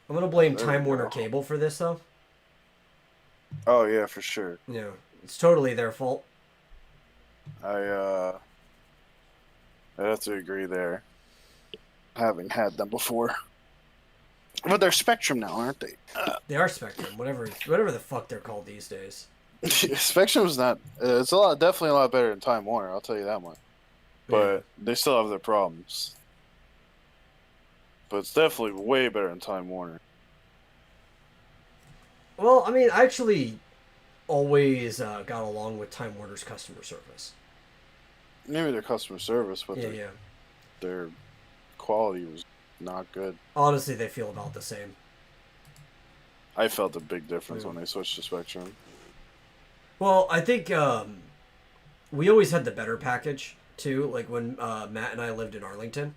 I'm gonna blame There we Time Warner go. Cable for this though. Oh yeah, for sure. Yeah, it's totally their fault. I I have to agree there. Having had them before, but they're Spectrum now, aren't they? They are Spectrum, whatever the fuck they're called these days. Spectrum's not. It's definitely a lot better than Time Warner. I'll tell you that much. Yeah. But they still have their problems. But it's definitely way better than Time Warner. Well, I mean, I actually always got along with Time Warner's customer service. Maybe their customer service, but Yeah, yeah. their quality was not good. Honestly, they feel about the same. I felt a big difference Yeah. when they switched to Spectrum. Well, I think we always had the better package too. Like when Matt and I lived in Arlington,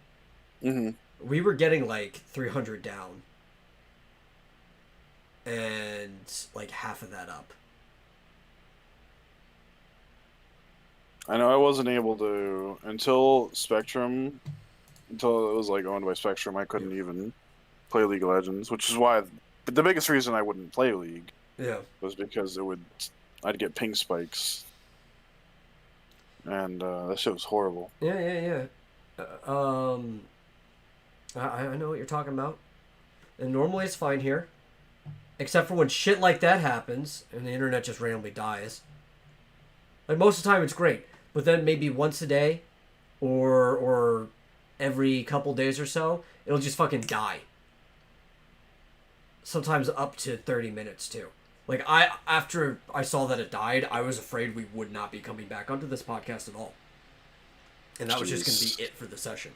Hmm. we were getting like 300 down and like half of that up. I know I wasn't able to until Spectrum, until it was like owned by Spectrum. I Yeah. couldn't even play League of Legends, which is why. But the biggest reason I wouldn't play League Yeah. was because I'd get ping spikes, and that shit was horrible. Yeah, yeah, yeah. I know what you're talking about. And normally it's fine here, except for when shit like that happens and the internet just randomly dies. Like most of the time it's great, but then maybe once a day, or every couple days or so, it'll just fucking die. Sometimes up to 30 minutes too. Like after I saw that it died, I was afraid we would not be coming back onto this podcast at all, and that was just gonna Jeez. be it for the session.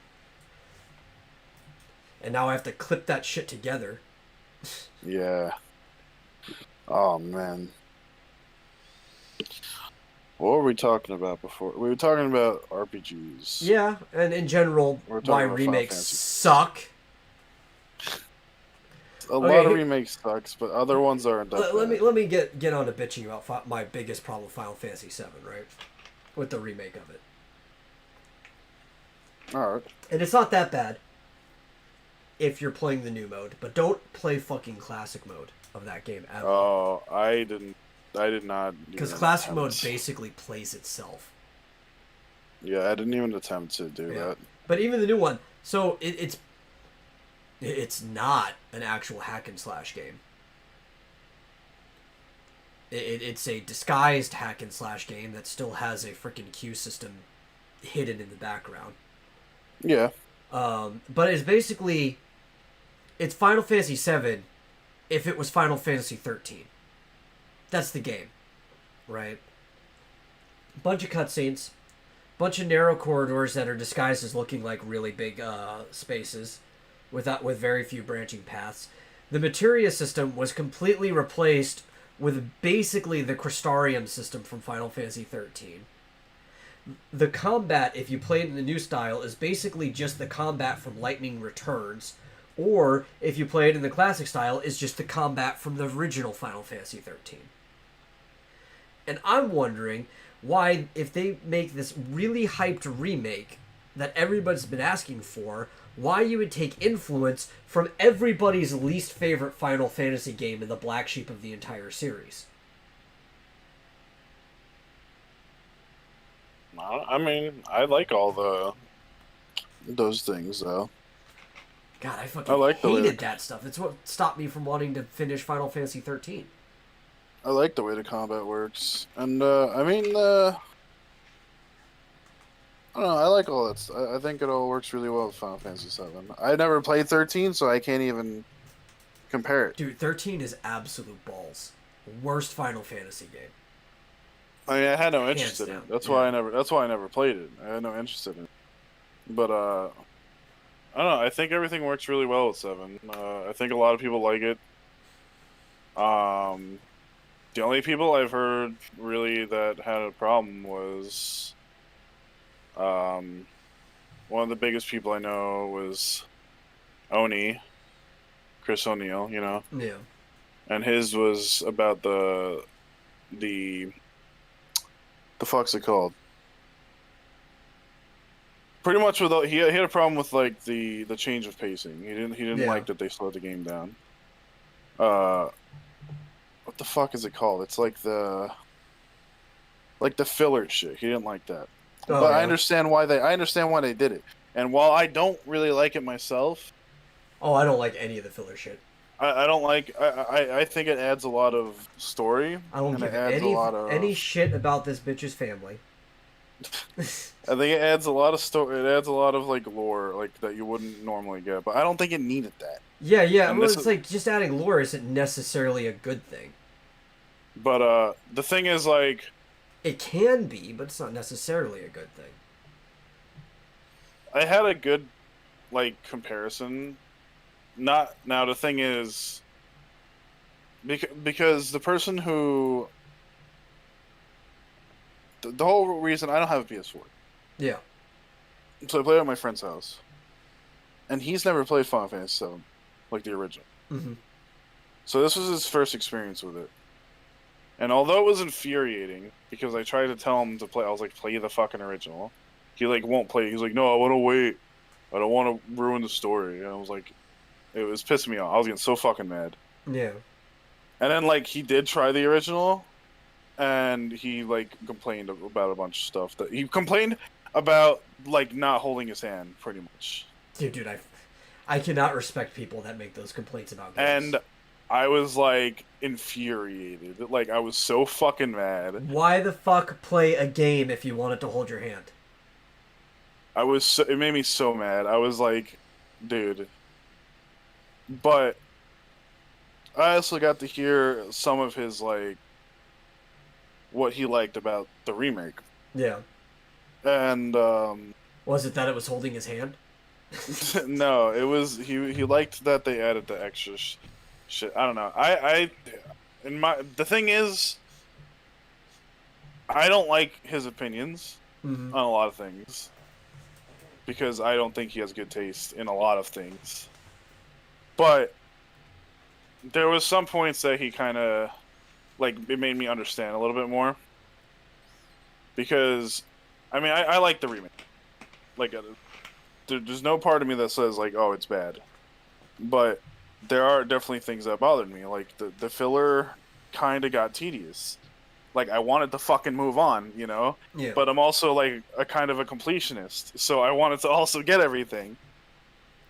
And now I have to clip that shit together. Yeah. Oh man. What were we talking about before? We were talking about RPGs. Yeah, and in general, We were why talking about Final remakes Fantasy. suck. A lot of Okay, remakes sucks, but other ones aren't that let me bad. let me get on to bitching about my biggest problem with Final Fantasy VII, right? With the remake of it, All right. and it's not that bad if you're playing the new mode, but don't play fucking classic mode of that game at all, Oh, I didn't. I did not because even classic mode attempt. basically plays itself. Yeah, I didn't even attempt to do Yeah, that. but even the new one, so it's not an actual hack and slash game. It's a disguised hack and slash game that still has a freaking queue system hidden in the background. Yeah. But it's Final Fantasy VII if it was Final Fantasy 13. That's the game, right? Bunch of cutscenes, bunch of narrow corridors that are disguised as looking like really big spaces, with very few branching paths. The materia system was completely replaced with basically the Crystarium system from Final Fantasy 13. The combat, if you play it in the new style, is basically just the combat from Lightning Returns, or if you play it in the classic style, is just the combat from the original Final Fantasy 13. And I'm wondering why, if they make this really hyped remake that everybody's been asking for, why you would take influence from everybody's least favorite Final Fantasy game and the black sheep of the entire series. I mean, I like all those things though. God, I I fucking like the way hated that stuff. It's what stopped me from wanting to finish Final Fantasy 13. I like the way the combat works, and I mean, I don't know. I like all that. I think it all works really well with Final Fantasy VII. I never played 13, so I can't even compare it. Dude, 13 is absolute balls. Worst Final Fantasy game. I mean, I had no Hands interest in down. it. That's Yeah. why I never. That's why I never played it. I had no interest in it. But I don't know. I think everything works really well with seven. I think a lot of people like it. Um, the only people I've heard really that had a problem was um, one of the biggest people I know was Oni, Chris O'Neill. You know, Yeah. and his was about the the fuck's it called? Pretty much with he had a problem with like the change of pacing. He didn't Yeah. like that they slowed the game down. uh, what the fuck is it called? It's like the filler shit. He didn't like that, Oh but yeah. I understand why they did it. And while I don't really like it myself, Oh, I don't like any of the filler shit. I don't like. I think it adds a lot of story, I don't and it give adds a lot any of. shit about this bitch's family. I think it adds a lot of story. It adds a lot of like lore, like that you wouldn't normally get. But I don't think it needed that. Yeah, yeah. And Well, this it's is, like just adding lore isn't necessarily a good thing. but the thing is, like, It can be, but it's not necessarily a good thing. I had a good like comparison. Not now. The thing is, because the person who the whole reason I don't have a PS4, Yeah. so I played at my friend's house, and he's never played Final Fantasy 7, like the original. Mm-hmm. So this was his first experience with it. And although it was infuriating, because I tried to tell him to play, I was like, play the fucking original. He like won't play. He's like, no, I want to wait. I don't want to ruin the story. And I was like, it was pissing me off. I was getting so fucking mad. Yeah. And then like he did try the original, and he like complained about a bunch of stuff. That he complained about like not holding his hand, pretty much. Dude, I cannot respect people that make those complaints about games. And I was like infuriated. Like I was so fucking mad. Why the fuck play a game if you want it to hold your hand? It made me so mad. I was like, dude. But I also got to hear some of his like what he liked about the remake. Yeah. And Was it that it was holding his hand? no, it was he liked that they added the extra shit. I don't know. The thing is, I don't like his opinions Mm-hmm. on a lot of things because I don't think he has good taste in a lot of things. But there was some points that he kind of like it made me understand a little bit more because I mean I like the remake. Like there's no part of me that says like oh it's bad, but there are definitely things that bothered me. Like the filler kind of got tedious. Like I wanted to fucking move on, you know. Yeah. But I'm also like a kind of a completionist, so I wanted to also get everything.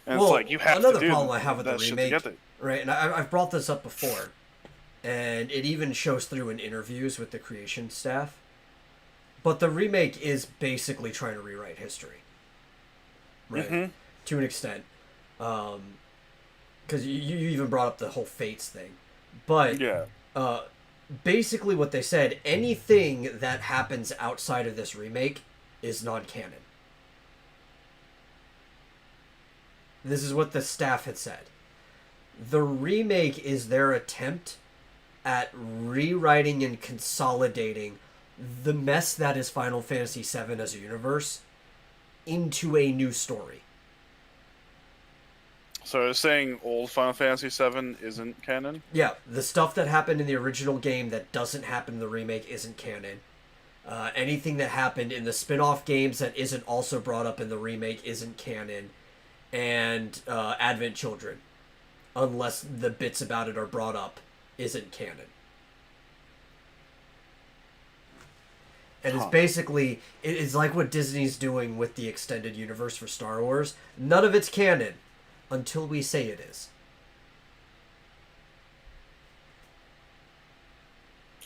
And Well, it's like you have to another do problem I have with the that shit to remake, get there. right? And I've brought this up before, and it even shows through in interviews with the creation staff. But the remake is basically trying to rewrite history, right? Mm-hmm. To an extent, because you even brought up the whole fates thing, but Yeah. basically what they said, anything that happens outside of this remake is non-canon. This is what the staff had said. The remake is their attempt at rewriting and consolidating the mess that is Final Fantasy VII as a universe into a new story. So I was saying old Final Fantasy VII isn't canon. Yeah, the stuff that happened in the original game that doesn't happen in the remake isn't canon. Anything that happened in the spin-off games that isn't also brought up in the remake isn't canon. And Advent Children, unless the bits about it are brought up, isn't canon. And it's basically, it's like what Disney's doing with the extended universe for Star Wars. None of it's canon until we say it is.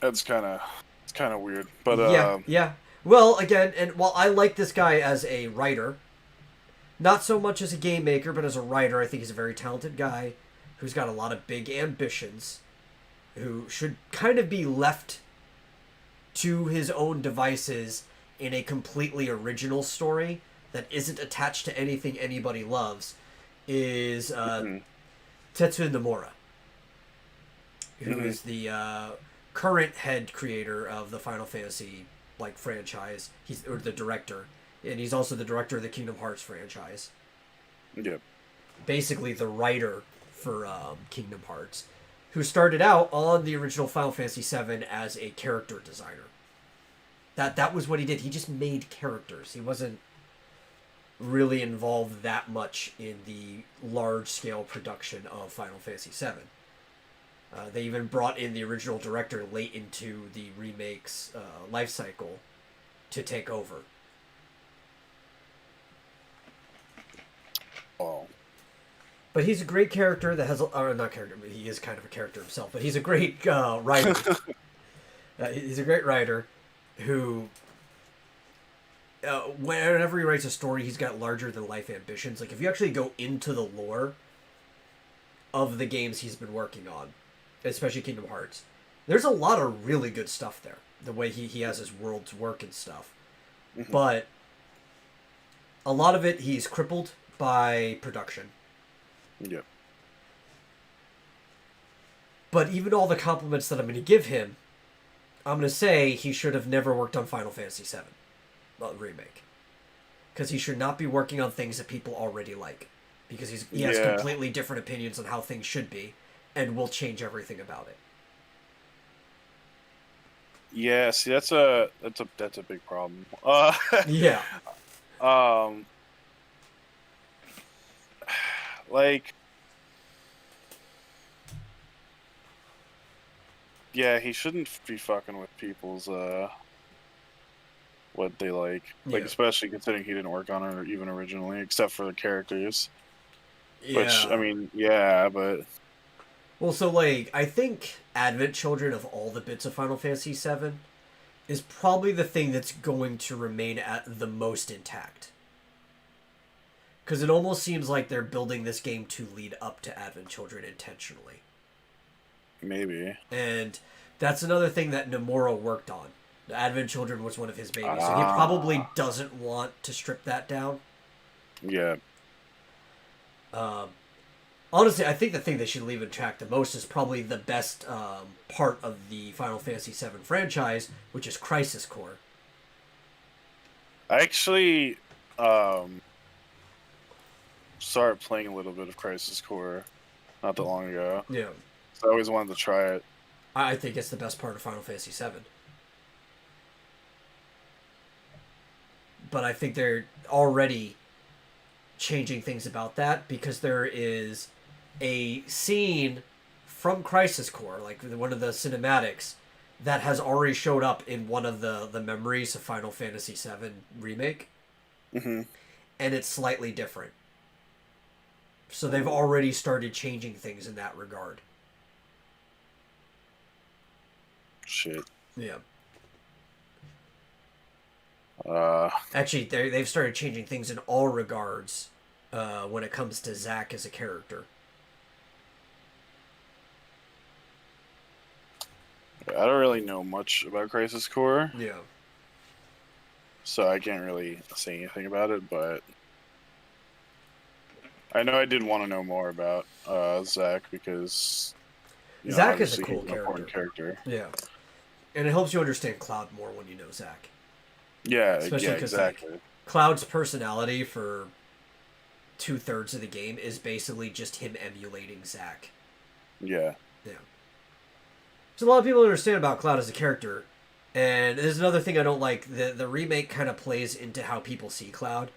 It's kind of weird, but Yeah. Well, again, and while I like this guy as a writer, not so much as a game maker, but as a writer, I think he's a very talented guy who's got a lot of big ambitions, who should kind of be left to his own devices in a completely original story that isn't attached to anything anybody loves, is Tetsuya Nomura, who is the current head creator of the Final Fantasy franchise. He's or the director, and he's also the director of the Kingdom Hearts franchise. yeah. Basically, the writer for Kingdom Hearts, who started out on the original Final Fantasy VII as a character designer. That was what he did. He just made characters. He wasn't really involved that much in the large-scale production of Final Fantasy VII. They even brought in the original director late into the remake's life cycle to take over. Oh. But he's a great character that has, or not character, but he is kind of a character himself. But he's a great writer. He's a great writer who, whenever he writes a story, he's got larger than life ambitions. Like if you actually go into the lore of the games he's been working on, especially Kingdom Hearts, there's a lot of really good stuff there. The way he has his worlds work and stuff, but a lot of it he's crippled by production. Yep. But even all the compliments that I'm going to give him, I'm going to say he should have never worked on Final Fantasy VII remake, because he should not be working on things that people already like, because he has completely different opinions on how things should be, and will change everything about it. Yeah, see, that's a big problem. Yeah. Like, yeah, he shouldn't be fucking with people's what they like. Like, especially considering he didn't work on it even originally, except for the characters. Yeah. Which, I mean, yeah, but... Well, so, like, I think Advent Children, of all the bits of Final Fantasy VII, is probably the thing that's going to remain at the most intact. Because it almost seems like they're building this game to lead up to Advent Children intentionally. Maybe. And that's another thing that Nomura worked on. The Advent Children was one of his babies, so he probably doesn't want to strip that down. Yeah. Honestly, I think the thing they should leave intact the most is probably the best part of the Final Fantasy VII franchise, which is Crisis Core. I actually started playing a little bit of Crisis Core not that long ago. Yeah. So I always wanted to try it. I think it's the best part of Final Fantasy VII. But I think they're already changing things about that, because there is a scene from Crisis Core, like one of the cinematics, that has already showed up in one of the memories of Final Fantasy VII Remake. Mm-hmm. And it's slightly different. So they've already started changing things in that regard. Shit. Yeah. Actually, they've started changing things in all regards when it comes to Zack as a character. I don't really know much about Crisis Core. Yeah. So I can't really say anything about it, but I know I did want to know more about Zack, because Zack is a obviously cool he's an important character. Yeah. And it helps you understand Cloud more when you know Zack. Yeah, especially because exactly. Cloud's personality for 2/3 of the game is basically just him emulating Zack. Yeah. Yeah. So a lot of people understand about Cloud as a character, and there's another thing I don't like. The remake kind of plays into how people see Cloud,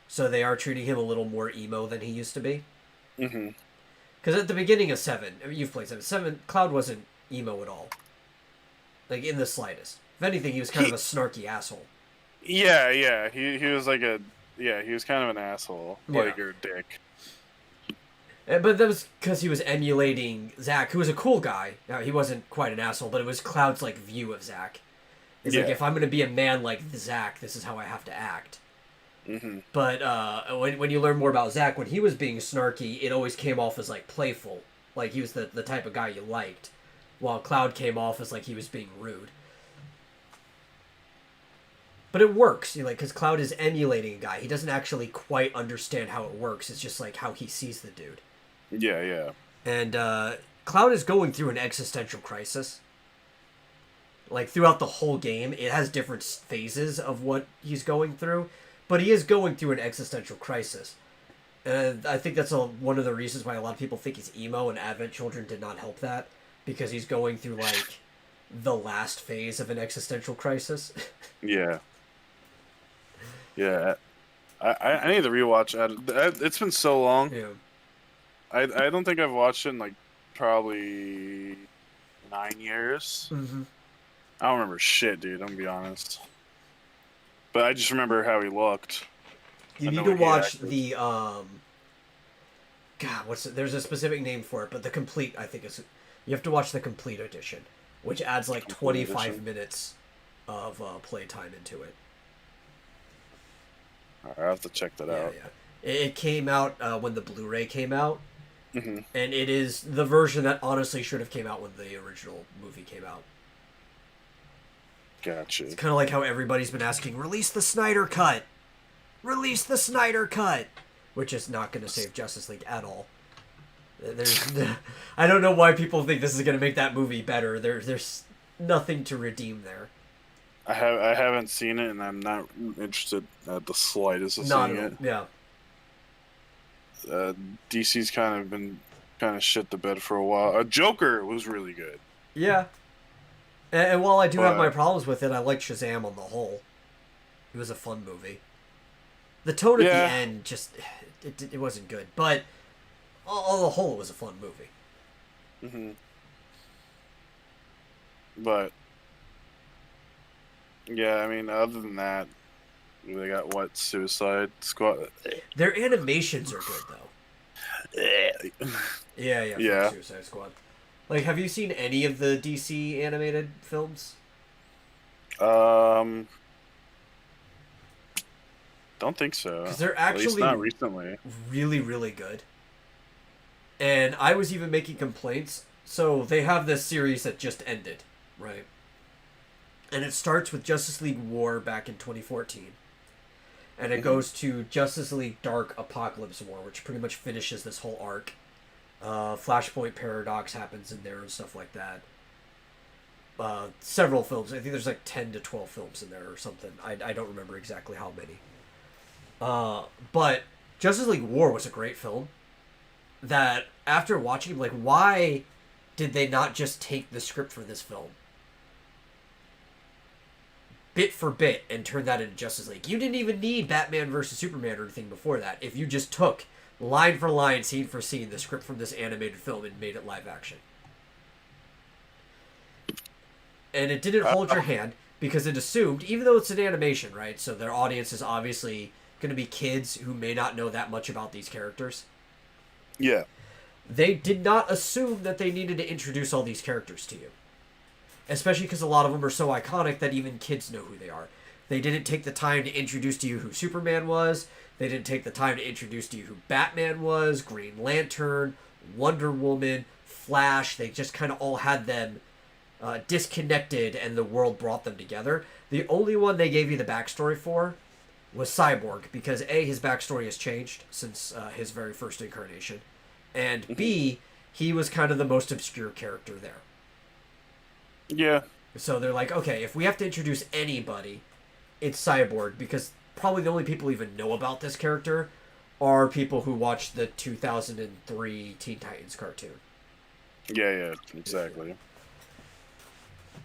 so they are treating him a little more emo than he used to be. Mm-hmm. Because at the beginning of 7, I mean, you've played 7, Cloud wasn't emo at all. Like, in the slightest. If anything, he was kind of a snarky asshole. Yeah. He was like he was kind of an asshole. Like, or a dick. But that was because he was emulating Zack, who was a cool guy. Now, he wasn't quite an asshole, but it was Cloud's, like, view of Zack. It's like, if I'm going to be a man like Zack, this is how I have to act. Mm-hmm. But when you learn more about Zack, when he was being snarky, it always came off as, like, playful. Like, he was the type of guy you liked. While Cloud came off as, like, he was being rude. But it works, because Cloud is emulating a guy. He doesn't actually quite understand how it works. It's just, like, how he sees the dude. Yeah. And Cloud is going through an existential crisis. Like, throughout the whole game, it has different phases of what he's going through. But he is going through an existential crisis. And I think that's one of the reasons why a lot of people think he's emo, and Advent Children did not help that. Because he's going through, like, the last phase of an existential crisis. Yeah. I need to rewatch it. It's been so long. Yeah. I don't think I've watched it in, like, probably 9 years. Mm-hmm. I don't remember shit, dude. I'm gonna be honest. But I just remember how he looked. You I need know to when he watch acted. the God, what's it? There's a specific name for it, but the complete, I think is, you have to watch the complete edition, which adds like Complete 25 edition. minutes of playtime into it. I have to check that Yeah, out. yeah. It came out when the Blu-ray came out, Hmm. and it is the version that honestly should have came out when the original movie came out. It's Gotcha. kind of like how everybody's been asking, release the Snyder Cut! Release the Snyder Cut! Which is not going to save Justice League at all. There's, I don't know why people think this is going to make that movie better. There's nothing to redeem there. I haven't seen it, and I'm not interested at the slightest of Not seeing at all. it. Yeah. Uh, DC's kind of been kind of shit the bed for a while. Joker was really good, Yeah. And while I do have my but problems with it, I like Shazam on the whole. It was a fun movie. The tone at the yeah, end just it wasn't good, but on the whole, it was a fun movie. hmm but yeah, I mean, other than that, they got what Suicide Squad. Their animations are good though. Yeah, yeah, fuck Yeah, Suicide Squad. Like, have you seen any of the DC animated films? um, don't think so. Because they're At least not actually recently. really, really good. And I was even making complaints. So they have this series that just ended, right? And it starts with Justice League War back in 2014. And it Hmm. goes to Justice League Dark Apocalypse War, which pretty much finishes this whole arc. Flashpoint Paradox happens in there and stuff like that. Several films. I think there's like 10 to 12 films in there or something. I don't remember exactly how many. But Justice League War was a great film. That after watching, like, why did they not just take the script for this film bit for bit and turn that into Justice League? You didn't even need Batman versus Superman or anything before that. If you just took line for line, scene for scene, the script from this animated film and made it live action. And it didn't hold your hand because it assumed, even though it's an animation, right? So their audience is obviously going to be kids who may not know that much about these characters. Yeah, They did not assume that they needed to introduce all these characters to you. Especially because a lot of them are so iconic that even kids know who they are. They didn't take the time to introduce to you who Superman was. They didn't take the time to introduce to you who Batman was, Green Lantern, Wonder Woman, Flash. They just kind of all had them disconnected, and the world brought them together. The only one they gave you the backstory for was Cyborg, because A, his backstory has changed since his very first incarnation, and hmm B, he was kind of the most obscure character there. yeah, So they're like, okay, if we have to introduce anybody, it's Cyborg, because probably the only people who even know about this character are people who watched the 2003 Teen Titans cartoon. yeah, exactly.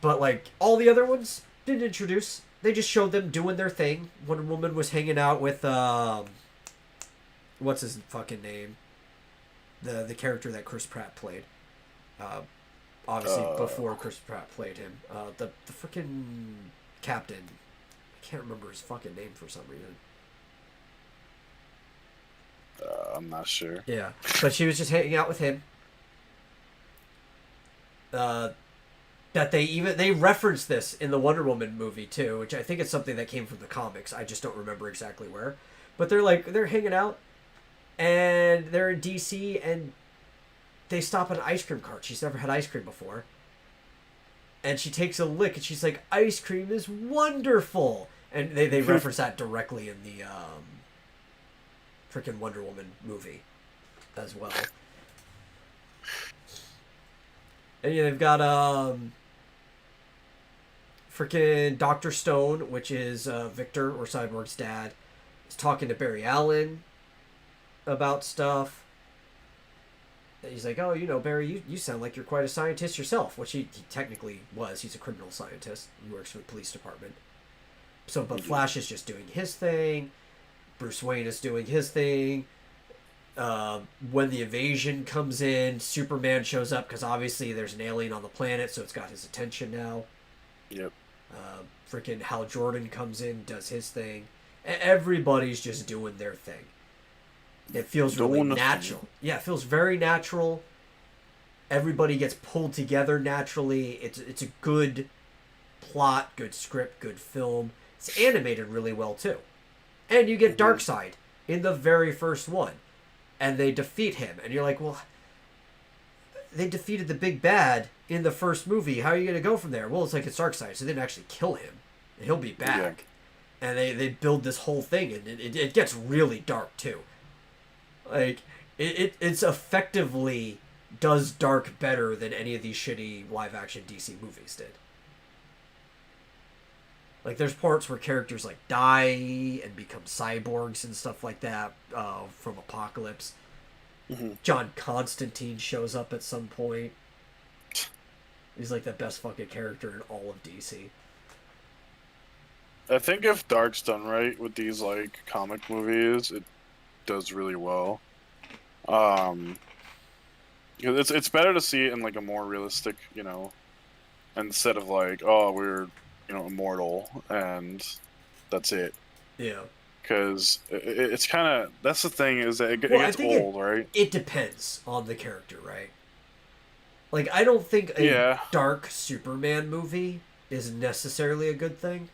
But, like, all the other ones didn't introduce. They just showed them doing their thing. Wonder Woman was hanging out with, what's his fucking name? The character that Chris Pratt played. Uh, Obviously, Uh, before Chris Pratt played him. The freaking captain. I can't remember his fucking name for some reason. I'm not sure. Yeah. But she was just hanging out with him. Uh, that they referenced this in the Wonder Woman movie too, which I think is something that came from the comics. I just don't remember exactly where. But they're hanging out, and they're in DC, and they stop at an ice cream cart. She's never had ice cream before, and she takes a lick, and she's like, "Ice cream is wonderful," and they reference that directly in the freaking Wonder Woman movie as well. And yeah, they've got freaking Dr. Stone, which is Victor or Cyborg's dad, is talking to Barry Allen about stuff. He's like, oh, Barry, you sound like you're quite a scientist yourself, which he technically was. He's a criminal scientist. He works for the police department. So, but Flash is just doing his thing. Bruce Wayne is doing his thing. When the invasion comes in, Superman shows up because obviously there's an alien on the planet, so it's got his attention now. Yep. Freaking Hal Jordan comes in, does his thing. Everybody's just doing their thing. It feels really natural. Yeah, it feels very natural. Everybody gets pulled together naturally. It's a good plot, good script, good film. It's animated really well too. And you get Darkseid in the very first one. And they defeat him. And you're like, well, they defeated the big bad in the first movie. How are you going to go from there? Well, it's like it's Darkseid, so they didn't actually kill him. And he'll be back. Yeah. And they build this whole thing, and it gets really dark too. Like, it's effectively does dark better than any of these shitty live-action DC movies did. Like, there's parts where characters, like, die and become cyborgs and stuff like that from Apocalypse. Mm-hmm. John Constantine shows up at some point. He's, like, the best fucking character in all of DC. I think if Dark's done right with these, like, comic movies, it does really well. It's better to see it in, like, a more realistic, you know, instead of, like, oh, we're, you know, immortal and that's it. Yeah. Because it's kind of, that's the thing, is that it gets old, right? It depends on the character, right? Like, I don't think a dark Superman movie is necessarily a good thing.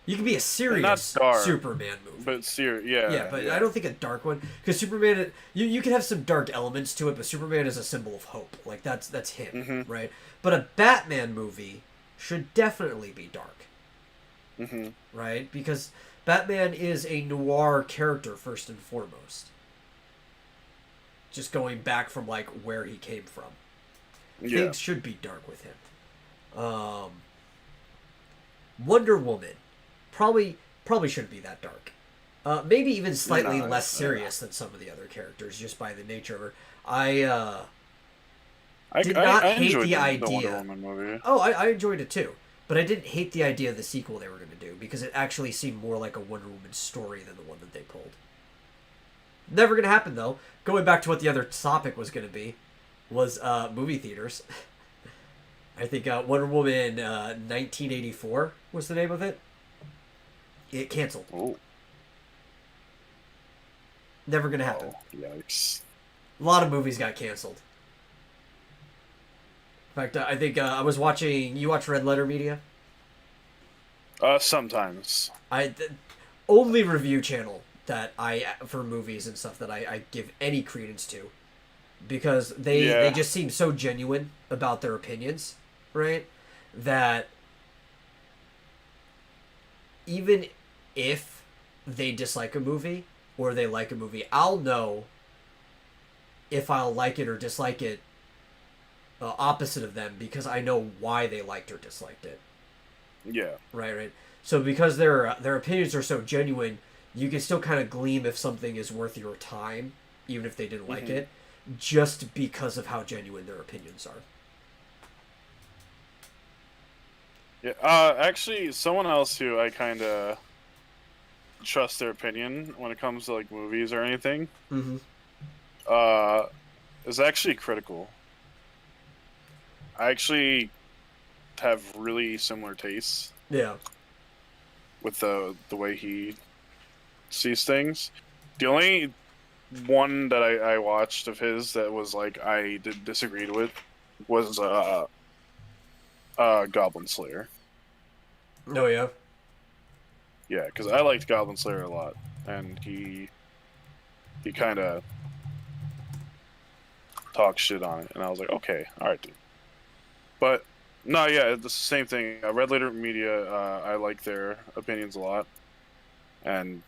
You can be a serious Superman movie. But Yeah, but I don't think a dark one, because Superman, you can have some dark elements to it, but Superman is a symbol of hope. Like, that's him, right? But a Batman movie should definitely be dark. Right? Because Batman is a noir character first and foremost. Just going back from, like, where he came from. Things should be dark with him. Wonder Woman probably shouldn't be that dark. Maybe even slightly less serious than some of the other characters, just by the nature of her. I did not hate the idea. The Wonder Woman movie. Oh, I enjoyed it too. But I didn't hate the idea of the sequel they were going to do, because it actually seemed more like a Wonder Woman story than the one that they pulled. Never going to happen, though. Going back to what the other topic was going to be, was movie theaters. I think Wonder Woman 1984 was the name of it. It canceled. Oh. Never going to happen. Oh, yikes. A lot of movies got canceled. In fact, I think I was watching... You watch Red Letter Media? Sometimes. Only review channel that for movies and stuff that I give any credence to. Because they just seem so genuine about their opinions, right? That even if they dislike a movie or they like a movie, I'll know if I'll like it or dislike it opposite of them, because I know why they liked or disliked it. Yeah. Right. So because their opinions are so genuine, you can still kind of glean if something is worth your time, even if they didn't like it, just because of how genuine their opinions are. Yeah. Actually, someone else who I kind of trust their opinion when it comes to, like, movies or anything, is actually Critical. I actually have really similar tastes. Yeah. With the way he sees things. The only one that I watched of his that was, like, I disagreed with was Goblin Slayer. Oh, yeah? Yeah, because I liked Goblin Slayer a lot, and he kind of talked shit on it, and I was like, okay, alright, dude. But, no, yeah, it's the same thing. Red Letter Media, I like their opinions a lot, and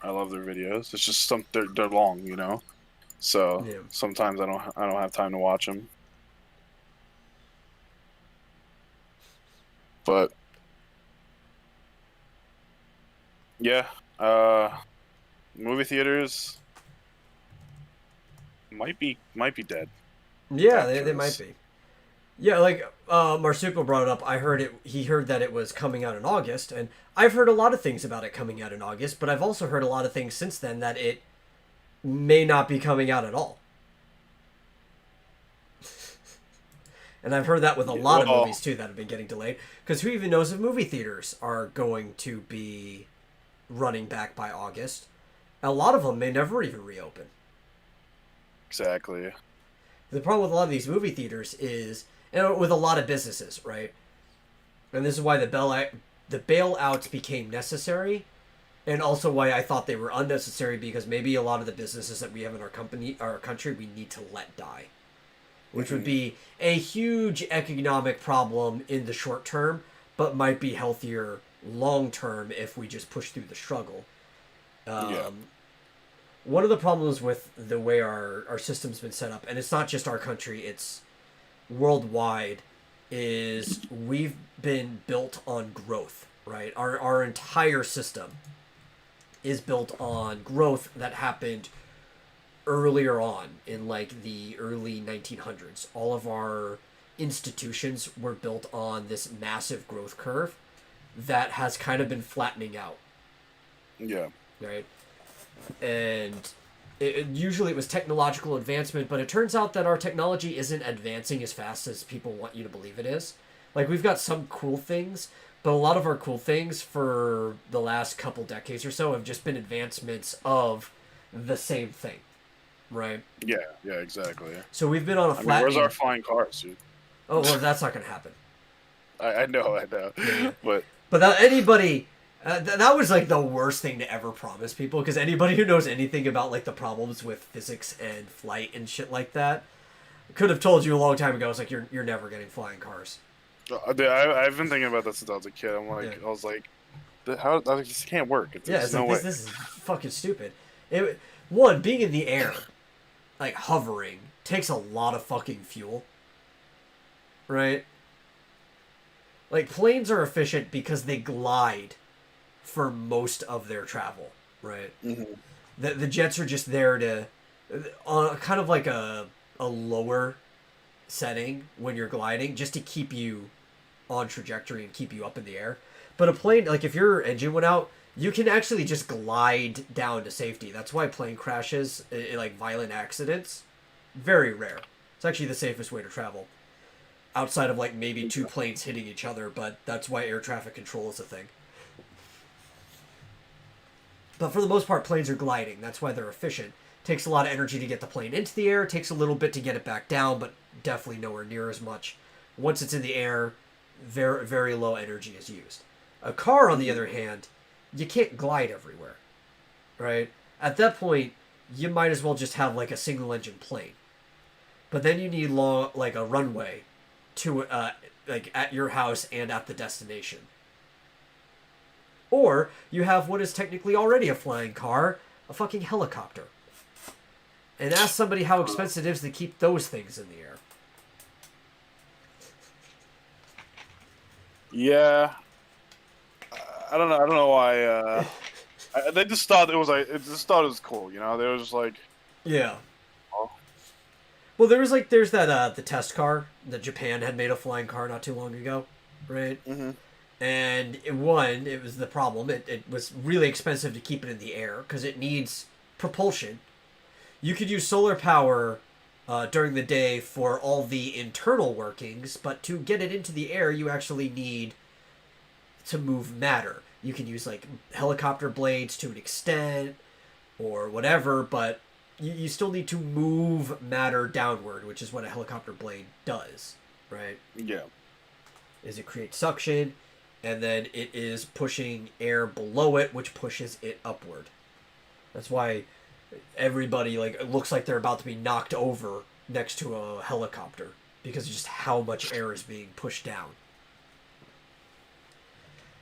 I love their videos. It's just they're long, you know? So, sometimes I don't have time to watch them. But, yeah, movie theaters might be dead. Yeah, they might be. Yeah, like Marsupial brought it up. He heard that it was coming out in August, and I've heard a lot of things about it coming out in August, but I've also heard a lot of things since then that it may not be coming out at all. And I've heard that with a lot of Well, movies too that have been getting delayed. Because who even knows if movie theaters are going to be running back by August? A lot of them may never even reopen. exactly. The problem with a lot of these movie theaters is, and with a lot of businesses, right? And this is why the bailouts became necessary, and also why I thought they were unnecessary, because maybe a lot of the businesses that we have in our country, we need to let die, which would be a huge economic problem in the short term, but might be healthier long term if we just push through the struggle. Yeah. One of the problems with the way our system's been set up, and it's not just our country, it's worldwide, is we've been built on growth, right? Our entire system is built on growth that happened earlier on in like the early 1900s. All of our institutions were built on this massive growth curve that has kind of been flattening out, Yeah. right? And usually it was technological advancement, but it turns out that our technology isn't advancing as fast as people want you to believe it is. Like, we've got some cool things, but a lot of our cool things for the last couple decades or so have just been advancements of the same thing, right? Yeah. Yeah. Exactly. So we've been on a I mean, flat. where's our flying cars, dude? Oh well, that's not gonna happen. I know. Yeah. But But that anybody. That was like the worst thing to ever promise people, because anybody who knows anything about like the problems with physics and flight and shit like that could have told you a long time ago. It's like you're never getting flying cars. dude, I've been thinking about that since I was a kid. Yeah. I was like, how this can't work. Yeah, it's no like way. this is fucking stupid. One, being in the air, like hovering, takes a lot of fucking fuel. Right? Like, planes are efficient because they glide for most of their travel, right? Mm-hmm. The jets are just there to, kind of like a lower setting when you're gliding, just to keep you on trajectory and keep you up in the air. But a plane, like if your engine went out, you can actually just glide down to safety. That's why plane crashes, like violent accidents, very rare. It's actually the safest way to travel. Outside of like maybe two planes hitting each other, but that's why air traffic control is a thing. But for the most part, planes are gliding. That's why they're efficient. Takes a lot of energy to get the plane into the air. Takes a little bit to get it back down, but definitely nowhere near as much. Once it's in the air, very, very low energy is used. A car, on the other hand, you can't glide everywhere, right? At that point, you might as well just have like a single engine plane. But then you need like a runway to like at your house and at the destination. Or you have what is technically already a flying car, a fucking helicopter. And ask somebody how expensive it is to keep those things in the air. Yeah. I don't know. I don't know why. They just thought it was like. It just thought it was cool. You know, they were just like. Yeah. Oh. Well, there's that the test car that Japan had made a flying car not too long ago, right? Mm-hmm. And it was the problem. It was really expensive to keep it in the air because it needs propulsion. You could use solar power during the day for all the internal workings, but to get it into the air, you actually need to move matter. You can use like helicopter blades to an extent or whatever, but you still need to move matter downward, which is what a helicopter blade does, right? Yeah. Is it creates suction, and then it is pushing air below it, which pushes it upward. That's why everybody like it looks like they're about to be knocked over next to a helicopter, because of just how much air is being pushed down.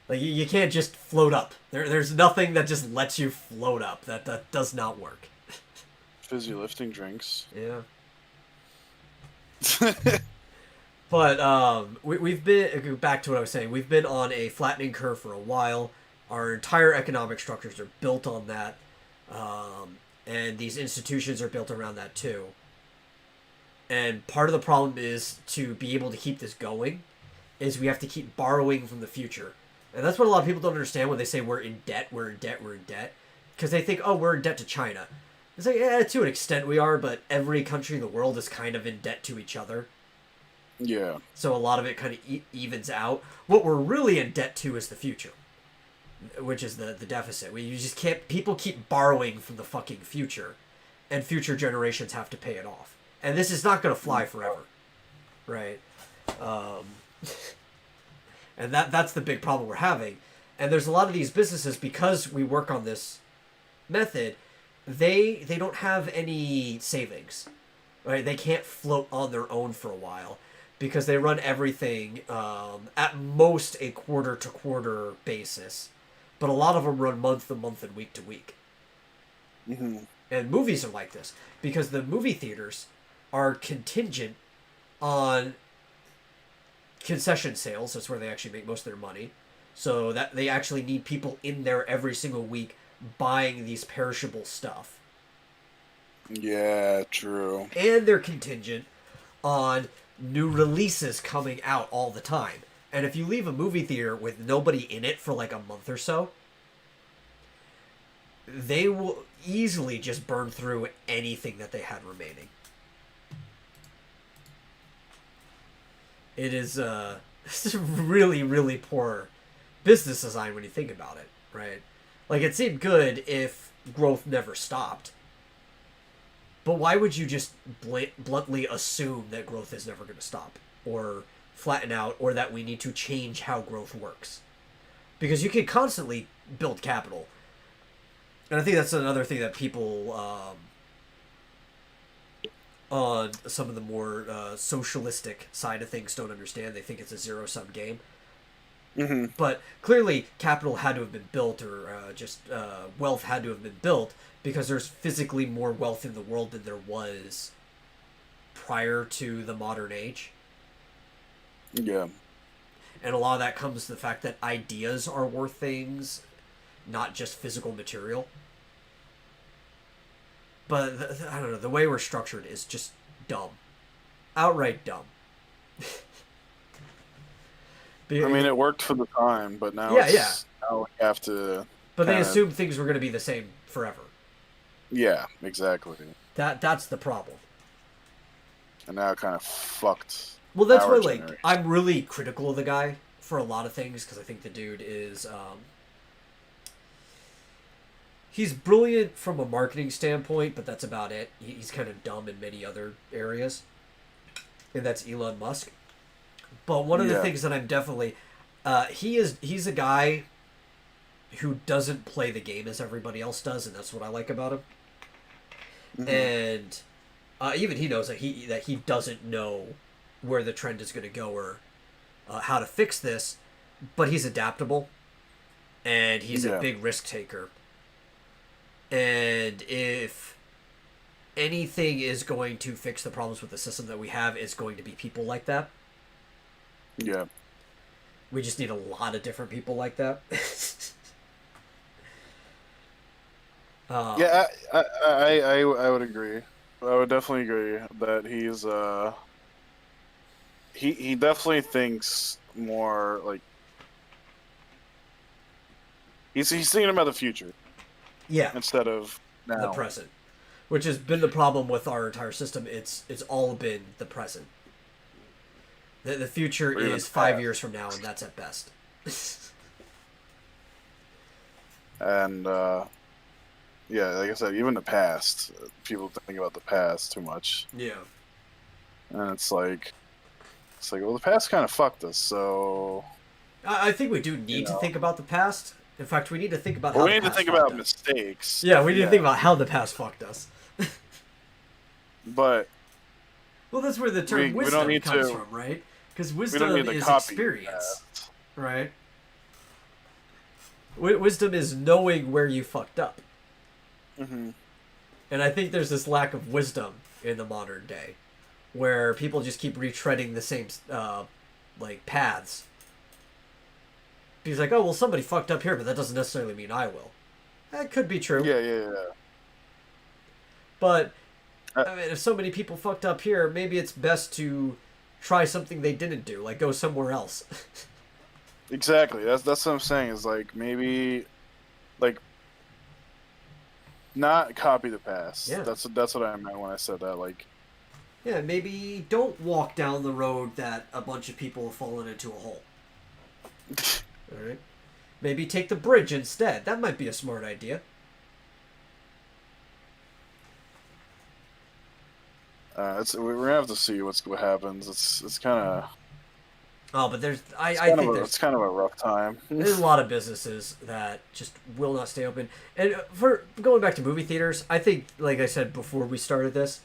Like you can't just float up. There's nothing that just lets you float up. That does not work. Fizzy lifting drinks. Yeah. But we've been back to what I was saying. We've been on a flattening curve for a while. Our entire economic structures are built on that, and these institutions are built around that too. And part of the problem is to be able to keep this going, is we have to keep borrowing from the future, and that's what a lot of people don't understand when they say we're in debt, we're in debt, we're in debt, because they think, oh, we're in debt to China. It's like, yeah, to an extent we are, but every country in the world is kind of in debt to each other. Yeah. So a lot of it kind of evens out. What we're really in debt to is the future, which is the deficit. You just can't. People keep borrowing from the fucking future, and future generations have to pay it off. And this is not going to fly forever, right? Um, and that's the big problem we're having. And there's a lot of these businesses, because we work on this method, they don't have any savings, right? They can't float on their own for a while because they run everything at most a quarter to quarter basis, but a lot of them run month to month and week to week. Mm-hmm. And movies are like this because the movie theaters are contingent on concession sales. That's where they actually make most of their money. So that they actually need people in there every single week buying these perishable stuff. Yeah, true. And they're contingent on new releases coming out all the time. And if you leave a movie theater with nobody in it for like a month or so, they will easily just burn through anything that they had remaining. It is it's really, really poor business design when you think about it, right? Like, it seemed good if growth never stopped. But why would you just bluntly assume that growth is never going to stop? Or flatten out, or that we need to change how growth works? Because you can constantly build capital. And I think that's another thing that people on some of the more socialistic side of things don't understand. They think it's a zero-sum game. Mm-hmm. But clearly, capital had to have been built, or wealth had to have been built, because there's physically more wealth in the world than there was prior to the modern age. Yeah. And a lot of that comes to the fact that ideas are worth things, not just physical material. But, I don't know, the way we're structured is just dumb. Outright dumb. I mean, it worked for the time, but now now we have to. But they assumed things were going to be the same forever. Yeah, exactly. That's the problem. And now it kind of fucked. Well, that's why, like, I'm really critical of the guy for a lot of things, because I think the dude is he's brilliant from a marketing standpoint, but that's about it. He's kind of dumb in many other areas, and that's Elon Musk. But one of the things that I'm definitely he's a guy who doesn't play the game as everybody else does, and that's what I like about him. Mm-hmm. And even he knows that he doesn't know where the trend is going to go, or how to fix this, but he's adaptable, and he's a big risk taker. And if anything is going to fix the problems with the system that we have, it's going to be people like that. Yeah. We just need a lot of different people like that. Yeah, I would agree. I would definitely agree that he's he definitely thinks more like he's thinking about the future. Yeah. Instead of now. The present, which has been the problem with our entire system. It's all been the present. The future is 5 years from now, and that's at best. And yeah, like I said, even the past, people think about the past too much. Yeah. And it's like, well, the past kind of fucked us, so. I think we do need to think about the past. In fact, we need to think about how we need to think about mistakes. Yeah, we need to think about how the past fucked us. But. Well, that's where the term wisdom comes from, right? Because wisdom is experience, right? Wisdom is knowing where you fucked up. Mm-hmm. And I think there's this lack of wisdom in the modern day, where people just keep retreading the same, paths. He's like, oh, well, somebody fucked up here, but that doesn't necessarily mean I will. That could be true. Yeah. But, I mean, if so many people fucked up here, maybe it's best to try something they didn't do, like go somewhere else. Exactly. That's what I'm saying, is like, maybe, like, not copy the past. Yeah. That's what I meant when I said that. Like, Yeah, maybe don't walk down the road that a bunch of people have fallen into a hole. All right. Maybe take the bridge instead. That might be a smart idea. we're gonna have to see what happens. It's kind of Oh, but I think it's kind of a rough time. there's a lot of businesses that just will not stay open. And for going back to movie theaters, I think, like I said before we started this,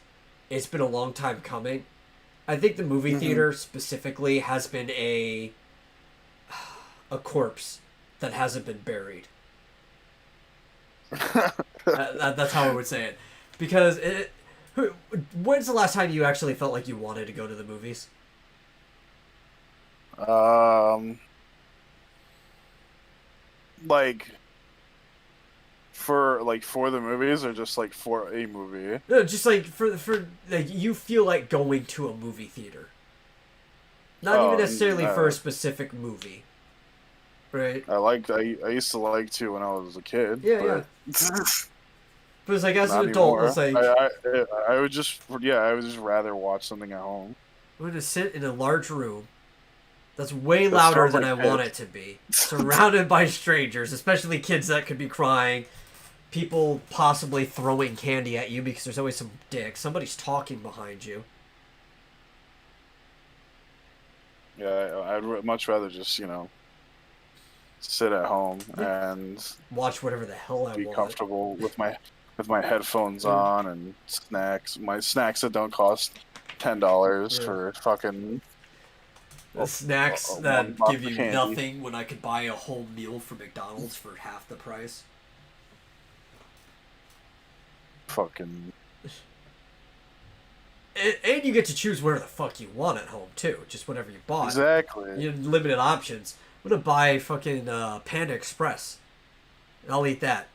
it's been a long time coming. I think the movie theater specifically has been a corpse that hasn't been buried. That's how I would say it. Because when's the last time you actually felt like you wanted to go to the movies? Like for the movies or just like for a movie. No, just like for like you feel like going to a movie theater. Not even necessarily for a specific movie. Right? I used to like to when I was a kid. Yeah, but But it's like as not an adult, anymore. it's like I would just rather watch something at home. I'm gonna sit in a large room that's way louder than I want it to be, surrounded by strangers, especially kids that could be crying, people possibly throwing candy at you because there's always some dick. Somebody's talking behind you. Yeah, I'd much rather just sit at home and Watch whatever the hell I be want. comfortable with my headphones on and snacks. My snacks that don't cost $10 for fucking The snacks that box give of you candy. nothing when I could buy a whole meal for McDonald's for half the price. Fucking. And you get to choose whatever the fuck you want at home too, just whatever you bought. Exactly. You have limited options. I'm gonna buy fucking Panda Express, and I'll eat that.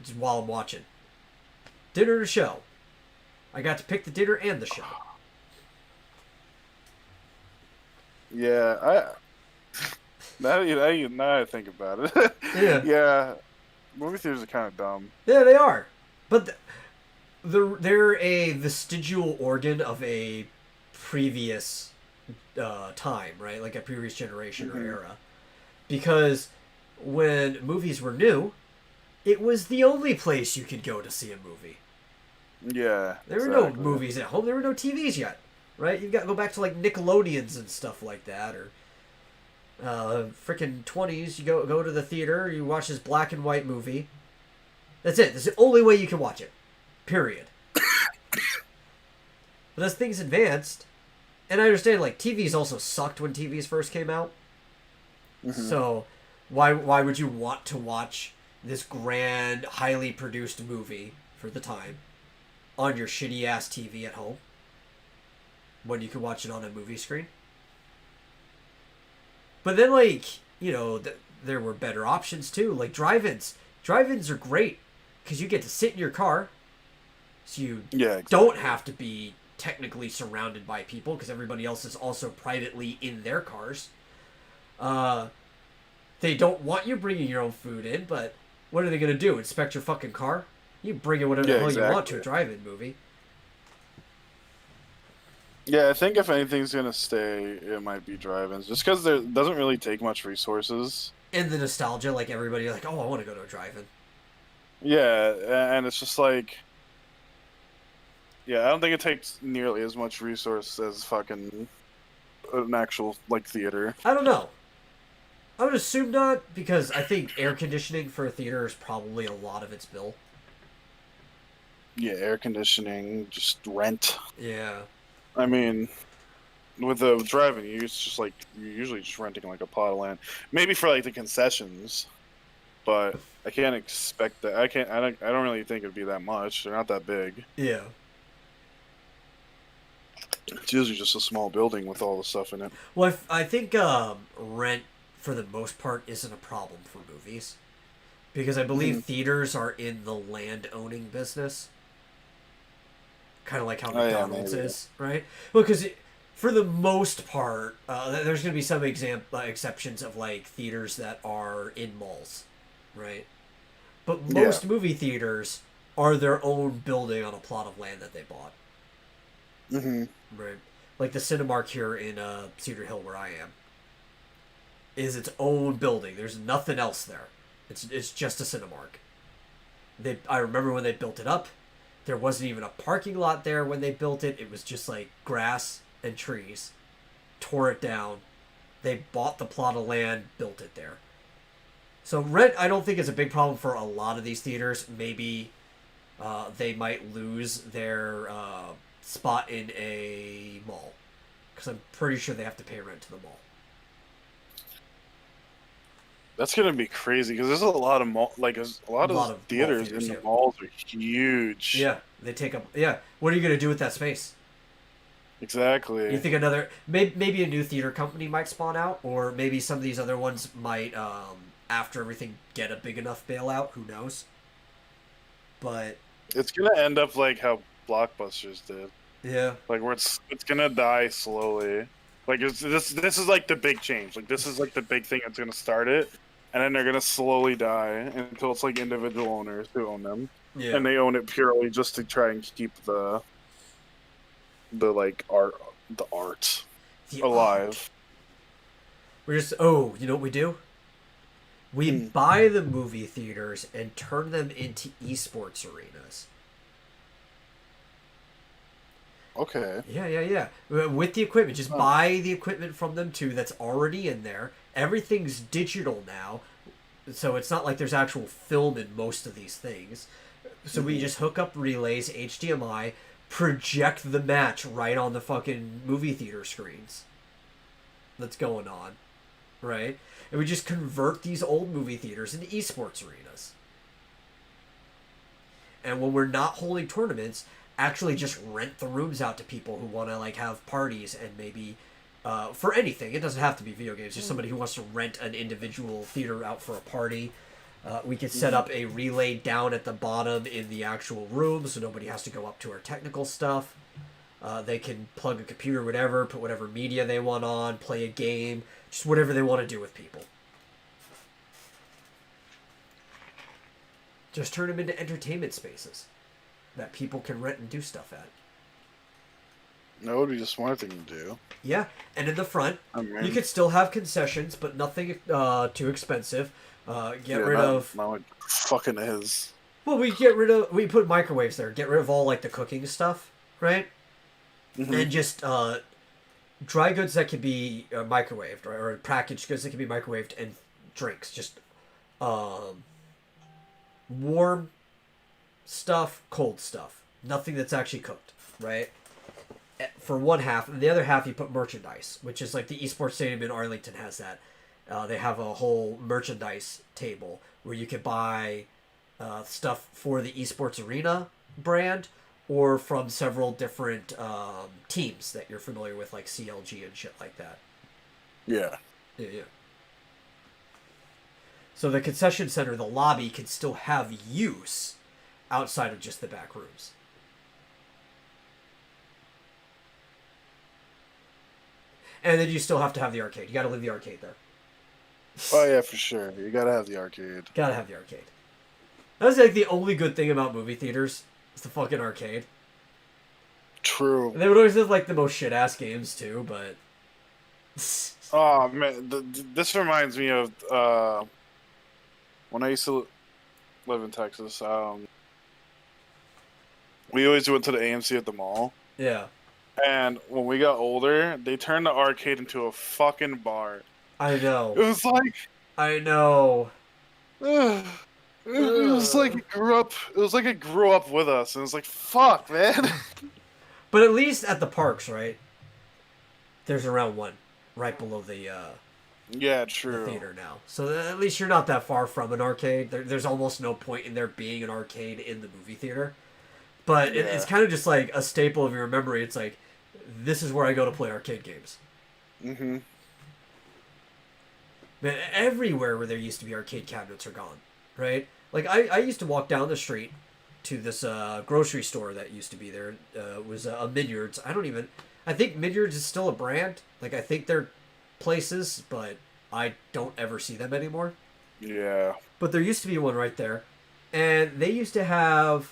Just while I'm watching. Dinner to show. I got to pick the dinner and the show. Yeah, now I think about it. Yeah. Yeah, movie theaters are kind of dumb. Yeah, they are. But they're a vestigial organ of a previous time, right? Like a previous generation or era. Because when movies were new, it was the only place you could go to see a movie. Yeah, There were no movies at home. There were no TVs yet, right? You've got to go back to like Nickelodeons and stuff like that, or freaking 20s. You go to the theater, you watch this black and white movie. That's it. That's the only way you can watch it. Period. But as things advanced, and I understand like TVs also sucked when TVs first came out. So why would you want to watch this grand, highly produced movie for the time on your shitty ass TV at home when you could watch it on a movie screen? But then, like, there were better options too, like drive-ins. Drive-ins are great because you get to sit in your car, so you don't have to be technically surrounded by people because everybody else is also privately in their cars. They don't want you bringing your own food in, but what are they going to do? Inspect your fucking car? You bring in whatever the hell you want to a drive-in movie. Yeah, I think if anything's going to stay, it might be drive-ins. Just because there doesn't really take much resources. And the nostalgia, like everybody, like, oh, I want to go to a drive-in. Yeah, and it's just like... Yeah, I don't think it takes nearly as much resource as fucking an actual, like, theater. I don't know. I would assume not, because I think air conditioning for a theater is probably a lot of its bill. Yeah, air conditioning, just rent. Yeah. I mean, with the driving, you're usually just renting like a plot of land, maybe for like the concessions, but I can't expect that. I don't really think it'd be that much. They're not that big. Yeah. It's usually just a small building with all the stuff in it. Well, I think rent for the most part isn't a problem for movies, because I believe theaters are in the land owning business. Kind of like how McDonald's is, right? Well, because for the most part, there's going to be some exceptions of like theaters that are in malls, right? But Yeah. most movie theaters are their own building on a plot of land that they bought. Mm-hmm. Right. Like the Cinemark here in Cedar Hill, where I am, is its own building. There's nothing else there. It's just a Cinemark. I remember when they built it up, there wasn't even a parking lot there when they built it. It was just like grass and trees. Tore it down. They bought the plot of land, built it there. So rent, I don't think is a big problem for a lot of these theaters. Maybe they might lose their spot in a mall, because I'm pretty sure they have to pay rent to the mall. That's gonna be crazy because there's a lot of a lot of theaters in the yeah. malls are huge. Yeah, they take up. Yeah, what are you gonna do with that space? Exactly. You think maybe a new theater company might spawn out, or maybe some of these other ones might, after everything, get a big enough bailout. Who knows? But It's gonna end up like how Blockbusters did. yeah, Like where it's gonna die slowly. Like this is like the big change. Like this is like the big thing that's gonna start it, and then they're gonna slowly die until it's like individual owners who own them, yeah. and they own it purely just to try and keep the like the art The alive. art. You know what we do? We Hmm. buy the movie theaters and turn them into esports arenas. Okay. Yeah. With the equipment. Just buy the equipment from them too that's already in there. Everything's digital now. So it's not like there's actual film in most of these things. So we just hook up relays, HDMI, project the match right on the fucking movie theater screens that's going on. Right? And we just convert these old movie theaters into esports arenas. And when we're not holding tournaments, actually just rent the rooms out to people who want to like have parties and maybe for anything. It doesn't have to be video games. Just somebody who wants to rent an individual theater out for a party. We could set up a relay down at the bottom in the actual room so nobody has to go up to our technical stuff. They can plug a computer, whatever, put whatever media they want on, play a game, just whatever they want to do with people. Just turn them into entertainment spaces that people can rent and do stuff at. That would be a smart thing to do. Yeah, and in the front, I mean, you could still have concessions, but nothing too expensive. Get rid of. Not like fucking is. Well, we put microwaves there. Get rid of all like the cooking stuff, right? Mm-hmm. And just dry goods that can be microwaved, right? Or packaged goods that can be microwaved, and drinks. Just warm stuff, cold stuff. Nothing that's actually cooked, right? For one half, and the other half you put merchandise, which is like the esports stadium in Arlington has that. They have a whole merchandise table where you can buy stuff for the esports arena brand or from several different teams that you're familiar with, like CLG and shit like that. Yeah. Yeah. So the concession center, the lobby, can still have use outside of just the back rooms. And then you still have to have the arcade. You got to leave the arcade there. Oh yeah, for sure. You gotta have the arcade. Gotta have the arcade. That's like the only good thing about movie theaters. Is the fucking arcade. True. And they would always have like the most shit ass games too, but. Oh man, this reminds me of when I used to live in Texas. We always went to the AMC at the mall. Yeah. And when we got older, they turned the arcade into a fucking bar. I know. It was like. I know. It was like it grew up. It was like it grew up with us, and it's like, fuck, man. But at least at the parks, right? There's around one right below the Yeah, true. the theater now. So at least you're not that far from an arcade. There's almost no point in there being an arcade in the movie theater. But Yeah. it's kind of just like a staple of your memory. It's like, this is where I go to play arcade games. Mm-hmm. Man, everywhere where there used to be arcade cabinets are gone, right? Like, I used to walk down the street to this grocery store that used to be there. It was a Minyards. I think Minyards is still a brand. Like, I think they're places, but I don't ever see them anymore. Yeah. But there used to be one right there. and they used to have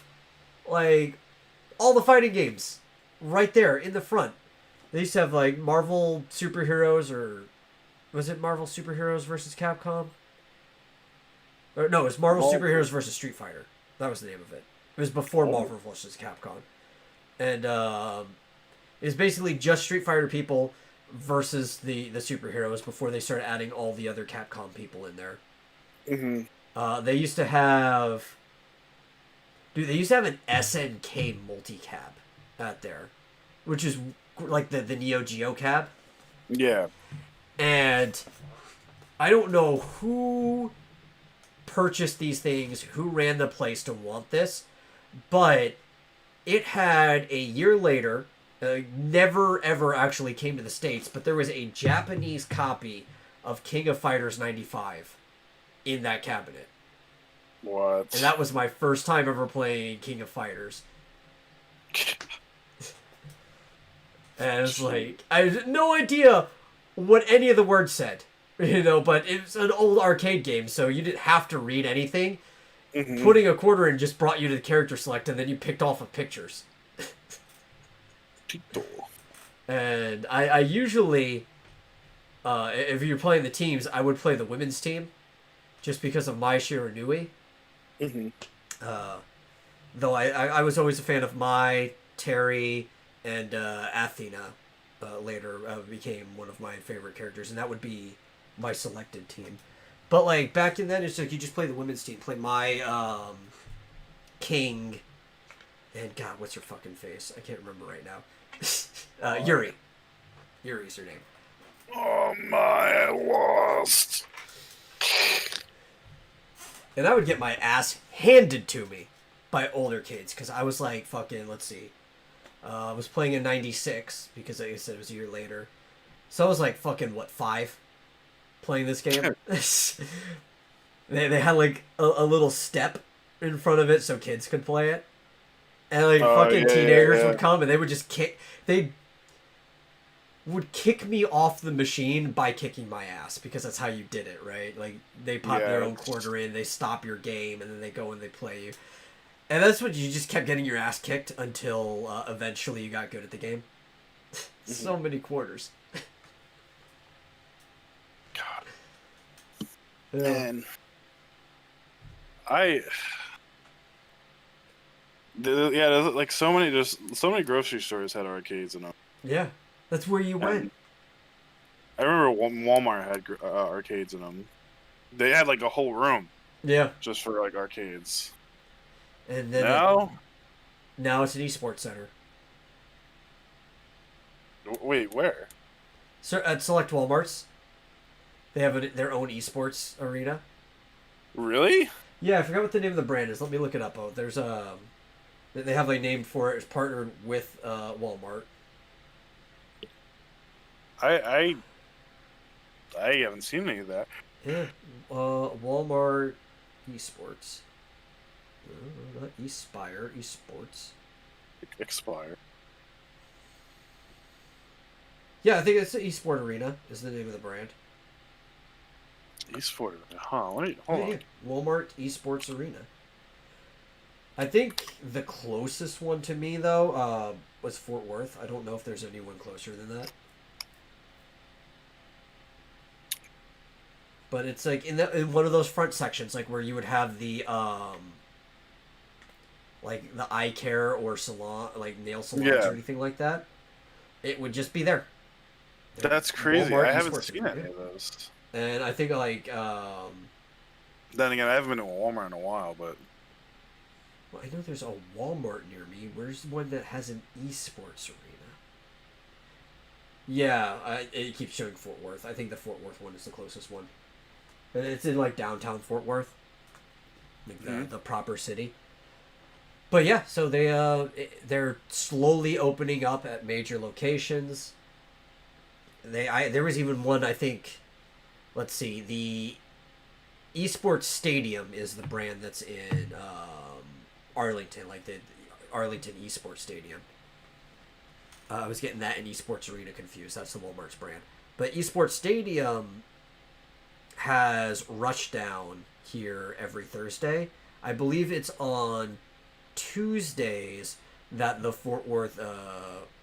like all the fighting games right there in the front. They used to have like Marvel superheroes, or was it Marvel Superheroes versus Capcom? Or no, it was Marvel Superheroes versus Street Fighter. That was the name of it. It was before Marvel versus Capcom, and it was basically just Street Fighter people versus the superheroes before they started adding all the other Capcom people in there. They used to have, dude. They used to have an SNK multi-cab out there, which is like the Neo Geo cab. Yeah. And I don't know who purchased these things, who ran the place to want this, but it had a year later, never ever actually came to the States, but there was a Japanese copy of King of Fighters 95 in that cabinet. What? And that was my first time ever playing King of Fighters. And it's like, I had no idea what any of the words said, but it was an old arcade game, so you didn't have to read anything. Putting a quarter in just brought you to the character select, and then you picked off of pictures. And I usually, if you're playing the teams, I would play the women's team, just because of Mai Shiranui. Though I was always a fan of Mai, Terry, and Athena. Later became one of my favorite characters, and that would be my selected team. But like back in then, it's like you just play the women's team, play my King, and God, what's her fucking face? I can't remember right now. Yuri. Yuri's her name. Oh my, I lost. And I would get my ass handed to me by older kids, because I was like fucking, let's see. I was playing in 96, because like I said, it was a year later. So I was like fucking, what, 5? Playing this game. they had like a little step in front of it so kids could play it. And like fucking teenagers would come and they would just kick. They would kick me off the machine by kicking my ass, because that's how you did it, right? Like they pop their own quarter in, they stop your game, and then they go and they play you. And that's what you just kept getting your ass kicked until eventually you got good at the game. So many quarters. God. Yeah. And there's like so many grocery stores had arcades in them. Yeah, that's where you went. I remember Walmart had arcades in them. They had like a whole room. Yeah. Just for like arcades. And then now it's an esports center. Wait, where? So at select Walmarts, they have their own esports arena. Really? Yeah, I forgot what the name of the brand is. Let me look it up. Oh, there's they have a name for it. It's partnered with Walmart. I haven't seen any of that. Yeah, Walmart esports. Not Espire, esports. Expire. Yeah, I think it's the Esport Arena is the name of the brand. Esport, huh? Hold on. Walmart Esports Arena. I think the closest one to me though was Fort Worth. I don't know if there's anyone closer than that. But it's like in one of those front sections, like where you would have the like the eye care or salon, like nail salons or anything like that. It would just be there. That's crazy. I haven't seen any of those. And I think like then again, I haven't been to Walmart in a while, but well, I know there's a Walmart near me. Where's the one that has an esports arena? Yeah, it keeps showing Fort Worth. I think the Fort Worth one is the closest one. And it's in like downtown Fort Worth, like the proper city. But yeah, so they're slowly opening up at major locations. There was even one, I think. Let's see, the Esports Stadium is the brand that's in Arlington, like the Arlington Esports Stadium. I was getting that and Esports Arena confused. That's the Walmart's brand. But Esports Stadium has Rushdown here every Thursday. I believe it's on Tuesdays that the Fort Worth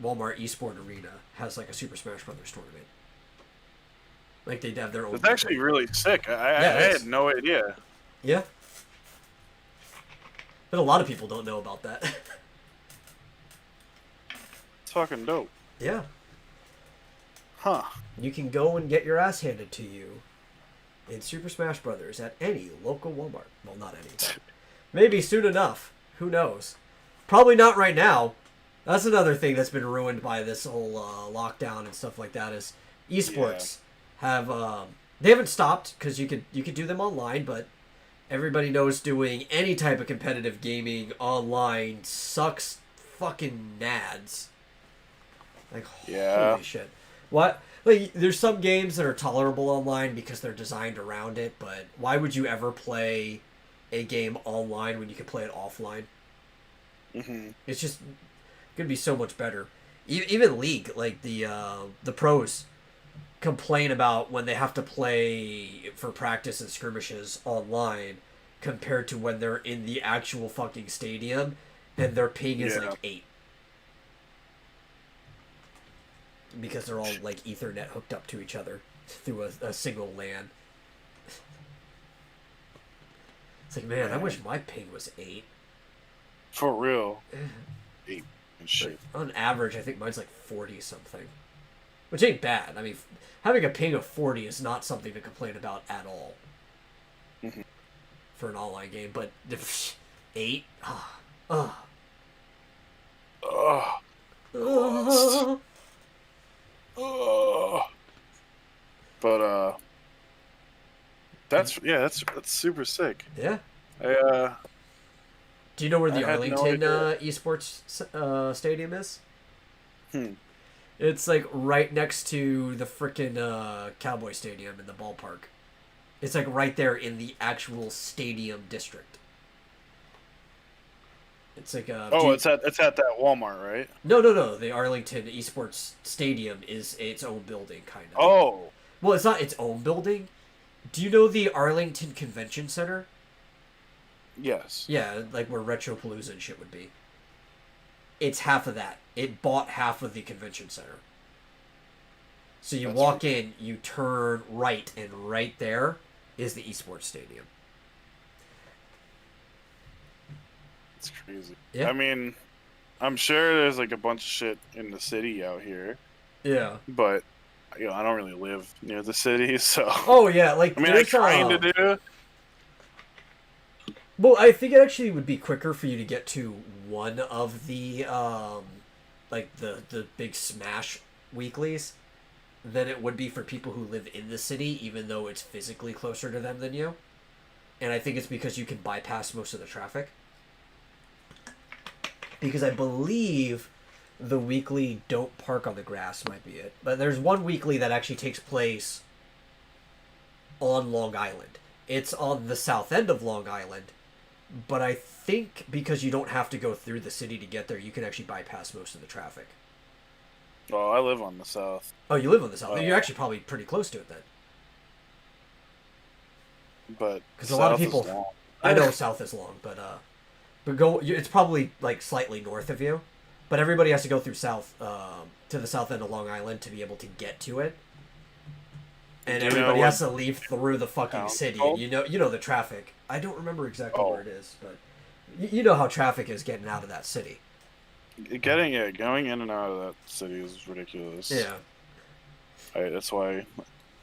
Walmart Esport Arena has like a Super Smash Brothers tournament. Like they have their own. It's actually really sick. I Yeah, it had is. no idea. Yeah. But a lot of people don't know about that. It's fucking dope. Yeah. Huh. You can go and get your ass handed to you in Super Smash Brothers at any local Walmart. Well, not any. But maybe soon enough. Who knows? Probably not right now. That's another thing that's been ruined by this whole lockdown and stuff like that. Is esports have they haven't stopped because you could do them online, but everybody knows doing any type of competitive gaming online sucks fucking nads. Like holy shit. What? Like, there's some games that are tolerable online because they're designed around it, but why would you ever play a game online when you can play it offline? Mm-hmm. It's just gonna be so much better. Even League, like the pros complain about when they have to play for practice and skirmishes online compared to when they're in the actual fucking stadium and their ping is like 8. Because they're all like Ethernet hooked up to each other through a single LAN. It's like, man, I wish my ping was 8. For real. 8 and shit. But on average, I think mine's like 40 something. Which ain't bad. I mean, having a ping of 40 is not something to complain about at all. Mm-hmm. For an online game, but 8? But that's super sick. Yeah. Do you know where the Arlington esports stadium is? It's like right next to the frickin' Cowboy Stadium in the ballpark. It's like right there in the actual stadium district. It's like it's at that Walmart, right? No. The Arlington Esports Stadium is its own building, kind of. Oh. Well, it's not its own building. Do you know the Arlington Convention Center? Yes. Yeah, like where Retropalooza and shit would be. It's half of that. It bought half of the convention center. So you walk in, you turn right, and right there is the esports stadium. It's crazy. Yeah. I mean, I'm sure there's like a bunch of shit in the city out here. Yeah. But I don't really live near the city, so. Oh yeah, like I mean, I kind of do. Well, I think it actually would be quicker for you to get to one of the like the big Smash weeklies than it would be for people who live in the city, even though it's physically closer to them than you. And I think it's because you can bypass most of the traffic. Because I believe the weekly Don't Park on the Grass might be it. But there's one weekly that actually takes place on Long Island. It's on the south end of Long Island, but I think because you don't have to go through the city to get there, you can actually bypass most of the traffic. Oh, I live on the south. Oh, you live on the south. You're actually probably pretty close to it then. But because a lot of people, I know south is long, but go. It's probably like slightly north of you, but everybody has to go through south to the south end of Long Island to be able to get to it. And everybody has to leave through the fucking city. And you know the traffic. I don't remember exactly where it is, but you know how traffic is getting out of that city. Going in and out of that city is ridiculous. Yeah. That's why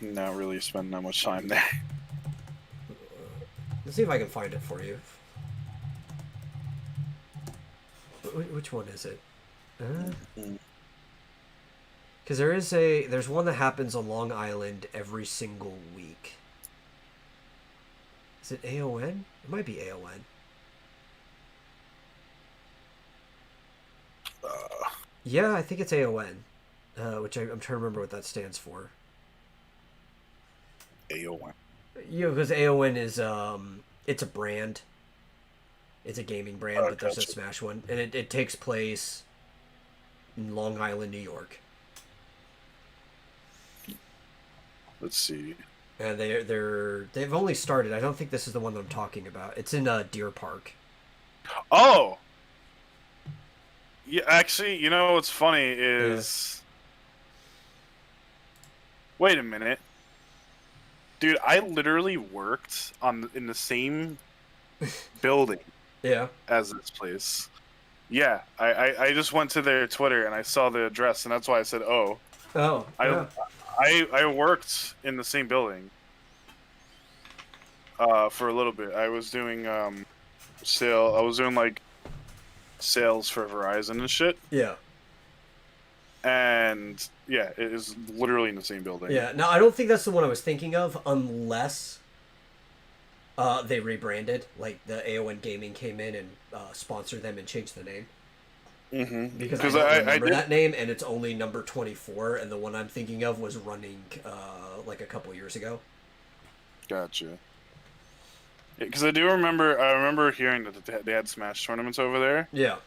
I'm not really spending that much time there. Let's see if I can find it for you. Which one is it? Because there's one that happens on Long Island every single week. Is it AON? It might be AON. Yeah, I think it's AON, which I'm trying to remember what that stands for. AON. Yeah, because AON is it's a brand. It's a gaming brand, but there's a Smash one, and it takes place in Long Island, New York. Let's see. and they've only started. I don't think this is the one that I'm talking about. It's in Deer Park. Oh, yeah. Actually, you know what's funny Yeah. is, wait a minute, dude. I literally worked in the same building Yeah. as this place. Yeah, I just went to their Twitter and I saw the address, and that's why I said, "Oh, Oh, I yeah. I worked in the same building for a little bit. I was doing sale. I was doing like sales for Verizon and shit, Yeah. and yeah, it is literally in the same building. Yeah. Now, I don't think that's the one I was thinking of, unless they rebranded. Like the AON Gaming came in and sponsored them and changed the name. Because I Because don't I remember did. that name, and it's only number 24, and the one I'm thinking of was running like a couple years ago. Gotcha. Because I do remember. I remember hearing that they had Smash tournaments over there. Yeah.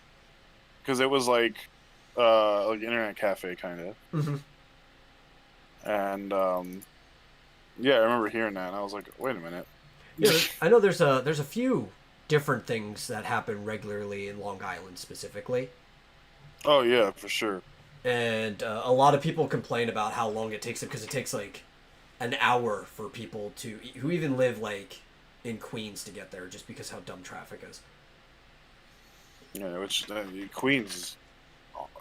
Because it was like internet cafe kind of. Hmm. And yeah, I remember hearing that, and I was like, wait a minute. Yeah, I know there's a few different things that happen regularly in Long Island specifically, Oh yeah, for sure. and a lot of people complain about how long it takes them because it takes like an hour for people to who even live like in Queens to get there just because how dumb traffic is. Yeah, which Queens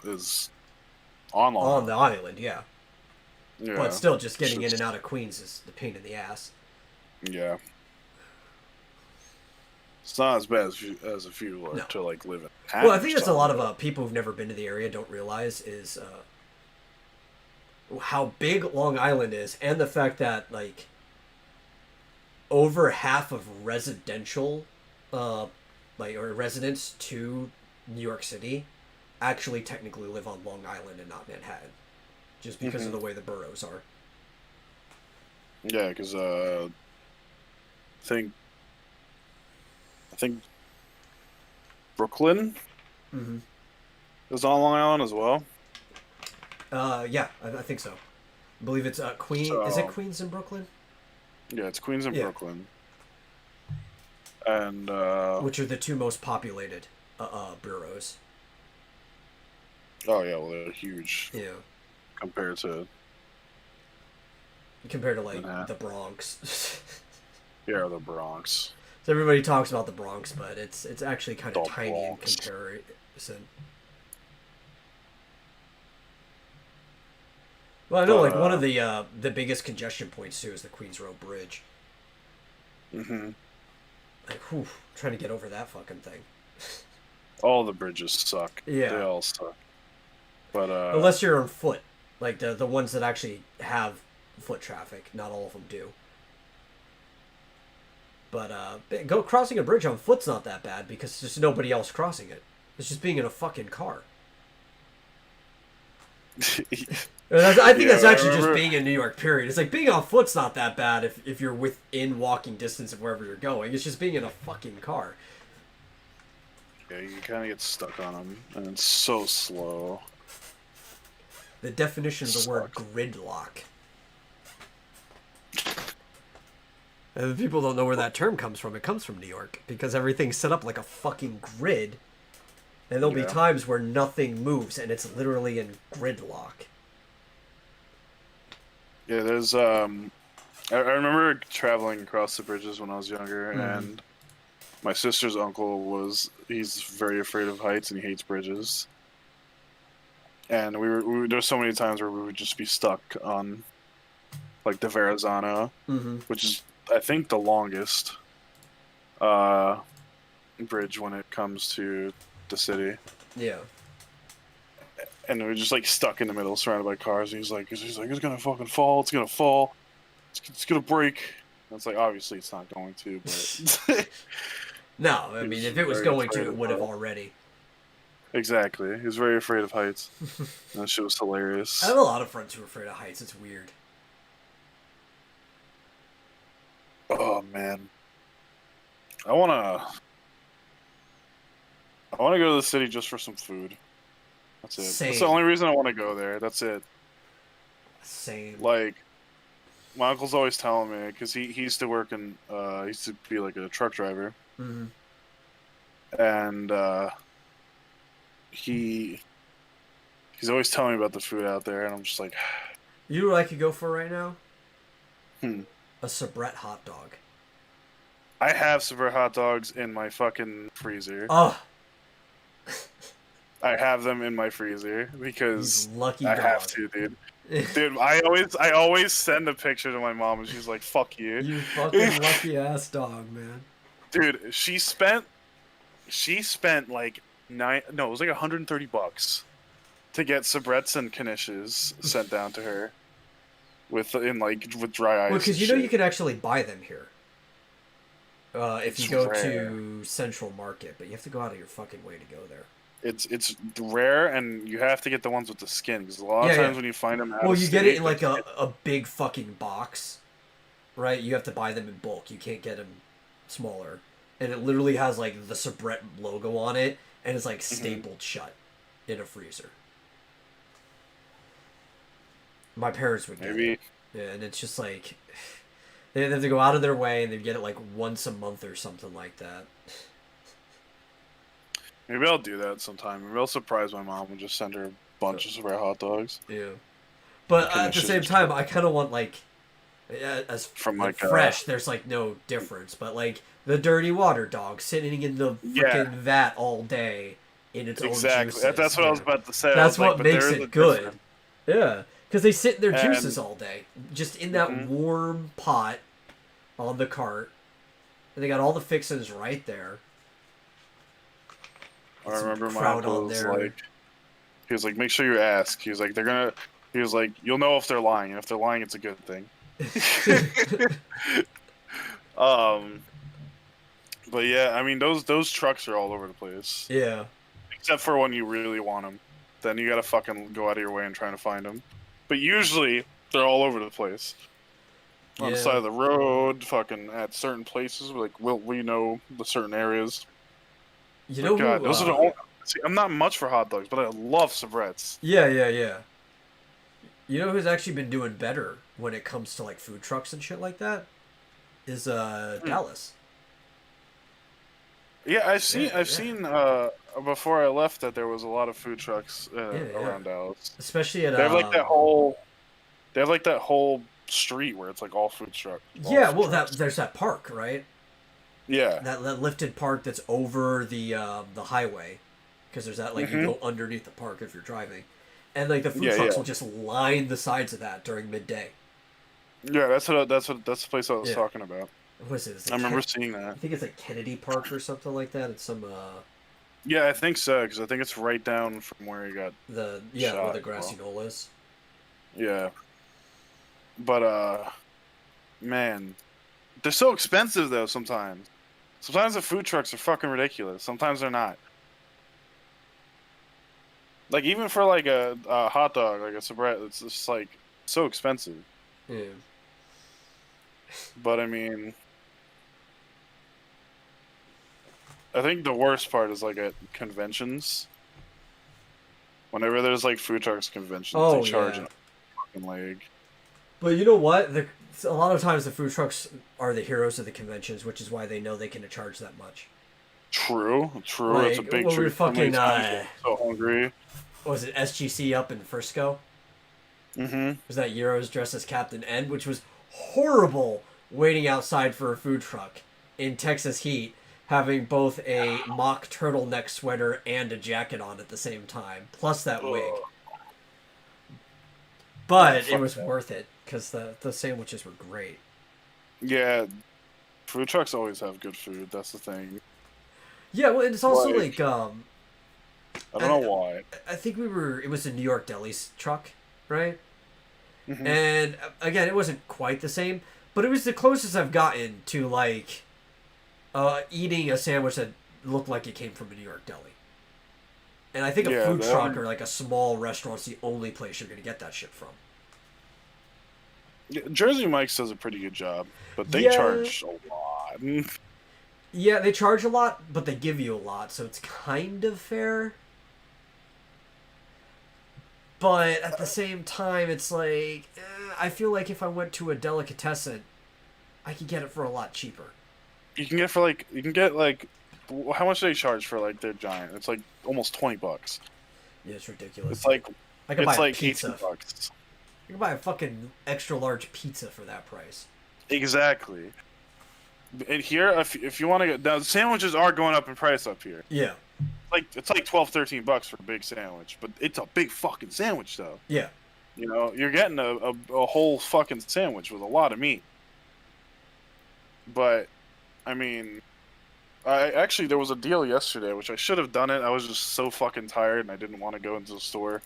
is on Long On the Island. island, yeah. But Yeah, still, just it's getting in and just out of Queens is the pain in the ass. yeah. It's not as bad as if you were No. to like live in Well, I think that's a Manhattan. lot of people who've never been to the area don't realize is how big Long Island is, and the fact that like over half of residential, uh, like or residents to New York City, actually technically live on Long Island and not Manhattan, just because of the way the boroughs are. Yeah, because think I think Brooklyn Mm-hmm. is on Long Island as well. Yeah, I think so. I believe it's Queen. Is it So Queens in Brooklyn? yeah, it's Queens and Yeah, Brooklyn, and which are the two most populated boroughs. oh yeah, well they're huge Yeah, compared to compared to like Manhattan. the Bronx. Yeah, the Bronx. So everybody talks about the Bronx, but it's actually kind of The tiny in Bronx. comparison. Well, I know But like one of the biggest congestion points too is the Queens Road Bridge. hmm Like, whew, trying to get over that fucking thing. all the bridges suck. Yeah. They all suck. But Unless you're on foot, like the ones that actually have foot traffic. Not all of them do. But go crossing a bridge on foot's not that bad because there's nobody else crossing it. It's just being in a fucking car. I think yeah, that's I actually just remember. being in New York, period. It's like being on foot's not that bad if you're within walking distance of wherever you're going. It's just being in a fucking car. Yeah, you kind of get stuck on them, and it's so slow. The definition of the word Sucks. gridlock. And people don't know where that term comes from. It comes from New York because everything's set up like a fucking grid. And there'll be Yeah. times where nothing moves and it's literally in gridlock. Yeah, there's I remember traveling across the bridges when I was younger, and my sister's uncle he's very afraid of heights and he hates bridges. And there's so many times where we would just be stuck on like the Verrazano, Mm-hmm. which is I think the longest uh bridge when it comes to the city. Yeah. And we were just like stuck in the middle, surrounded by cars. And he's like, it's gonna fucking fall. It's gonna fall. It's gonna break. And it's like, obviously, it's not going to. But No, I he mean, was if it was very going to, afraid it of would have heights. already. Exactly. He was very afraid of heights. And that shit was I hilarious. have a lot of friends who are afraid of heights. It's weird. Oh man, I wanna go to the city just for some food. That's it. That's the Same. only reason I want to go there. That's it. Same. Like, my uncle's always telling me because he used to work in he used to be like a truck driver, Mm-hmm. and he he's always telling me about the food out there, and I'm just like, You know what I could go for right now? hmm. A Sabrett hot dog. I have super hot dogs in my fucking freezer. Oh, I have them in my freezer you because lucky I have dog. to, dude. Dude, I always send a picture to my mom, and she's like, "Fuck you." You fucking lucky ass dog, man. Dude, she spent like it was like $130 to get Sabrettes and Knishes sent down to her with dry Well, ice and because you know you shit. can actually buy them here. If you It's go rare. to Central Market, but you have to go out of your fucking way to go there. It's rare, and you have to get the ones with the skin because a lot of Yeah, yeah. times when you find them out Well, of you get it state, in the like skin, a big fucking box, right? You have to buy them in bulk. You can't get them smaller. And it literally has like the Sabrett logo on it, and it's like mhm. stapled shut in a freezer. My parents would get it. Maybe Yeah, and it's just like they have to go out of their way and they get it like once a month or something like that. maybe I'll do that sometime. Maybe I'll surprise my mom and just send her a Uh, bunch of rare hot dogs yeah. and But at the Knishes same and shit time, I kind of want like as from like like fresh. There's like no difference, but like the dirty water dog sitting in the yeah, freaking vat all day in its own exactly. That's juices. what I was Yeah, about to say. I that's was like, what but makes there is a it good. difference. Yeah, because they sit in their juices And all day, just in that hmm warm pot on the cart. And they got all the fixins right there. I Get some remember my kraut uncle on was there. like, he was like, make sure you ask. He was like, they're gonna. He was like, you'll know if they're lying, and if they're lying, it's a good thing. um, but yeah, I mean those trucks are all over the place, Yeah. except for when you really want them. Then you gotta fucking go out of your way and trying to find them. But usually they're all over the place. On the side Yeah. of the road, fucking at certain places, like we know the certain areas. You But know God, who? those are the only. See, I'm not much for hot dogs, but I love Sabrettes. Yeah, yeah, yeah. You know who's actually been doing better when it comes to like food trucks and shit like that? Is Hmm. Dallas. Yeah, Yeah, I've yeah, seen before I left that there was a lot of food trucks yeah, yeah. around Dallas. Especially at They have like that whole they have like that whole street where it's like all yeah. food Well, trucks. that there's that park, right? Yeah. That lifted park that's over the highway, because there's that like you Mhm. go underneath the park if you're driving, and like the food Yeah, trucks yeah. will just line the sides of that during midday. Yeah, that's the place I was Yeah. talking about. What is it? Is I it remember seeing I that. think it's like Kennedy Park or something like that. It's some Yeah, I think so because I think it's right down from where he got the yeah where shot the as grassy well. knoll is. Yeah. But man, they're so expensive though sometimes. Sometimes the food trucks are fucking ridiculous. Sometimes they're not. Like even for like a hot dog, like a Sabrett, it's just like so expensive. Yeah. But I mean, I think the worst part is like at conventions. Whenever there's like food trucks conventions, they Oh charge yeah. an fucking leg. But you know what? A lot of times the food trucks are the heroes of the conventions, which is why they know they can charge that much. True, true. It's a Like big when we were treat for me. fucking Especially when I'm so hungry. what was it, SGC up in Frisco? Mm-hmm. Was that Euros dressed as Captain N, which was horrible waiting outside for a food truck in Texas heat, having both a mock turtleneck sweater and a jacket on at the same time, plus that wig. Yeah, But it fuck was that. worth it because the sandwiches were great. Yeah, food trucks always have good food. That's the thing. Yeah, well, it's also Like, like I don't I, know why. I think it was a New York Deli's truck, right? Hmm And again, it wasn't quite the same, but it was the closest I've gotten to like eating a sandwich that looked like it came from a New York deli. And I think a Yeah, food that truck one. or like a small restaurant's the only place you're gonna get that shit from. Yeah, Jersey Mike's does a pretty good job, but they Yeah, charge a lot. yeah, they charge a lot, but they give you a lot, so it's kind of fair. But at the same time, it's like I feel like if I went to a delicatessen, I could get it for a lot cheaper. You can get for like how much do they charge for like their giant? It's like almost $20. Yeah, it's ridiculous. It's like I could buy a like pizza. $18. I could buy a fucking extra large pizza for that price. Exactly. And here, if you want to get now, sandwiches are going up in price up here. Yeah. It's like $12-13 for a big sandwich, but it's a big fucking sandwich though. Yeah. You know, you're getting a whole fucking sandwich with a lot of meat. But I mean, there was a deal yesterday, which I should have done it. I was just so fucking tired and I didn't want to go into the store.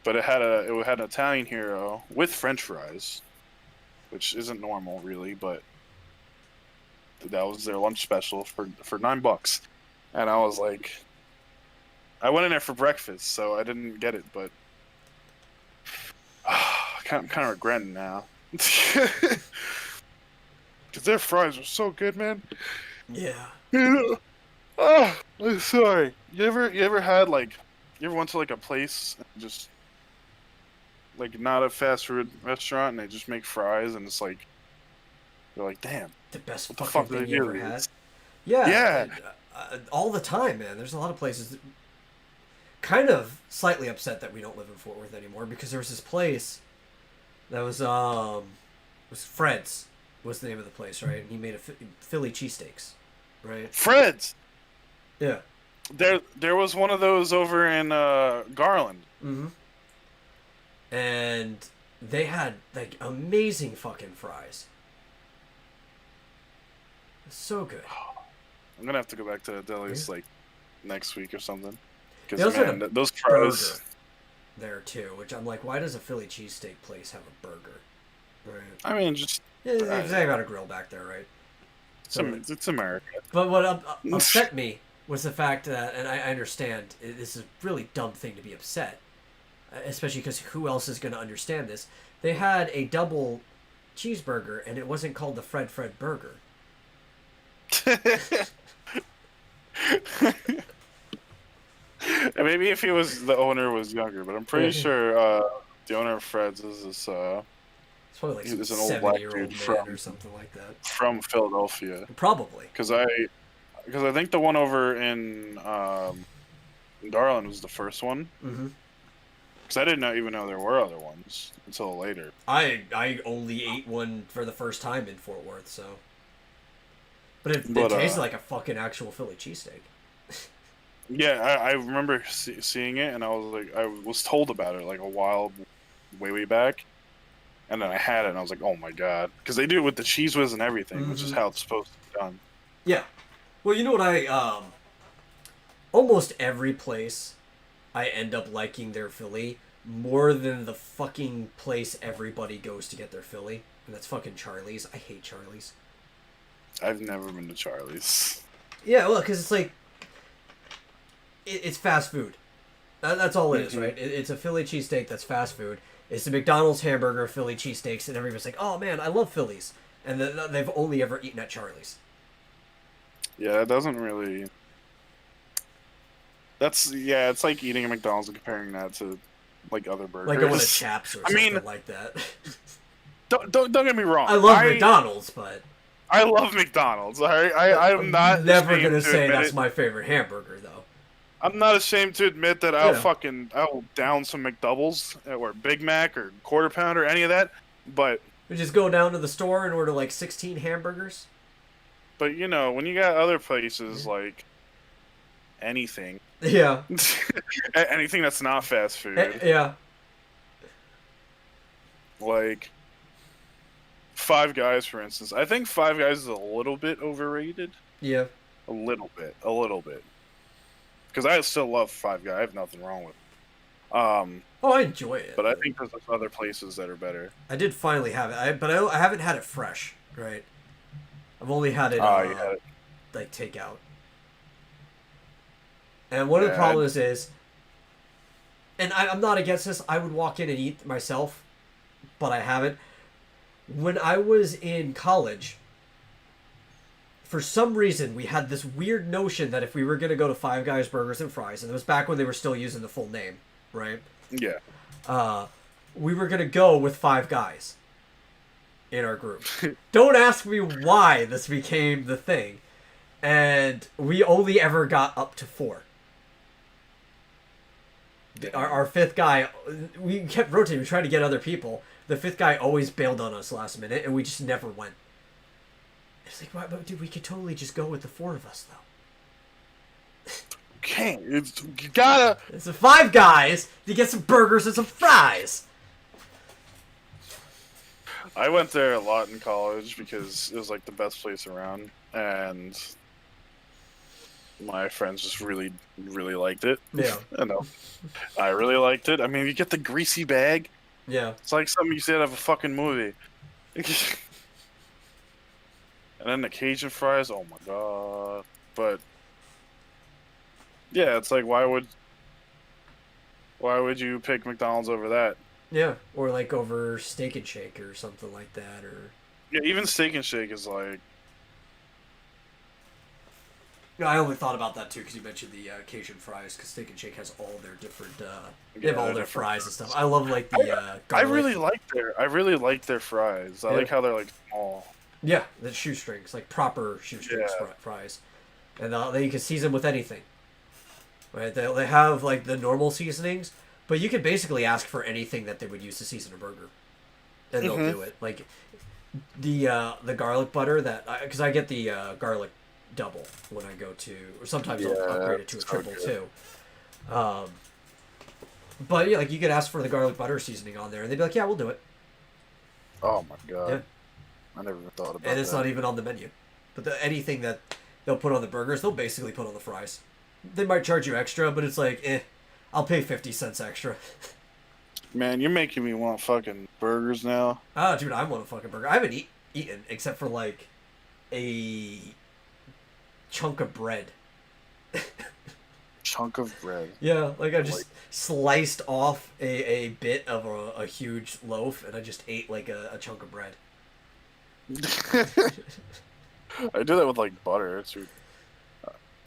But it had an Italian hero with French fries, which isn't normal really, but that was their lunch special for $9. And I was like, I went in there for breakfast, so I didn't get it, but I'm kind of regretting now. Because their fries are so good, man. Yeah. I'm sorry. You ever had you ever went to like a place and just like not a fast food restaurant and they just make fries and it's like you're like, damn, The best what the fucking fuck do thing they you do? ever had. Yeah. Yeah. All the time, man. There's a lot of places that kind of slightly upset that we don't live in Fort Worth anymore because there was this place that was Fred's was the name of the place, right? And he made Philly cheesesteaks, right? Fred's. Yeah. There was one of those over in Garland. Mm-hmm. And they had like amazing fucking fries. So good. I'm gonna have to go back to the delis like next week or something. They also Because had a those fries burger there too, which I'm like, why does a Philly cheesesteak place have a burger? Right. I mean, just Yeah, they got a grill back there, right? it's America. But what upset me was the fact that, and I understand, this is a really dumb thing to be upset, especially because who else is going to understand this? They had a double cheeseburger, and it wasn't called the Fred Burger. Maybe if the owner was younger, but I'm pretty sure the owner of Fred's is this. It's probably like He's some an old black 70-year-old dude man or something like that. from Philadelphia. Probably. Because I think the one over in Garland was the first one. Mm-hmm. Because I didn't even know there were other ones until later. I only ate one for the first time in Fort Worth, so. But it tasted like a fucking actual Philly cheesesteak. Yeah, I remember seeing it, and I was told about it like a while, way back, and then I had it, and I was like, oh my god, because they do it with the cheese whiz and everything, which is how it's supposed to be done. Yeah, well, you know what almost every place, I end up liking their Philly more than the fucking place everybody goes to get their Philly, and that's fucking Charlie's. I hate Charlie's. I've never been to Charlie's. Yeah, well, because it's like. It's fast food. That's all it is, right? It's a Philly cheesesteak that's fast food. It's the McDonald's hamburger, Philly cheesesteaks, and everybody's like, oh man, I love Phillies. And they've only ever eaten at Charlie's. Yeah, it doesn't really... it's like eating a McDonald's and comparing that to, like, other burgers. Like going to Chaps or something like that. Don't get me wrong. I love McDonald's, but... I love McDonald's, alright? I'm not never going to say that's my favorite hamburger, though. I'm not ashamed to admit that I'll down some McDoubles or Big Mac or Quarter Pounder, any of that, but... We just go down to the store and order like 16 hamburgers? But, you know, when you got other places like anything... Yeah. anything that's not fast food. Yeah. Like... Five Guys, for instance. I think Five Guys is a little bit overrated. Yeah. A little bit. Because I still love Five Guys. I have nothing wrong with it. I enjoy it. But I think there's other places that are better. I did finally have it, but I haven't had it fresh, right? I've only had it, like, takeout. And one of the problems is, and I'm not against this, I would walk in and eat myself, but I haven't. When I was in college... For some reason, we had this weird notion that if we were going to go to Five Guys Burgers and Fries, and it was back when they were still using the full name, right? Yeah. we were gonna go with 5 guys in our group. Don't ask me why this became the thing. And we only ever got up to 4. Our 5th guy, we kept rotating, we tried to get other people. The 5th guy always bailed on us last minute, and we just never went. It's like, why, dude, we could totally just go with the 4 of us, though. Can't. You gotta. It's the 5 guys to get some burgers and some fries. I went there a lot in college because it was like the best place around, and my friends just really, really liked it. Yeah. I know. I really liked it. I mean, you get the greasy bag. Yeah. It's like something you see out of a fucking movie. And then the Cajun fries. Oh my god. But yeah, it's like why would you pick McDonald's over that? Yeah, or like over Steak and Shake or something like that, or Yeah, even Steak and Shake is like. No, I only thought about that too because you mentioned the Cajun fries. Because Steak and Shake has all their different, they have all their fries and stuff. I love like the. I really like their fries. I like how they're like small. Yeah, the shoestrings, like proper shoestrings fries, and they you can season with anything. Right, they have like the normal seasonings, but you can basically ask for anything that they would use to season a burger, and they'll do it. Like the garlic butter that because I get the garlic double when I go to, or sometimes I'll upgrade it to a triple too. But yeah, like you could ask for the garlic butter seasoning on there, and they'd be like, "Yeah, we'll do it." Oh my god! Yeah. I never even thought about that. And it's not even on the menu. But anything that they'll put on the burgers, they'll basically put on the fries. They might charge you extra, but it's like, I'll pay 50 cents extra. Man, you're making me want fucking burgers now. Ah, dude, I want a fucking burger. I haven't eaten except for like a chunk of bread. Chunk of bread. Yeah, like I just sliced off a bit of a huge loaf, and I just ate like a chunk of bread. I do that with like butter. It's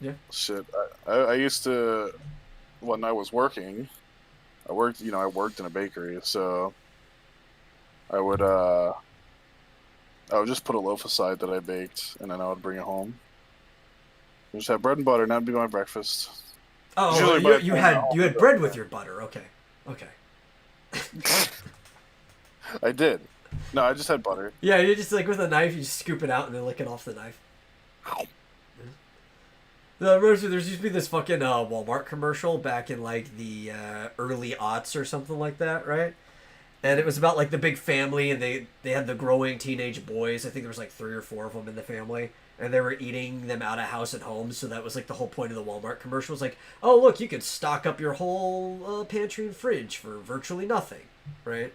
yeah. Shit. I used to when I was working. I worked in a bakery, so I would just put a loaf aside that I baked, and then I would bring it home. I just have bread and butter, and that'd be my breakfast. Oh, you had bread with your butter. Okay. I did. No, I just had butter. Yeah, you just like with a knife, you just scoop it out and then lick it off the knife. There used to be this fucking Walmart commercial back in like the early aughts or something like that, right? And it was about like the big family, and they had the growing teenage boys. I think there was like 3 or 4 of them in the family, and they were eating them out of house and home. So that was like the whole point of the Walmart commercial. Was like, oh look, you can stock up your whole pantry and fridge for virtually nothing, right?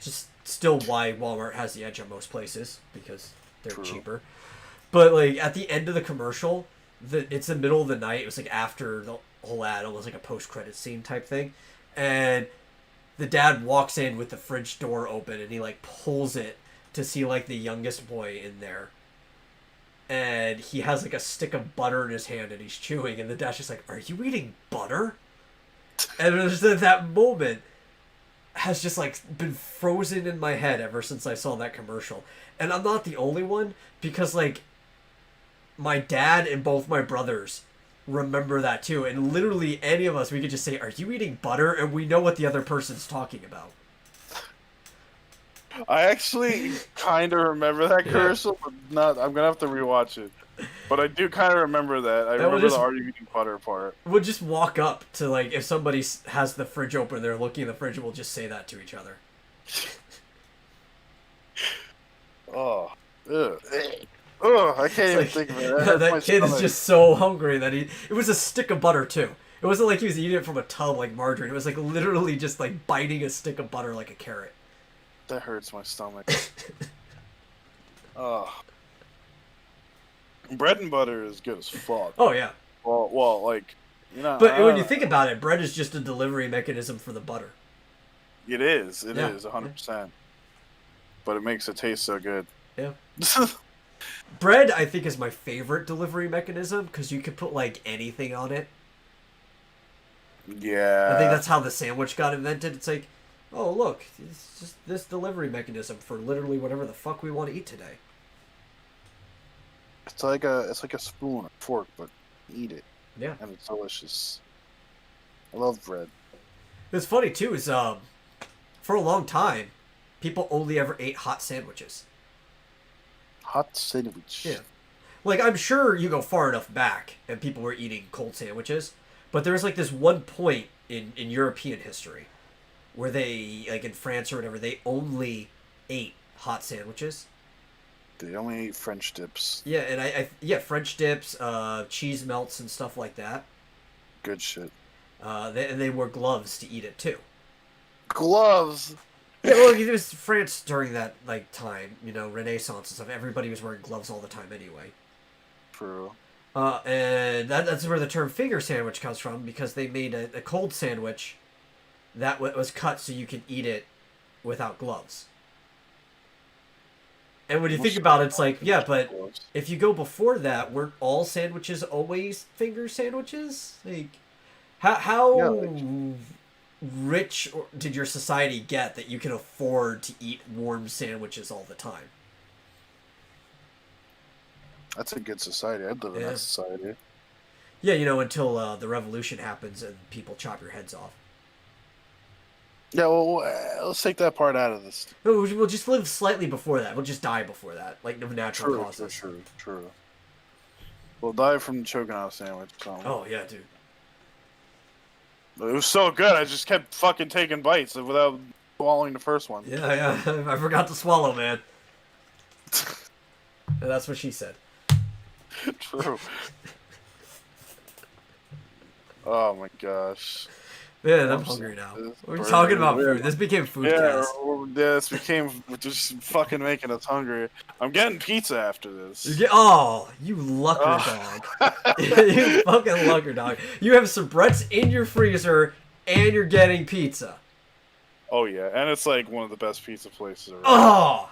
Just still why Walmart has the edge on most places because they're cheaper. But like at the end of the commercial, it's the middle of the night. It was like after the whole ad, almost like a post-credit scene type thing, and the dad walks in with the fridge door open, and he like pulls it to see like the youngest boy in there, and he has like a stick of butter in his hand, and he's chewing, and the dad's just like, "Are you eating butter?" And it was just at that moment has just like been frozen in my head ever since I saw that commercial. And I'm not the only one, because like my dad and both my brothers remember that too, and literally any of us, we could just say, "Are you eating butter?" and we know what the other person's talking about. I actually kind of remember that commercial, but not. I'm gonna have to rewatch it. But I do kind of remember that. I remember the "Are you eating butter" part. We'll just walk up to like if somebody has the fridge open, they're looking in the fridge, and we'll just say that to each other. Oh, ugh. Oh, I can't even think of it. That kid is just so hungry that it was a stick of butter too. It wasn't like he was eating it from a tub like margarine. It was like literally just like biting a stick of butter like a carrot. That hurts my stomach. Oh. Bread and butter is good as fuck. Oh yeah. Well, like, But when you think about it, bread is just a delivery mechanism for the butter. It is. It is 100%. But it makes it taste so good. Yeah. Bread, I think, is my favorite delivery mechanism because you could put like anything on it. Yeah. I think that's how the sandwich got invented. It's like, Oh, look, it's just this delivery mechanism for literally whatever the fuck we want to eat today. It's like a spoon or fork, but eat it, Yeah. and it's delicious. I love bread. It's funny too. Is for a long time, people only ever ate hot sandwiches. Hot sandwich. Yeah. Like, I'm sure you go far enough back and people were eating cold sandwiches, but there was like this one point in European history where they, like in France or whatever, they only ate hot sandwiches. They only eat French dips. Yeah, and yeah, French dips, cheese melts and stuff like that. Good shit. And they wore gloves to eat it too. Gloves. Yeah, well, it was France during that like time, Renaissance and stuff. Everybody was wearing gloves all the time anyway. True. And that's where the term finger sandwich comes from, because they made a cold sandwich that was cut so you could eat it without gloves. And when you think about it, it's like, yeah, but if you go before that, weren't all sandwiches always finger sandwiches? Like, how Yeah, like, rich did your society get that you can afford to eat warm sandwiches all the time? that's a good society. I'd live in Yeah. that society. Yeah, until the revolution happens and people chop your heads off. Yeah, well, let's take that part out of this. No, we'll just live slightly before that. We'll just die before that, like no natural True, causes. true. We'll die from choking on a sandwich. So. Oh yeah, dude. It was so good, I just kept fucking taking bites without swallowing the first one. Yeah. I forgot to swallow, man. And that's what she said. True. Oh my gosh. Man, I'm hungry now. We're talking about food. This became food cast. This became just fucking making us hungry. I'm getting pizza after this. Oh, you lucker dog. You fucking lucker dog. You have some breads in your freezer, and you're getting pizza. Oh yeah, and it's like one of the best pizza places around. Oh!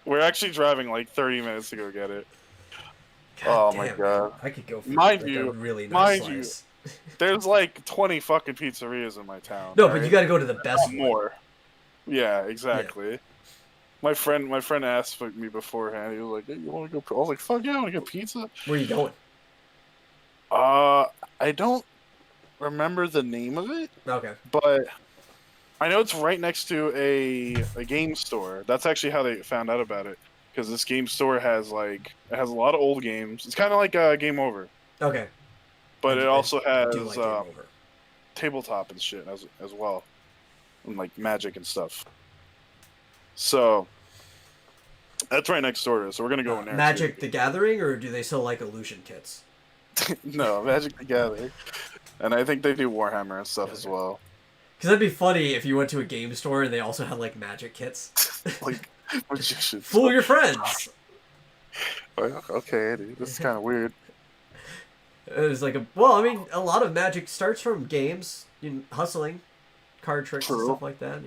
We're actually driving like 30 minutes to go get it. God my damn, god. I could go for Mind like you, a really nice slice. There's like 20 fucking pizzerias in my town. No, right? but you got to go to the best one. More. Yeah, exactly. Yeah. My friend asked me beforehand. He was like, "Hey, you want to go?" I was like, "Fuck yeah, I want to get pizza." Where are you going? I don't remember the name of it. Okay. But I know it's right next to a game store. That's actually how they found out about it, because this game store has a lot of old games. It's kind of like Game Over. Okay. But it also has like tabletop and shit as well, and like Magic and stuff. So that's right next door to us. So we're gonna go in there. Magic the Gathering, or do they sell like illusion kits? No, Magic the Gathering, and I think they do Warhammer and stuff as well. Because that'd be funny if you went to a game store and they also had like Magic kits. Like magicians. Fool your friends. Okay, dude, this is kind of weird. It's like a lot of Magic starts from games, hustling, card tricks and stuff like that.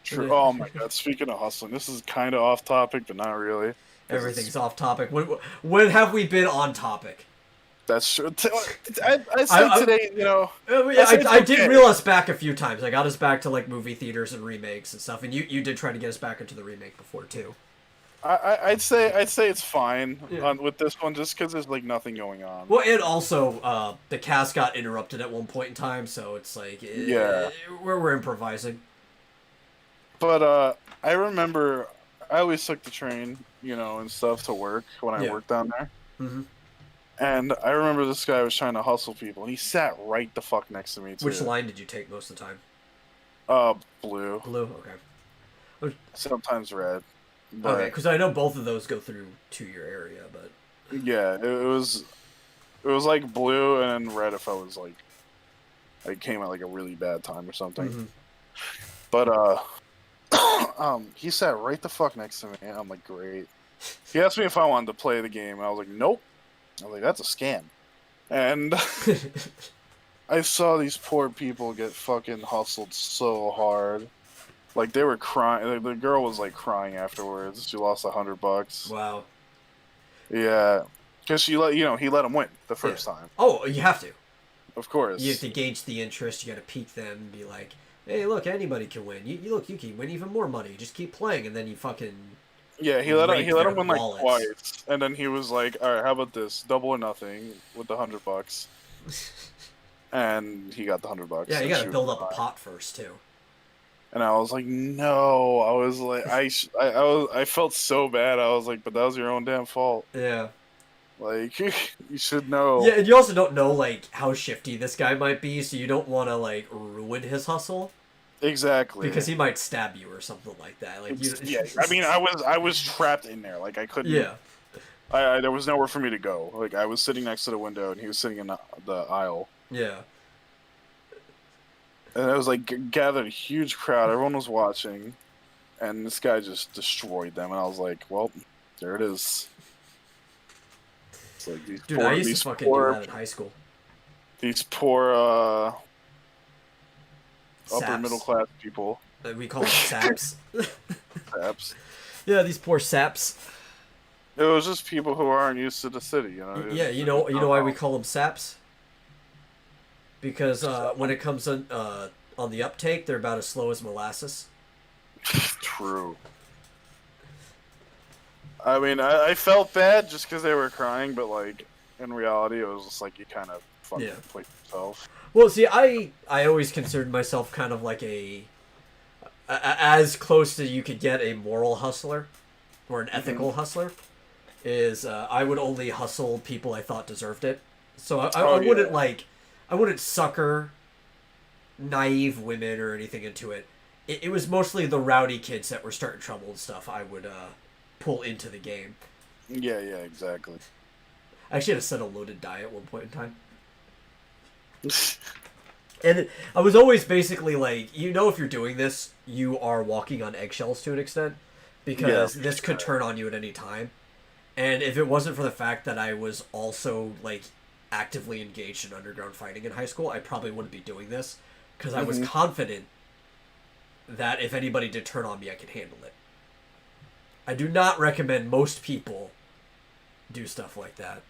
True. Oh my god! Speaking of hustling, this is kind of off topic, but not really. Everything's off topic. When have we been on topic? That's true. I said today, I did reel us back a few times. I got us back to like movie theaters and remakes and stuff, and you did try to get us back into the remake before too. I'd say it's fine with this one, just because there's like nothing going on. Well, and also the cast got interrupted at one point in time, so it's like we're improvising. But I remember I always took the train, and stuff to work when I worked down there. Mm-hmm. And I remember this guy was trying to hustle people, and he sat right the fuck next to me too. Which line did you take most of the time? Blue. Blue, okay. Sometimes red. But, okay, because I know both of those go through to your area, but yeah, it was like blue and red if I was like I came at like a really bad time or something. Mm-hmm. But he sat right the fuck next to me, and I'm like, great. He asked me if I wanted to play the game, and I was like, nope. I was like, that's a scam. And I saw these poor people get fucking hustled so hard. Like, they were crying. The girl was, like, crying afterwards. She lost $100. Wow. Yeah. Because he let him win the first time. Oh, you have to. Of You have course. to gauge the interest. You got to pique them and be like, "Hey, look, anybody can win. You look, you can win even more money. Just keep playing." And then you fucking Yeah, he rape let their him win like wallets. twice, and then he was like, "All right, how about this? Double or nothing with the $100." And he got the $100, Yeah, you and got to she was build up a fine. pot first too. And I was like, "No!" I was like, I felt so bad. I was like, "But that was your own damn fault. Yeah. Like, you should know." Yeah, and you also don't know like how shifty this guy might be, so you don't want to like ruin his hustle Exactly. because he might stab you or something like that. Like you. Yeah, I mean, I was trapped in there. Like, I couldn't. Yeah. There was nowhere for me to go. Like, I was sitting next to the window, and he was sitting in the aisle. Yeah. And it was like gathered a huge crowd. Everyone was watching, and this guy just destroyed them. And I was like, "Well, there it is." It's like Dude, I used to fucking do that in high school. these poor upper middle Saps. class people. We call them saps. Perhaps Yeah, these poor saps. it was just people who aren't used to the city. Yeah, you know why we call them saps? Because when it comes on the uptake, they're about as slow as molasses. True. I mean, I felt bad just because they were crying, but like in reality, it was just like you kind of fucking Yeah. played yourself. Well, see, I always considered myself kind of like as close to you could get a moral hustler or an ethical hustler. Is I would only hustle people I thought deserved it. So I wouldn't I wouldn't sucker naive women or anything into it. It was mostly the rowdy kids that were starting trouble and stuff I would pull into the game. Yeah, yeah, exactly. I actually had to set a loaded die at one point in time. And I was always basically like, if you're doing this, you are walking on eggshells to an extent. Because this could turn on you at any time. And if it wasn't for the fact that I was also, like, actively engaged in underground fighting in high school, I probably wouldn't be doing this. Because I was confident that if anybody did turn on me, I could handle it. I do not recommend most people do stuff like that.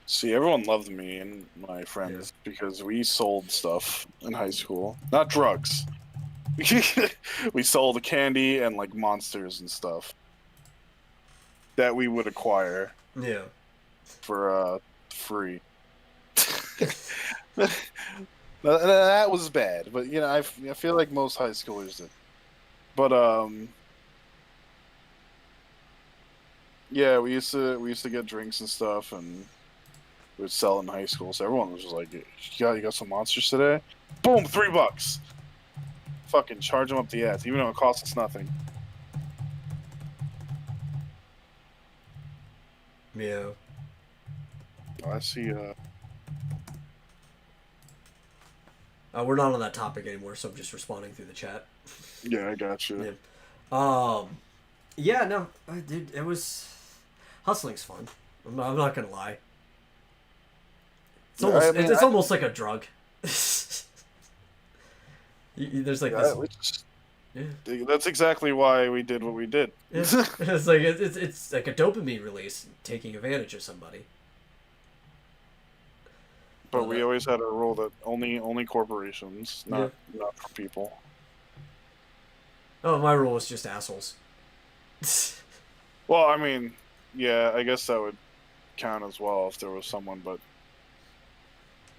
See, everyone loved me and my friends because we sold stuff in high school. Not drugs. We sold candy and like monsters and stuff that we would acquire Yeah. for free. That was bad, but I feel like most high schoolers did. But yeah, we used to get drinks and stuff, and we would sell in high school. So everyone was just like, you got some monsters today? Boom, $3. Fucking charge them up the ass, even though it costs us nothing. Yeah. Oh, I see. We're not on that topic anymore, so I'm just responding through the chat. Yeah, I got you. Yeah. Yeah, no, dude, it was hustling's fun. I'm not gonna lie. It's almost it's almost like a drug. There's like this. That's exactly why we did what we did. It's like it's like a dopamine release, taking advantage of somebody. But we always had a rule that only corporations, not for people. Oh, my rule was just assholes. Well, I mean, yeah, I guess that would count as well if there was someone, but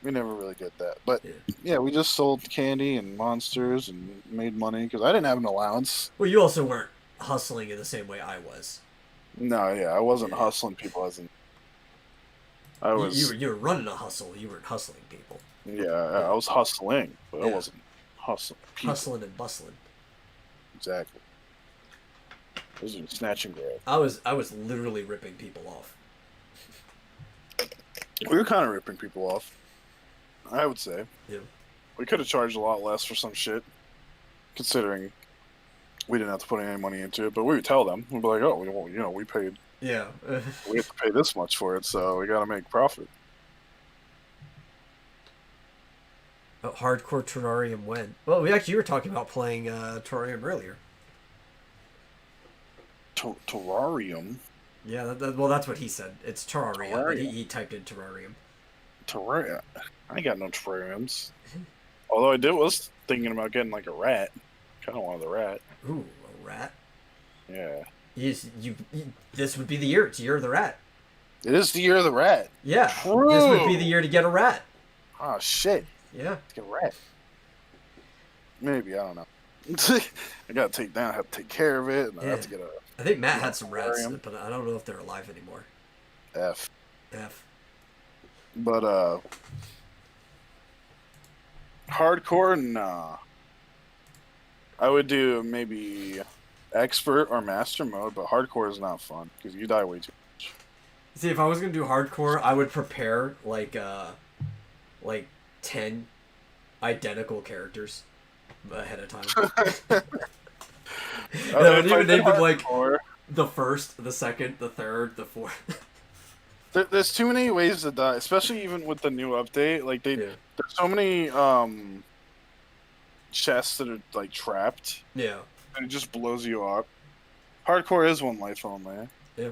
we never really did that. But yeah, we just sold candy and monsters and made money because I didn't have an allowance. Well, you also weren't hustling in the same way I was. No, yeah, I wasn't hustling people as in. I was. You were running a hustle. You weren't hustling people. Yeah, I was hustling, but I wasn't hustling people. Hustling and bustling. Exactly. Those are snatch and grab. I was literally ripping people off. We were kind of ripping people off, I would say. Yeah. We could have charged a lot less for some shit, considering we didn't have to put any money into it. But we would tell them, we'd be like, "Oh, we paid. Yeah. We have to pay this much for it, so we got to make profit." Hardcore Terrarium when? Well, you were talking about playing Terrarium earlier. Terrarium? Yeah, well, that's what he said. It's Terrarium. But he typed in Terrarium. terrarium. I ain't got no terrariums. Although was thinking about getting like a rat. Kind of wanted the rat. Ooh, a rat. Yeah. This would be the year. It's the year of the rat. It is the year of the rat. Yeah. True. This would be the year to get a rat. Oh shit. Yeah. Let's get a rat. Maybe, I don't know. I gotta take down. I have to take care of it, and I have to get a. I think Matt had some rats, but I don't know if they're alive anymore. F. But hardcore, nah. I would do maybe expert or master mode, but hardcore is not fun because you die way too much. See, if I was gonna do hardcore, I would prepare like 10 identical characters ahead of time. I would even name them like the first, the second, the third, the fourth. There's too many ways to die, especially even with the new update. Like there's so many chests that are like trapped. Yeah. And it just blows you up. Hardcore is one life only. Yeah.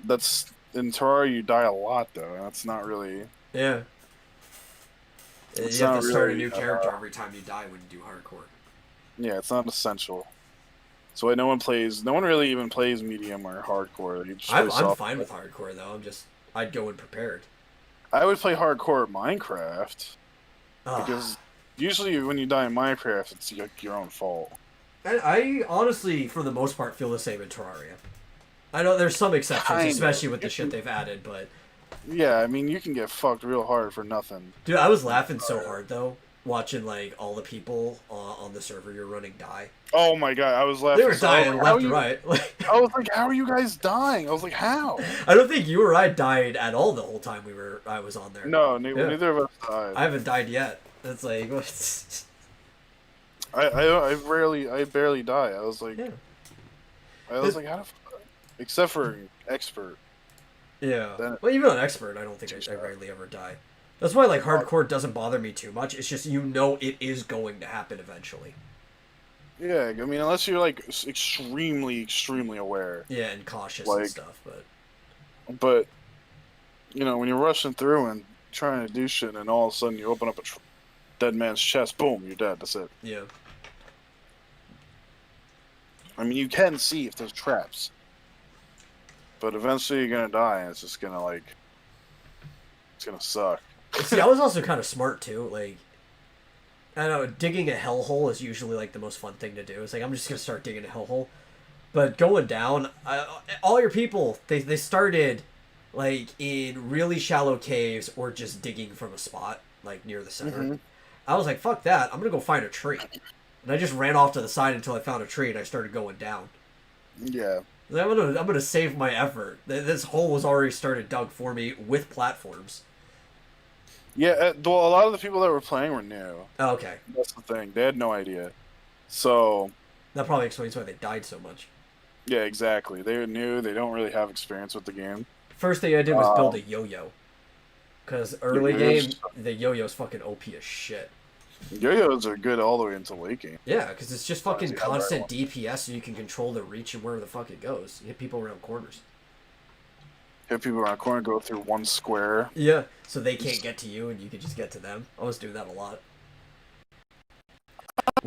That's in Terraria you die a lot though. That's not really. Yeah. You have to start a new character every time you die when you do hardcore. Yeah, it's not essential. So no one really even plays medium or hardcore. I'm fine with hardcore though. I'd go in prepared. I would play hardcore Minecraft because usually when you die in Minecraft, it's like your own fault. I honestly, for the most part, feel the same in Terraria. I know there's some exceptions, especially with the shit they've added, but yeah, I mean you can get fucked real hard for nothing. Dude, I was laughing so hard though, watching like all the people on the server you're running die. Oh my god, I was laughing. They were dying left and right. I was like, how are you guys dying? I was like, how? I don't think you or I died at all the whole time I was on there. No, neither of us died. I haven't died yet. It's like I barely die. I was like, how the except for expert. Yeah. Well, even on expert, I don't think I rarely ever die. That's why like hardcore doesn't bother me too much. It's just it is going to happen eventually. Yeah, I mean, unless you're like extremely aware. Yeah, and cautious and stuff, But you know, when you're rushing through and trying to do shit, and all of a sudden you open up a dead man's chest, boom, you're dead. That's it. Yeah. I mean, you can see if there's traps, but eventually you're gonna die, and it's just gonna it's gonna suck. See, I was also kind of smart too. Like, I don't know, digging a hellhole is usually like the most fun thing to do. It's like I'm just gonna start digging a hellhole, but going down, all your people they started like in really shallow caves or just digging from a spot like near the center. Mm-hmm. I was like, fuck that, I'm gonna go find a tree, and I just ran off to the side until I found a tree and I started going down. Yeah. I'm gonna save my effort. This hole was already started dug for me with platforms. Yeah, well, a lot of the people that were playing were new. Oh, okay. That's the thing. They had no idea. So... that probably explains why they died so much. Yeah, exactly. They were new. They don't really have experience with the game. First thing I did was build a yo-yo. Because early game, the yo-yo's fucking OP as shit. Yo-yos are good all the way into late game. Yeah, because it's just fucking constant DPS, so you can control the reach and where the fuck it goes. You hit people around corners. Hit people around a corner, go through one square. Yeah, so they can't get to you and you can just get to them. I was doing that a lot.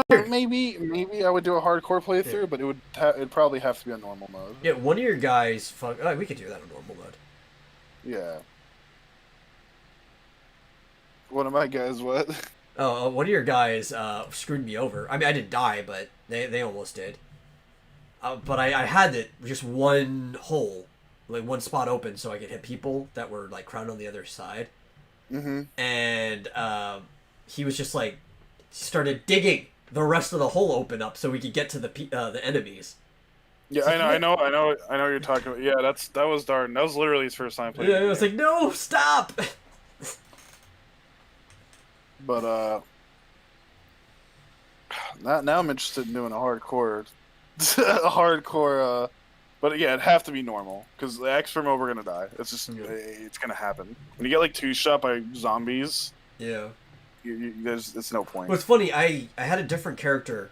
Maybe I would do a hardcore playthrough, but it'd probably have to be a normal mode. Yeah, one of your guys... we could do that in normal mode. Yeah. One of my guys, what? Oh, one of your guys screwed me over. I mean, I didn't die, but they almost did. But I had just one hole, like one spot open, so I could hit people that were like crowded on the other side. Mm-hmm. And he was just like started digging the rest of the hole open up so we could get to the enemies. Yeah, I know what you're talking about. Yeah, that was Darden. That was literally his first time playing. Yeah, I was like, no, stop. But now I'm interested in doing a hardcore, but yeah, it'd have to be normal because the expert mode we're gonna die. It's just it's gonna happen when you get like two shot by zombies. Yeah, it's no point. What's funny, I had a different character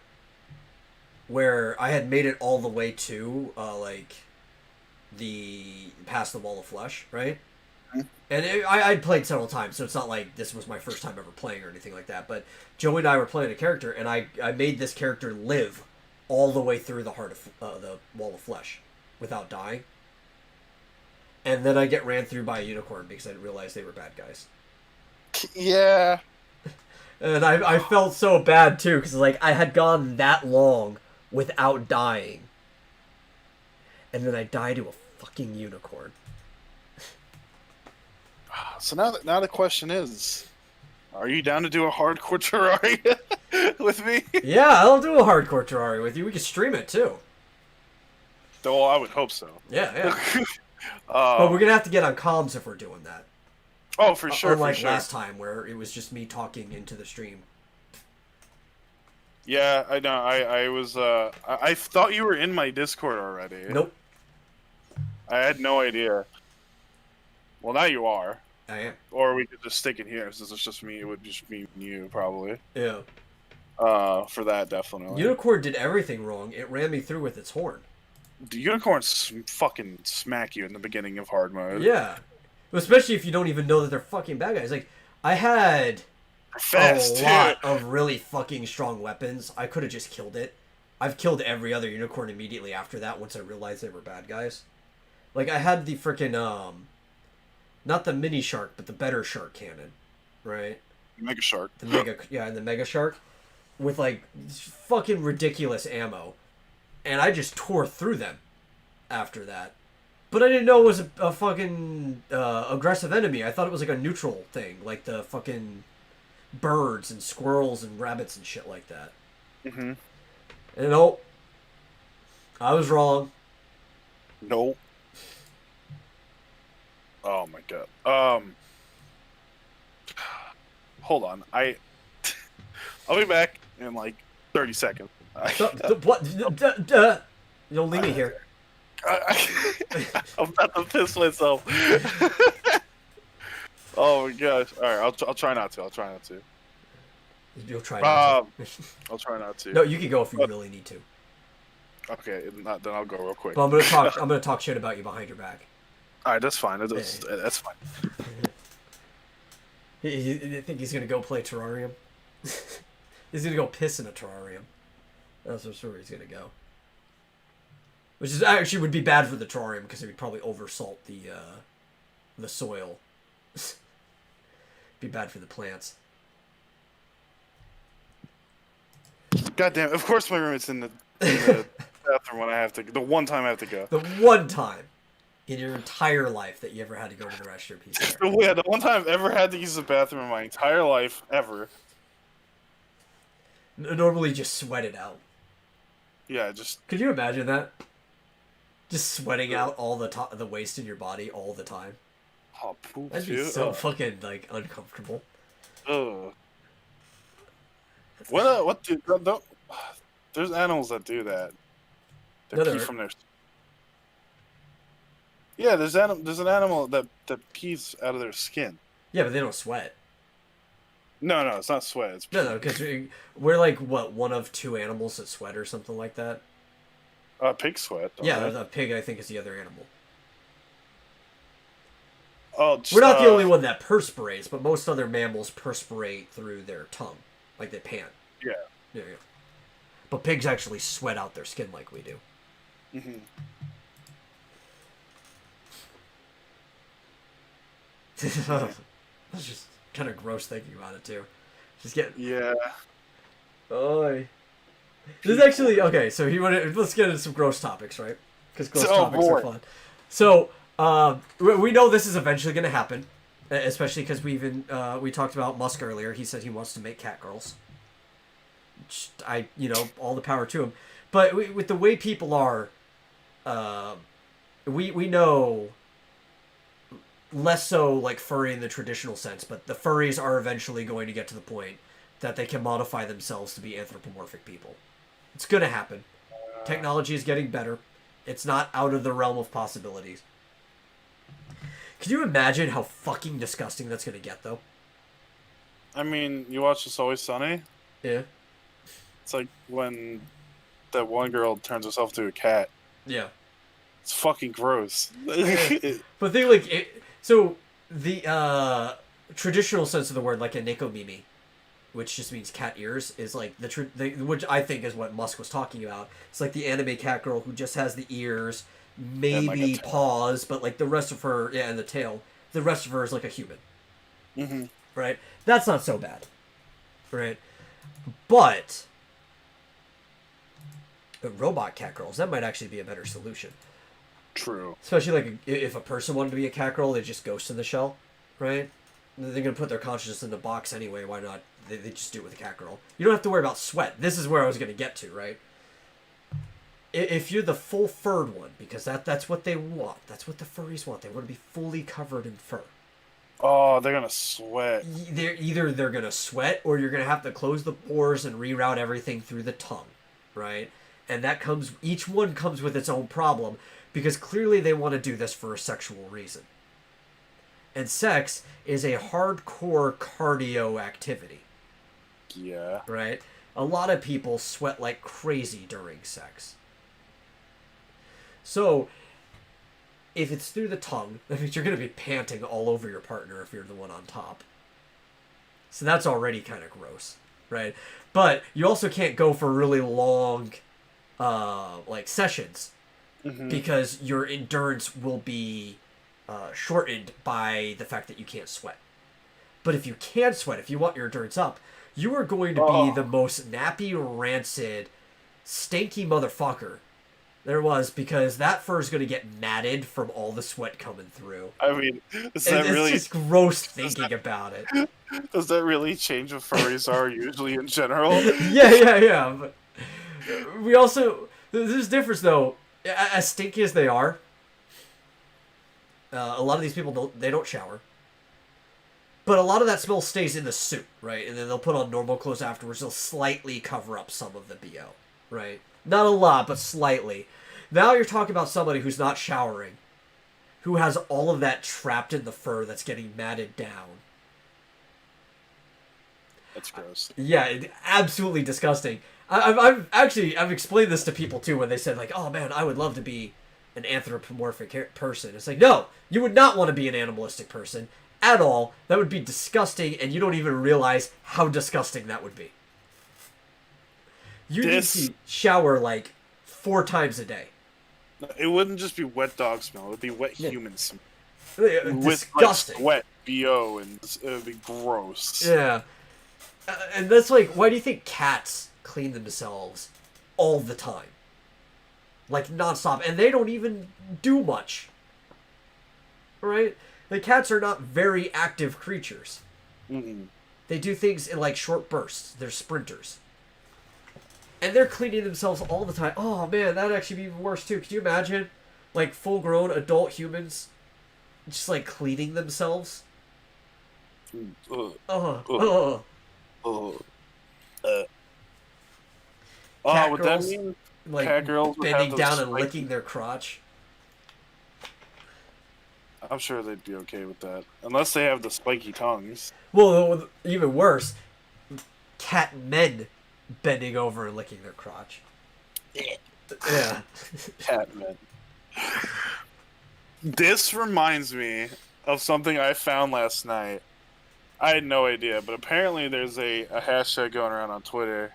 where I had made it all the way to like the past the wall of flesh, right? Mm-hmm. And I'd played several times, so it's not like this was my first time ever playing or anything like that. But Joey and I were playing a character, and I made this character live all the way through the heart of the wall of flesh without dying. And then I get ran through by a unicorn because I didn't realize they were bad guys. Yeah. And I felt so bad too because like I had gone that long without dying, and then I die to a fucking unicorn. So now the question is, are you down to do a hardcore Terraria with me? Yeah, I'll do a hardcore Terraria with you. We can stream it too. Though I would hope so. Yeah. But we're gonna have to get on comms if we're doing that. Oh, for sure. Unlike last time where it was just me talking into the stream. Yeah, I know. I was. I thought you were in my Discord already. Nope. I had no idea. Well, now you are. I am. Or we could just stick it here since it's just me. It would just be you probably. Yeah. For that definitely. Unicorn did everything wrong. It ran me through with its horn. The unicorns fucking smack you in the beginning of hard mode. Yeah. Especially if you don't even know that they're fucking bad guys. Like, I had Fast, a lot of really fucking strong weapons. I could have just killed it. I've killed every other unicorn immediately after that once I realized they were bad guys. Like, I had the freaking, not the mini shark, but the better shark cannon, right? Mega shark. The mega shark with, like, fucking ridiculous ammo. And I just tore through them after that. But I didn't know it was a fucking aggressive enemy. I thought it was like a neutral thing, like the fucking birds and squirrels and rabbits and shit like that. Mm-hmm. And nope, I was wrong. Nope. Oh my god. Hold on. I'll be back in like 30 seconds. What? Don't leave me here. I'm about to piss myself. Oh my gosh! All right, I'll try not to. You'll try not to. I'll try not to. No, you can go if you really need to. Okay, then I'll go real quick. But I'm gonna talk shit about you behind your back. All right, that's fine. That's fine. You think he's gonna go play Terrarium? He's gonna go piss in a terrarium. That's where he's gonna go. Which is actually would be bad for the terrarium because it would probably oversalt the soil. Be bad for the plants. God damn! Of course, my roommate's in the bathroom when I have to. The one time I have to go. The one time in your entire life that you ever had to go to the restroom. Yeah, the one time I've ever had to use the bathroom in my entire life ever. Normally, just sweat it out. Yeah, just. Could you imagine that? Just sweating out all the waste in your body all the time. Oh, poop. That'd be so fucking like uncomfortable. Ugh. What do don't, there's animals that do that. They pee from their. Yeah, there's an animal that pees out of their skin. Yeah, but they don't sweat. No, it's not sweat. It's pee. No, because we're like what, one of two animals that sweat or something like that. Pig sweat. Yeah, the pig I think is the other animal. Oh, we're not the only one that perspirates, but most other mammals perspirate through their tongue, like they pant. Yeah. But pigs actually sweat out their skin like we do. Mm-hmm. That's just kind of gross thinking about it too. Just get. Yeah. Oh. This is actually okay. So let's get into some gross topics, right? Because gross topics are fun. So we know this is eventually going to happen, especially because we talked about Musk earlier. He said he wants to make cat girls. All the power to him. But with the way people are, we know less so like furry in the traditional sense, but the furries are eventually going to get to the point that they can modify themselves to be anthropomorphic people. It's going to happen. Technology is getting better. It's not out of the realm of possibilities. Can you imagine how fucking disgusting that's going to get, though? I mean, you watch It's Always Sunny? Yeah. It's like when that one girl turns herself into a cat. Yeah. It's fucking gross. But they so The traditional sense of the word, like a nekomimi, which just means cat ears, is like which I think is what Musk was talking about. It's like the anime cat girl who just has the ears, And like a maybe tail. paws, but like the rest of her, yeah, and the tail. The rest of her is like a human, Mm-hmm. right? That's not so bad, right? But robot cat girls, that might actually be a better solution. True. Especially like if a person wanted to be a cat girl, they just ghost in the shell, right? They're gonna put their consciousness in the box anyway. Why not? They just do it with a cat girl. You don't have to worry about sweat. This is where I was gonna get to, right? If you're the full furred one, because that's what they want. That's what the furries want. They want to be fully covered in fur. Oh, they're gonna sweat. They're gonna sweat, or you're gonna have to close the pores and reroute everything through the tongue, right? And that comes. Each one comes with its own problem, because clearly they want to do this for a sexual reason. And sex is a hardcore cardio activity, Yeah. right? A lot of people sweat like crazy during sex. So, if it's through the tongue, that means you're going to be panting all over your partner if you're the one on top. So that's already kind of gross, right? But you also can't go for really long, like sessions, Mm-hmm. because your endurance will be shortened by the fact that you can't sweat. But if you can sweat, if you want your endurance up, you are going to be the most nappy, rancid, stinky motherfucker there was, because that fur is going to get matted from all the sweat coming through. I mean, does And that it's really just gross thinking about it. does that really change what furries are usually in general? Yeah. But we also, there's a difference though. As stinky as they are, a lot of these people don't shower. But a lot of that smell stays in the suit, right? And then they'll put on normal clothes afterwards. They'll slightly cover up some of the BO, right? Not a lot, but slightly. Now you're talking about somebody who's not showering, who has all of that trapped in the fur that's getting matted down. That's gross. Yeah, absolutely disgusting. I've explained this to people too when they said like, oh man, I would love to be an anthropomorphic person. It's like, no, you would not want to be an animalistic person at all. That would be disgusting, and you don't even realize how disgusting that would be. You need to shower like 4 times a day. It wouldn't just be wet dog smell; it would be wet human smell. Disgusting. With like sweat, BO, and it would be gross. Yeah. And that's like, why do you think cats clean themselves all the time? Like, nonstop. And they don't even do much. Right? The cats are not very active creatures. Mm-hmm. They do things in, like, short bursts. They're sprinters. And they're cleaning themselves all the time. Oh, man, that'd actually be even worse, too. Could you imagine? Like, full-grown adult humans just, like, cleaning themselves? Oh, Cat would girls, that mean like, cat girls would bending have down those and licking their crotch? I'm sure they'd be okay with that, unless they have the spiky tongues. Well, even worse, cat men bending over and licking their crotch. Yeah. Cat men. This reminds me of something I found last night. I had no idea, but apparently there's a hashtag going around on Twitter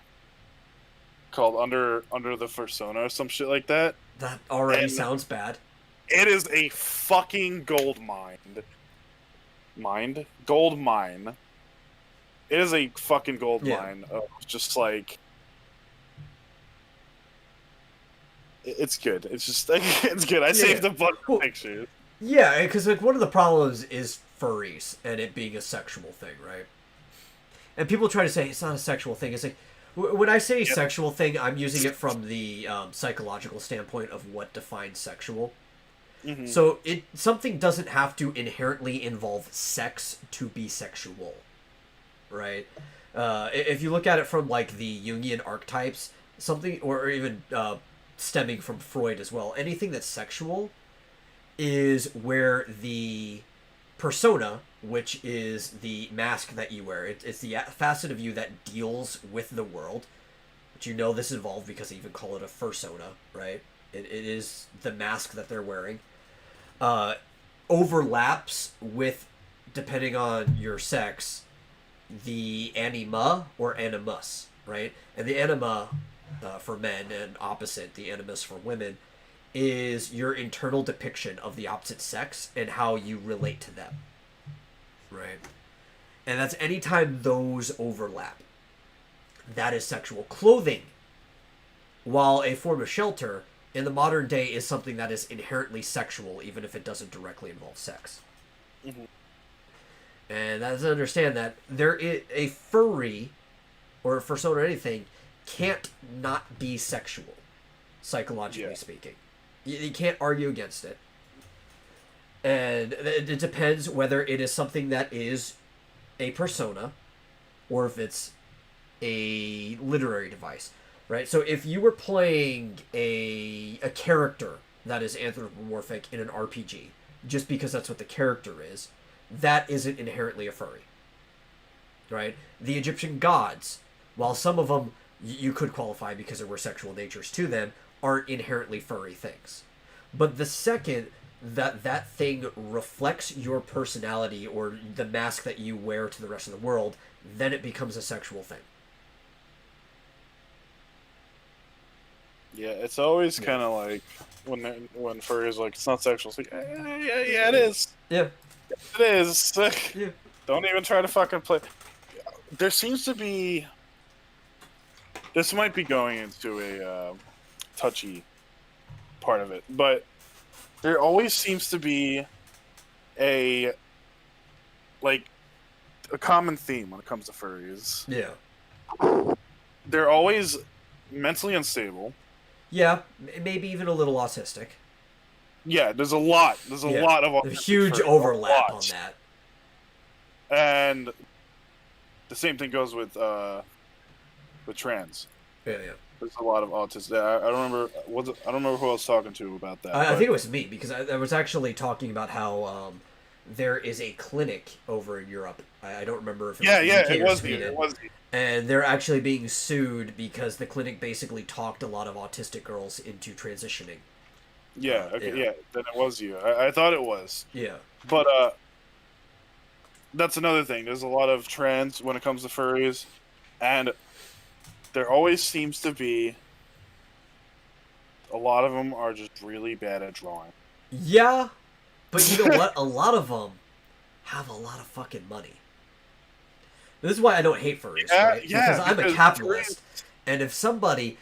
called under the fursona or some shit like that. That already And sounds bad. it is a fucking gold mine. Gold mine. It is a fucking gold mine of just like... It's good. It's just... It's good. I saved a bunch of pictures. Yeah, because like one of the problems is furries and it being a sexual thing, right? And people try to say it's not a sexual thing. It's like, when I say sexual thing, I'm using it from the psychological standpoint of what defines sexual. Mm-hmm. So something doesn't have to inherently involve sex to be sexual, right? If you look at it from like the Jungian archetypes, something, or even stemming from Freud as well, anything that's sexual is where the persona, which is the mask that you wear, it's the facet of you that deals with the world. But you know this is involved because they even call it a fursona, right? It is the mask that they're wearing. Overlaps with depending on your sex, the anima or animus, right? And the anima for men and opposite, the animus for women, is your internal depiction of the opposite sex and how you relate to them, right? And that's anytime those overlap. That is sexual. Clothing, while a form of shelter, in the modern day is something that is inherently sexual, even if it doesn't directly involve sex. Mhm. And that's to understand that there is a furry or a fursona or anything can't not be sexual, psychologically Yeah. speaking. You can't argue against it. And it depends whether it is something that is a persona or if it's a literary device, right? So if you were playing a character that is anthropomorphic in an RPG, just because that's what the character is, that isn't inherently a furry, right? The Egyptian gods, while some of them you could qualify because there were sexual natures to them, aren't inherently furry things. But the second that thing reflects your personality or the mask that you wear to the rest of the world, then it becomes a sexual thing. Yeah, it's always Yeah. kind of like when furries like it's not sexual. It's like yeah, it is. Yeah. It is. Yeah. Don't even try to fucking play. There seems to be. This might be going into a touchy part of it, but there always seems to be a like a common theme when it comes to furries. Yeah. They're always mentally unstable. Yeah. Maybe even a little autistic. Yeah, there's a lot. There's a Yeah. lot of A huge furries, overlap a on lot. that. And the same thing goes with trans. Yeah, yeah. There's a lot of autism. I don't remember. I don't remember who I was talking to about that. I but think it was me because I was actually talking about how there is a clinic over in Europe. I don't remember if it was the UK it or was me. Sweden. It was me. And they're actually being sued because the clinic basically talked a lot of autistic girls into transitioning. Yeah. Okay. Yeah. Yeah. Then it was you. I thought it was. Yeah. But that's another thing. There's a lot of trans when it comes to furries, and there always seems to be a lot of them are just really bad at drawing. Yeah, but you know what? A lot of them have a lot of fucking money. This is why I don't hate furries, Yeah, right? yeah, Because I'm a because capitalist, and if somebody,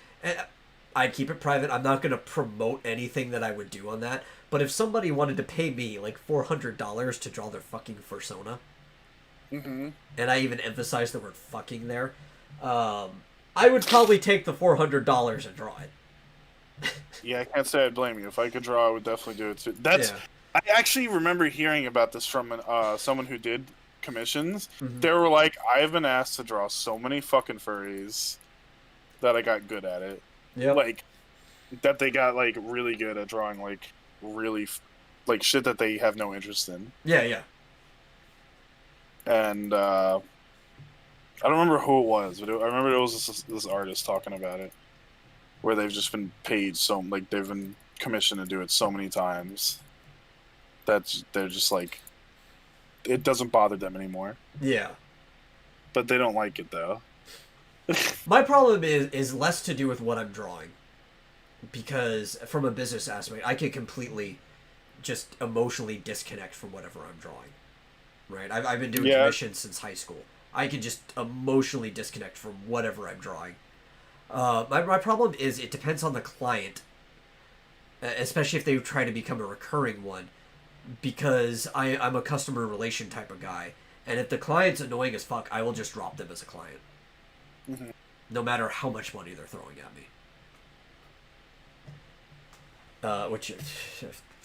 I'd keep it private. I'm not going to promote anything that I would do on that. But if somebody wanted to pay me like $400 to draw their fucking fursona, Mm-hmm. and I even emphasize the word "fucking" there, I would probably take the $400 and draw it. Yeah, I can't say I blame you. If I could draw, I would definitely do it too. That's. Yeah. I actually remember hearing about this from someone who did commissions. Mhm. They were like, "I've been asked to draw so many fucking furries that I got good at it. Yep. Like that they got like really good at drawing like really like shit that they have no interest in." Yeah, yeah. And I don't remember who it was, but I remember it was this artist talking about it, where they've just been paid like they've been commissioned to do it so many times that they're just like it doesn't bother them anymore. Yeah. But they don't like it though. My problem is less to do with what I'm drawing, because from a business aspect, I can completely just emotionally disconnect from whatever I'm drawing. Right? I've been doing commissions since high school. I can just emotionally disconnect from whatever I'm drawing. My problem is it depends on the client, especially if they try to become a recurring one, because I'm a customer relation type of guy, and if the client's annoying as fuck, I will just drop them as a client. Mm-hmm. No matter how much money they're throwing at me. Which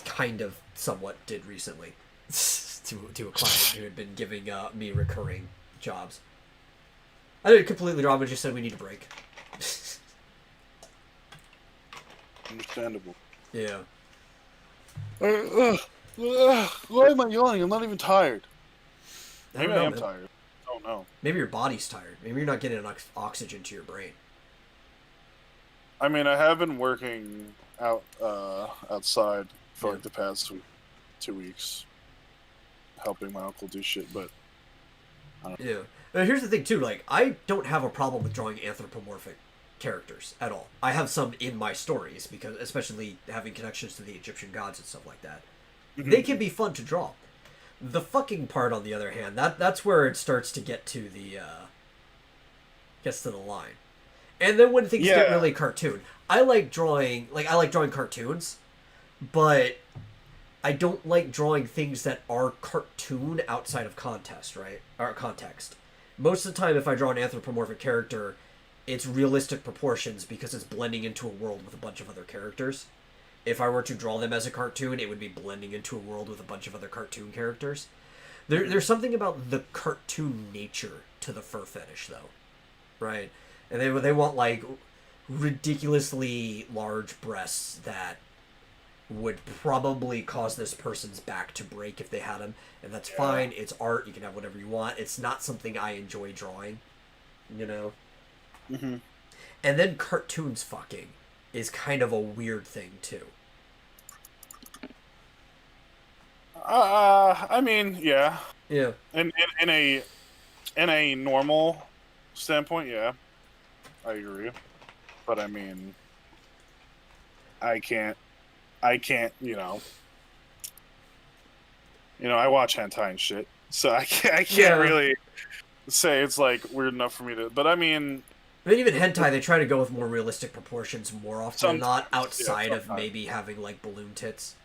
kind of somewhat did recently to a client who had been giving me recurring jobs. I didn't completely drop it, just said we need a break. Understandable. Yeah. Why am I yawning? I'm not even tired. Maybe I am tired. I don't know. Maybe your body's tired. Maybe you're not getting enough oxygen to your brain. I mean, I have been working outside for like the past 2 weeks. helping my uncle do shit, but Yeah. And here's the thing too, like I don't have a problem with drawing anthropomorphic characters at all. I have some in my stories because especially having connections to the Egyptian gods and stuff like that. They can be fun to draw. The fucking part on the other hand, that's where it starts to get to the gets to the line. And then when things get really cartoon, I like drawing cartoons, but I don't like drawing things that are cartoon outside of context, right? Or context. Most of the time, if I draw an anthropomorphic character, it's realistic proportions because it's blending into a world with a bunch of other characters. If I were to draw them as a cartoon, it would be blending into a world with a bunch of other cartoon characters. There's something about the cartoon nature to the fur fetish, though, right? And they want like ridiculously large breasts that would probably cause this person's back to break if they had them, and that's fine. It's art. You can have whatever you want. It's not something I enjoy drawing, you know. And then cartoons fucking is kind of a weird thing too. I mean, yeah. In a normal standpoint, yeah, I agree. But I mean, I can't. I watch hentai and shit, so I can't really say it's like weird enough for me to. But I mean, even hentai, they try to go with more realistic proportions more often than not, outside of maybe having like balloon tits.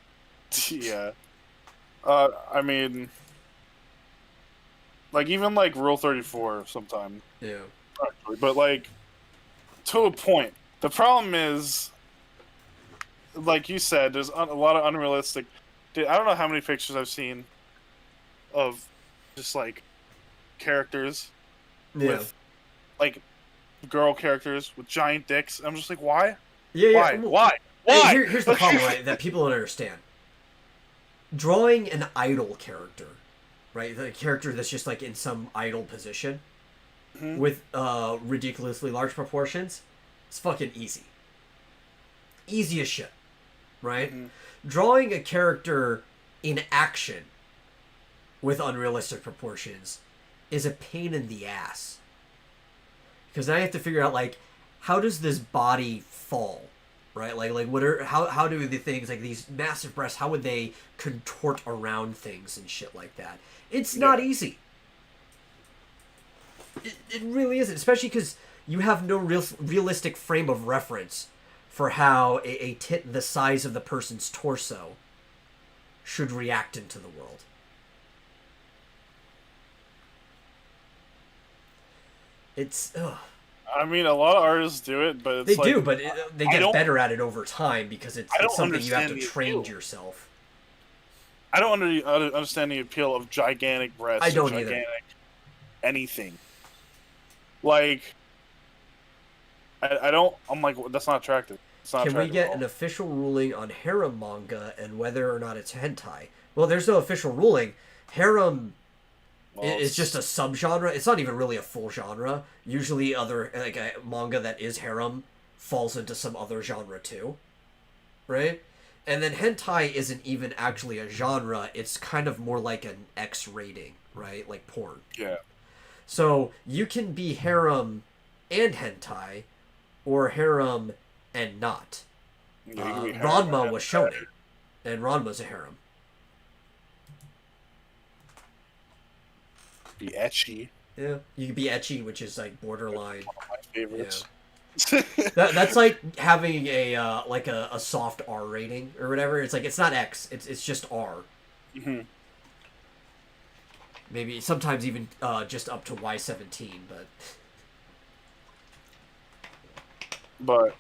Yeah. I mean, like even like Rule 34 sometimes. Yeah. But like, to a point. The problem is, like you said, there's a lot of unrealistic. I don't know how many pictures I've seen of just like characters with like girl characters with giant dicks. I'm just like, why? Why? Here's the problem, right? That people don't understand. Drawing an idol character, right? The character that's just like in some idol position with ridiculously large proportions, it's fucking easy. Easy as shit, right? Drawing a character in action with unrealistic proportions is a pain in the ass. Because now you have to figure out, like, how does this body fall, right? Like how do the things, like these massive breasts, how would they contort around things and shit like that? It's not easy. It really isn't, especially because you have no realistic frame of reference for how a tit the size of the person's torso should react into the world. It's I mean, a lot of artists do it, but it's they do, but they get better at it over time because it's something you have to train yourself. I don't understand the appeal of gigantic breasts. I don't either. Anything. Like, I don't. I'm like, that's not attractive. It's not Can we get at all. an official ruling on harem manga and whether or not it's hentai? Well, there's no official ruling. Harem is just a subgenre. It's not even really a full genre. Usually, other like a manga that is harem falls into some other genre too, right? And then hentai isn't even actually a genre. It's kind of more like an X rating, right? Like porn. Yeah. So you can be harem and hentai, or harem and not. Ranma was shonen, and Ranma's a harem. Be ecchi. Yeah, you can be ecchi, which is like borderline. One of my favorites. Yeah. That's like having a like a soft R rating or whatever. It's like it's not X. It's just R. Maybe sometimes even just up to Y17, but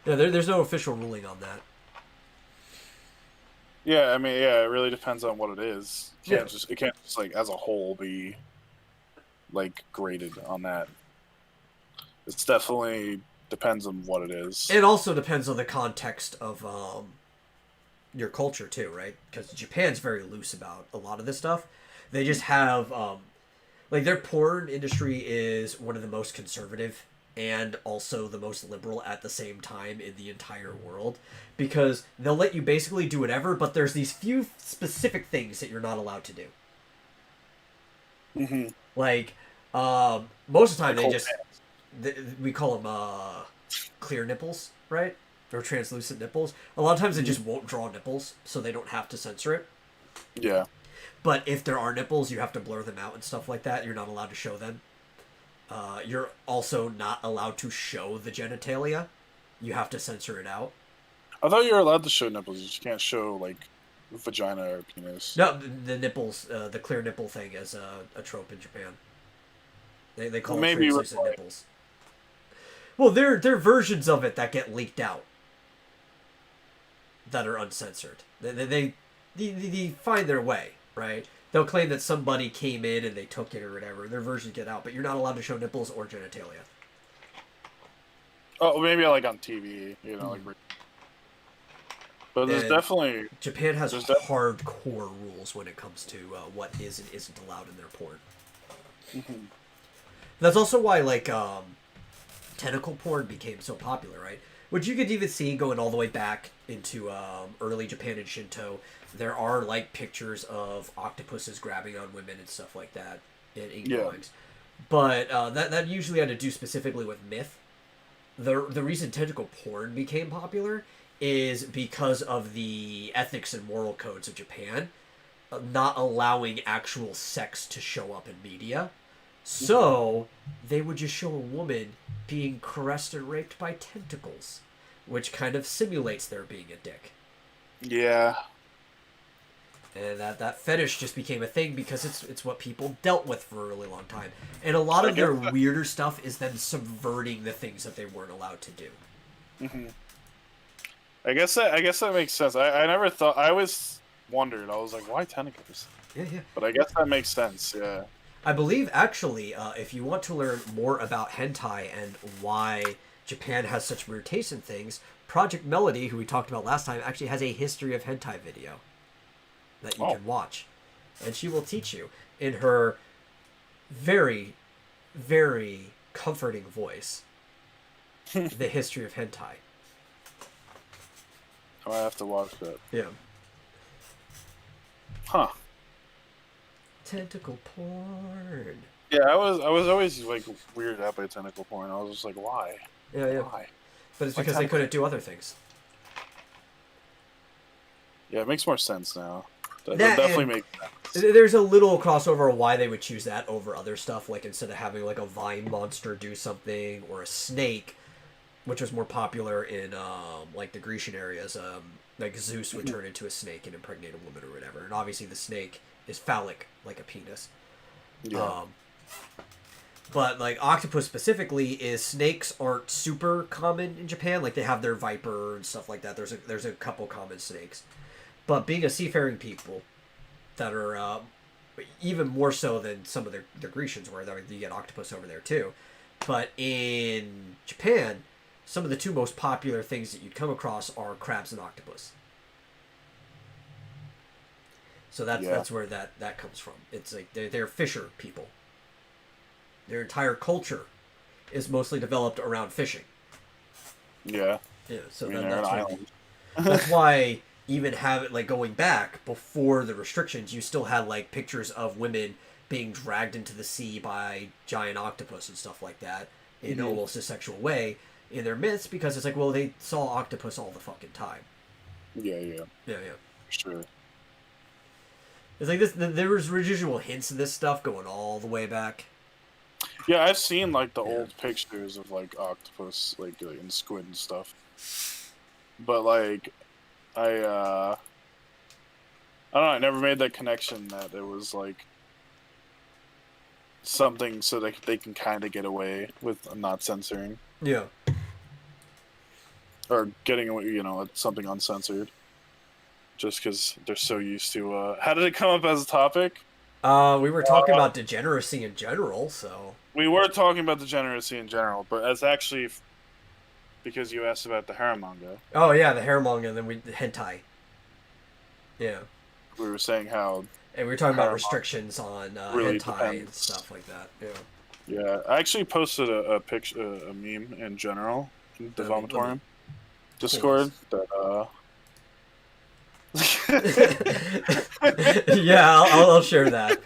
yeah, there's no official ruling on that. Yeah, I mean, yeah, it really depends on what it is. It can't just like as a whole be like graded on that. It's definitely depends on what it is. It also depends on the context of your culture too, right? Because Japan's very loose about a lot of this stuff. They just have like their porn industry is one of the most conservative and also the most liberal at the same time in the entire world, because they'll let you basically do whatever, but there's these few specific things that you're not allowed to do. Hmm. Like, most of the time Like they whole just we call them clear nipples, right? Or translucent nipples. A lot of times they pants. just won't draw nipples, so they don't have to censor it. Yeah. But if there are nipples, you have to blur them out and stuff like that. You're not allowed to show them. You're also not allowed to show the genitalia. You have to censor it out. I thought you were allowed to show nipples. You just can't show like vagina or penis. No, the nipples, the clear nipple thing is a trope in Japan. They Well, call it maybe translucent nipples. Well, they're versions of it that get leaked out that are uncensored. They find their way, right? They'll claim that somebody came in and they took it or whatever. Their versions get out, but you're not allowed to show nipples or genitalia. Oh, maybe like on TV, like. But there's And definitely Japan has there's hardcore rules when it comes to what is and isn't allowed in their porn. Mhm. That's also why tentacle porn became so popular, right? Which you could even see going all the way back into early Japan and Shinto. There are like pictures of octopuses grabbing on women and stuff like that in ink drawings. But that usually had to do specifically with myth. The reason tentacle porn became popular is because of the ethics and moral codes of Japan not allowing actual sex to show up in media. So they would just show a woman being caressed and raped by tentacles, which kind of simulates there being a dick. Yeah. And that fetish just became a thing because it's what people dealt with for a really long time. And a lot of their weirder stuff is them subverting the things that they weren't allowed to do. Mm-hmm. I guess that makes sense. I never thought. I always wondered. I was like, why tentacles? Yeah, yeah. But I guess that makes sense. Yeah. I believe actually, if you want to learn more about hentai and why Japan has such weird taste in things, Project Melody, who we talked about last time, actually has a history of hentai video that you can watch, and she will teach you in her very, very comforting voice the history of hentai. I might have to watch that. Yeah. Huh. Tentacle porn. Yeah, I was always like weirded out by tentacle porn. I was just like, why? Yeah, yeah. Why? But it's because they couldn't do other things. Yeah, it makes more sense now. That definitely makes sense. There's a little crossover of why they would choose that over other stuff. Like instead of having like a vine monster do something or a snake, which was more popular in like the Grecian areas. Like Zeus would turn into a snake and impregnate a woman or whatever. And obviously the snake is phallic, like a penis. Yeah. But like octopus specifically is snakes aren't super common in Japan. Like they have their viper and stuff like that. There's a couple common snakes. But being a seafaring people that are even more so than some of the Grecians were, you get octopus over there too. But in Japan, some of the two most popular things that you'd come across are crabs and octopus. So that's where that comes from. It's like they're fisher people. Their entire culture is mostly developed around fishing. Yeah. Yeah. So they're an island. That's why even have it like going back before the restrictions, you still had like pictures of women being dragged into the sea by giant octopus and stuff like that in almost a sexual way in their myths because it's like, well, they saw octopus all the fucking time. Yeah. Yeah, yeah. Sure. It's like this. There was residual hints of this stuff going all the way back. Yeah, I've seen like the old pictures of like octopus, like and squid and stuff. But like, I don't know. I never made that connection that it was like something so they can kind of get away with not censoring. Yeah. Or getting away, something uncensored. Just because they're so used to. How did it come up as a topic? We were talking about degeneracy in general, so. We were talking about degeneracy in general, but it's actually because you asked about the harem manga. Oh yeah, the harem manga, and then the hentai. Yeah. We were saying how. And we were talking about restrictions on really hentai depends. and stuff like that. Yeah. Yeah, I actually posted a picture, a meme in general, in the Vomitorium Discord that. Yeah, I'll share that.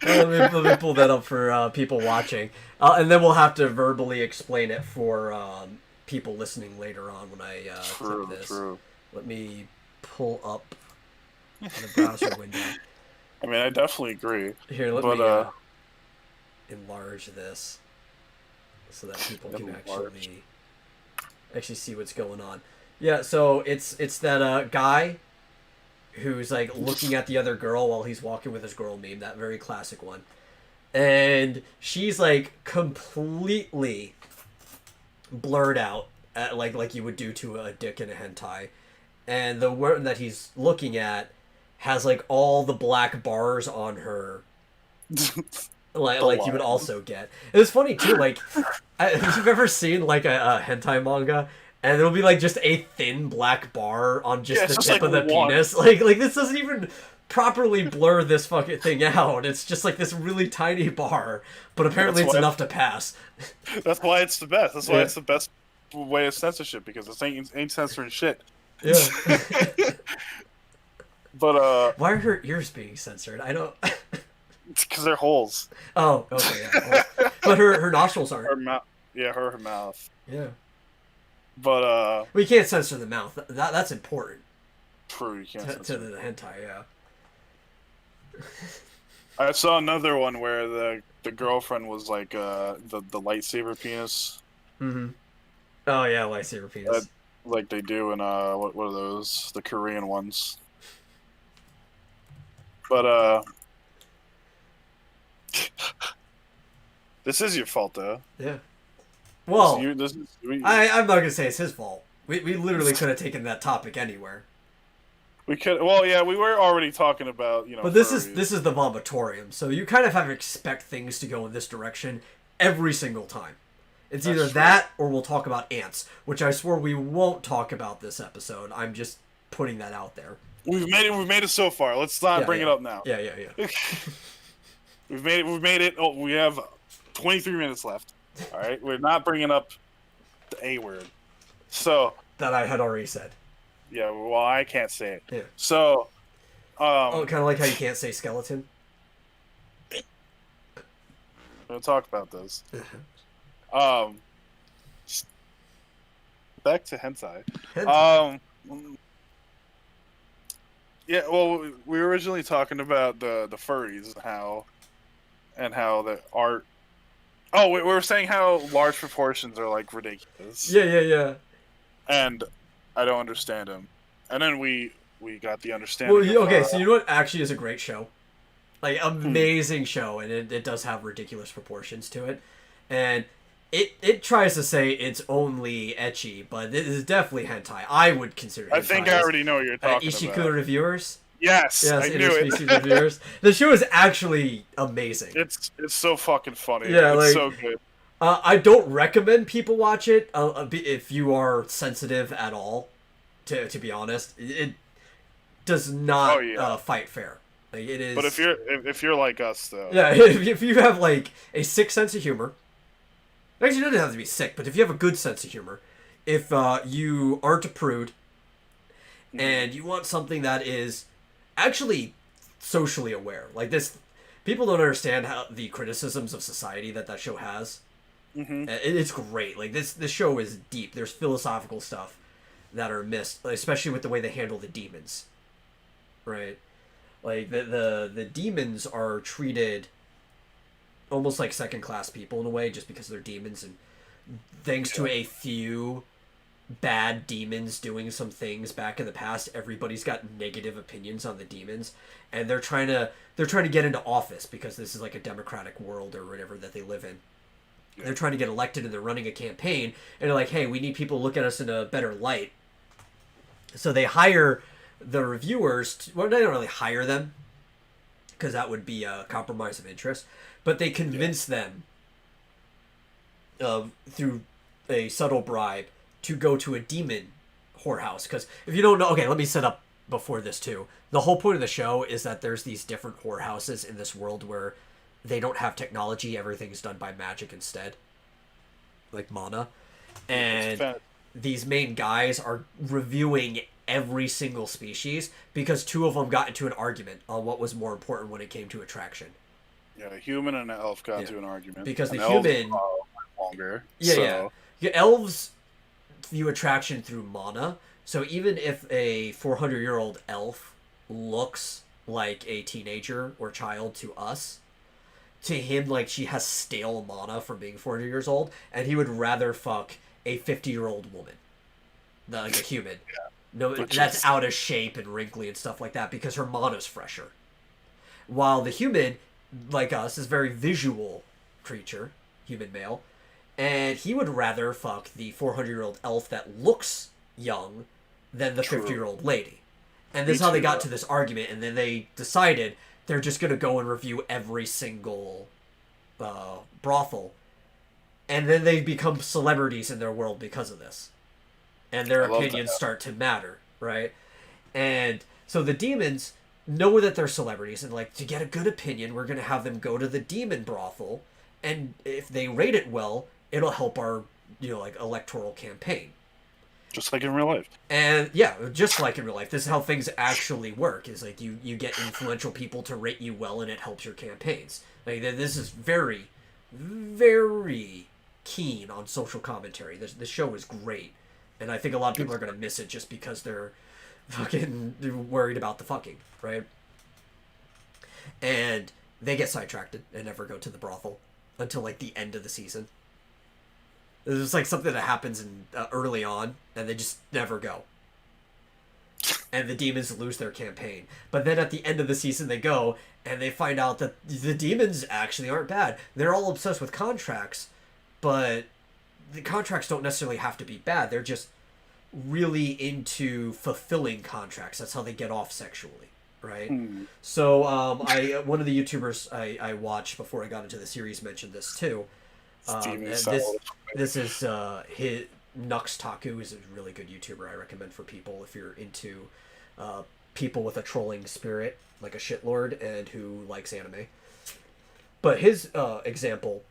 let me pull that up for people watching, and then we'll have to verbally explain it for people listening later on when I clip True, this. true. Let me pull up the browser window. I mean, I definitely agree. Here, let But, me enlarge this so that people can actually see what's going on. Yeah, so it's that guy who's like looking at the other girl while he's walking with his girl meme, that very classic one. And she's like completely blurred out like you would do to a dick in a hentai. And the one that he's looking at has like all the black bars on her like you would also get. It was funny too, like if you've ever seen like a hentai manga and it'll be like just a thin black bar on just the tip of the penis. Like this doesn't even properly blur this fucking thing out. It's just like this really tiny bar, but apparently it's enough to pass. That's why it's the best. That's why it's the best way of censorship, because it ain't censoring shit. Yeah. But why are her ears being censored? I don't. It's because they're holes. Oh, okay, yeah. But her nostrils aren't. Her mouth. Yeah, her mouth. Yeah. But well, you can't censor the mouth. That's important. True, you can't to the hentai, yeah. I saw another one where the girlfriend was like the lightsaber penis. Mm-hmm. Oh yeah, lightsaber penis. Like they do in what are those? The Korean ones. But this is your fault though. Yeah. Well, I'm not gonna say it's his fault. We literally could have taken that topic anywhere. We could. Well, yeah, we were already talking about But this is the Vomitorium, so you kind of have to expect things to go in this direction every single time. It's either that or we'll talk about ants, which I swore we won't talk about this episode. I'm just putting that out there. We've made it so far. Let's not bring it up now. Yeah. We've made it. Oh, we have 23 minutes left. All right, we're not bringing up the A word. So that I had already said. Yeah, well, I can't say it. Yeah. So, kind of like how you can't say skeleton. We'll talk about this. Back to hentai. Yeah, well, we were originally talking about the furries and how the art. Oh, we were saying how large proportions are like ridiculous. Yeah. And I don't understand them. And then we got the understanding. Well, okay, so you know what actually is a great show? Like, amazing show, and it does have ridiculous proportions to it. And it tries to say it's only ecchi, but it is definitely hentai. I would consider hentai. I think I already know what you're talking Ishiku about. Reviewers? Yes, I knew it. Reviewers. The show is actually amazing. It's so fucking funny. Yeah, it's so good. I don't recommend people watch it if you are sensitive at all. To be honest, it does not fight fair. Like, it is. But if you're like us though, yeah, if you have like a sick sense of humor, actually, it doesn't have to be sick, but if you have a good sense of humor, if you aren't a prude, and you want something that is actually socially aware, like this, people don't understand how the criticisms of society that show has. It's great. Like this show is deep. There's philosophical stuff that are missed, especially with the way they handle the demons. Right, like the demons are treated almost like second class people in a way, just because they're demons, and thanks to a few bad demons doing some things back in the past, everybody's got negative opinions on the demons, and they're trying to get into office because this is like a democratic world or whatever that they live in. They're trying to get elected, and they're running a campaign, and they're like, hey, we need people to look at us in a better light. So they hire the reviewers. Well, they don't really hire them, because that would be a compromise of interest. But they convince them through a subtle bribe to go to a demon whorehouse. Because if you don't know... Okay, let me set up before this, too. The whole point of the show is that there's these different whorehouses in this world where they don't have technology. Everything's done by magic instead. Like mana. And these main guys are reviewing every single species because two of them got into an argument on what was more important when it came to attraction. Yeah, a human and an elf got Yeah. into an argument. Because An the elf human, longer. yeah, So yeah, elves view attraction through mana. So even if a 400-year-old elf looks like a teenager or child to us, to him, like, she has stale mana from being 400 years old, and he would rather fuck a 50-year-old woman, like a human. No, which that's is out of shape and wrinkly and stuff like that because her mana's fresher. While the human, like us, is a very visual creature, human male, and he would rather fuck the 400-year-old elf that looks young than the true. 50-year-old lady. And Me this is how they too, got bro. to this argument, and then they decided they're just going to go and review every single brothel, and then they become celebrities in their world because of this, and their I love that. opinions start to matter, right? And so the demons know that they're celebrities, and like, to get a good opinion, we're going to have them go to the demon brothel, and if they rate it well, it'll help our, like, electoral campaign. Just like in real life. And yeah, just like in real life, this is how things actually work. Is like you get influential people to rate you well, and it helps your campaigns. Like, this is very, very keen on social commentary. This show is great, and I think a lot of people are gonna miss it just because they're fucking worried about the fucking, right? And they get sidetracked and never go to the brothel until like the end of the season. It's like something that happens in early on, and they just never go. And the demons lose their campaign. But then at the end of the season, they go, and they find out that the demons actually aren't bad. They're all obsessed with contracts, but the contracts don't necessarily have to be bad. They're just really into fulfilling contracts. That's how they get off sexually, right? So one of the YouTubers I watched before I got into the series mentioned this too. This is his Nux Taku is a really good YouTuber. I recommend for people if you're into people with a trolling spirit, like a shitlord, and who likes anime. But his example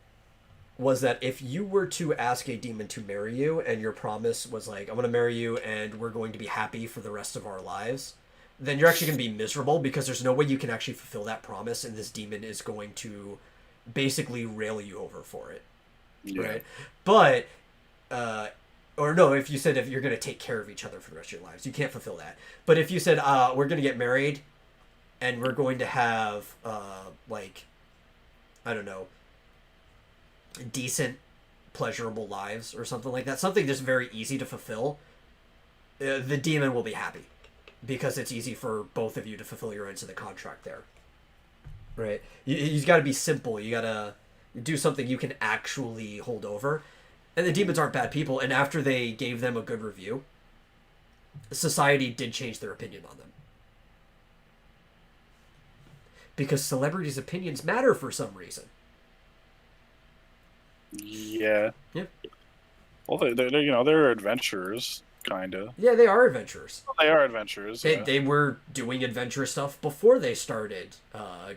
was that if you were to ask a demon to marry you, and your promise was like, I'm going to marry you and we're going to be happy for the rest of our lives, then you're actually going to be miserable because there's no way you can actually fulfill that promise, and this demon is going to basically rail you over for it. Yeah. Right? But, or no, if you said if you're going to take care of each other for the rest of your lives, you can't fulfill that. But if you said, we're going to get married and we're going to have, like, I don't know, decent, pleasurable lives or something like that, something just very easy to fulfill, the demon will be happy because it's easy for both of you to fulfill your ends of the contract there. Right? You've got to be simple. You got to do something you can actually hold over. And the demons aren't bad people, and after they gave them a good review, society did change their opinion on them. Because celebrities' opinions matter for some reason. Yeah. Yeah. Well, they're adventurers, kinda. Yeah, they are adventurers. They are adventurers. They were doing adventurous stuff before they started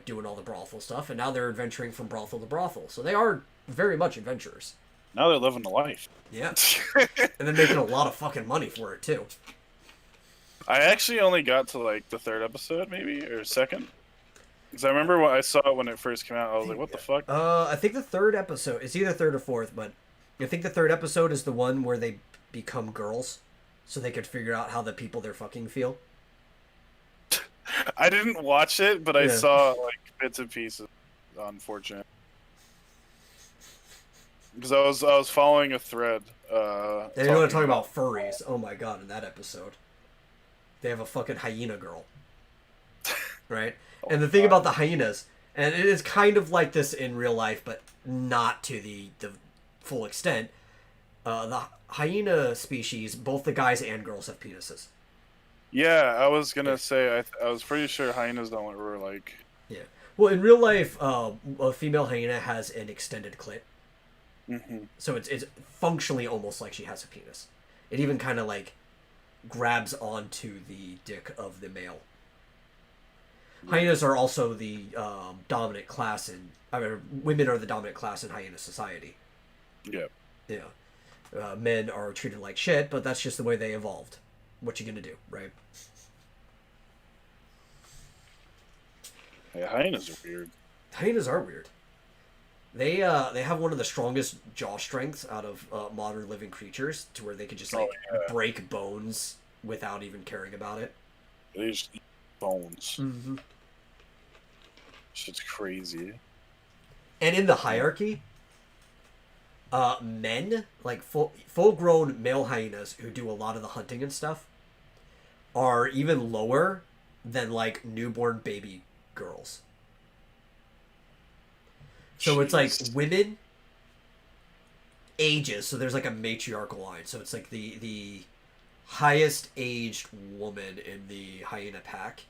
doing all the brothel stuff, and now they're adventuring from brothel to brothel. So they are very much adventurers. Now they're living the life. Yeah. And they're making a lot of fucking money for it, too. I actually only got to like the third episode, maybe, or second. Because I remember when I saw it when it first came out, I was like, what the fuck? I think the third episode, it's either third or fourth, but I think the third episode is the one where they become girls, so they could figure out how the people they're fucking feel. I didn't watch it, but I saw like bits and pieces. Unfortunate. Because I was following a thread. And you want to talk about furries? Oh my god! In that episode, they have a fucking hyena girl, right? And the thing about the hyenas, and it is kind of like this in real life, but not to the full extent. The hyena species, both the guys and girls have penises. Yeah, I was gonna say I was pretty sure hyenas don't were like. Yeah. Well, in real life, a female hyena has an extended clit. Mm-hmm. So it's functionally almost like she has a penis. It even kind of like grabs onto the dick of the male. Hyenas are also the dominant class in. I mean, women are the dominant class in hyena society. Yeah. Yeah. Men are treated like shit, but that's just the way they evolved. What you gonna do, right? Yeah, hyenas are weird. Hyenas are weird. They have one of the strongest jaw strengths out of modern living creatures, to where they could just Oh like yeah, break bones without even caring about it. they just eat bones. Mm-hmm. Shit's crazy. And in the hierarchy, men, like full grown male hyenas who do a lot of the hunting and stuff, are even lower than like newborn baby girls. So it's like Jeez. women ages, so there's like a matriarchal line. So it's like the highest aged woman in the hyena pack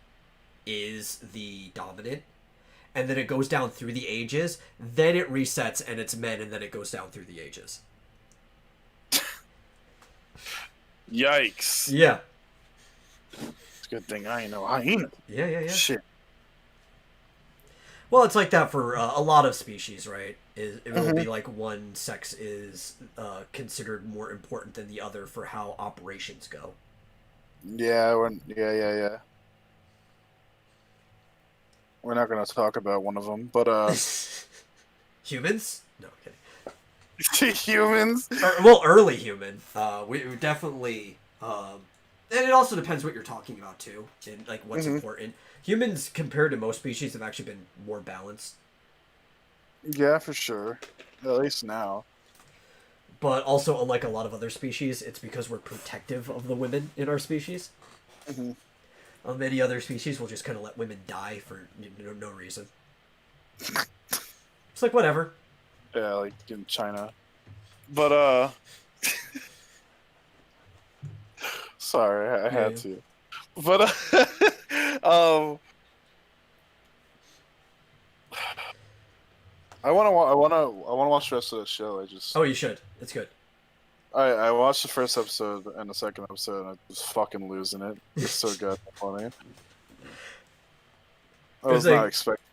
is the dominant, and then it goes down through the ages, then it resets and it's men, and then it goes down through the ages. Yikes. Yeah. It's a good thing I ain't no hyena. Yeah. Shit. Well, it's like that for a lot of species, right? It will be Mhm. like one sex is considered more important than the other for how operations go. Yeah, yeah. We're not gonna talk about one of them, but Humans? No, I'm humans. kidding. Well, early human. We definitely. And it also depends what you're talking about too, and like what's Hmm. important. Humans, compared to most species, have actually been more balanced. Yeah, for sure. At least now. But also, unlike a lot of other species, it's because we're protective of the women in our species. Hmm. Many other species will just kind of let women die for no reason. It's like whatever. Yeah, like in China. But sorry, I Yeah. had to. But I wanna watch the rest of the show. Oh, you should. It's good. I watched the first episode and the second episode, and I was fucking losing it. It's so good, funny. I It's was not like expecting.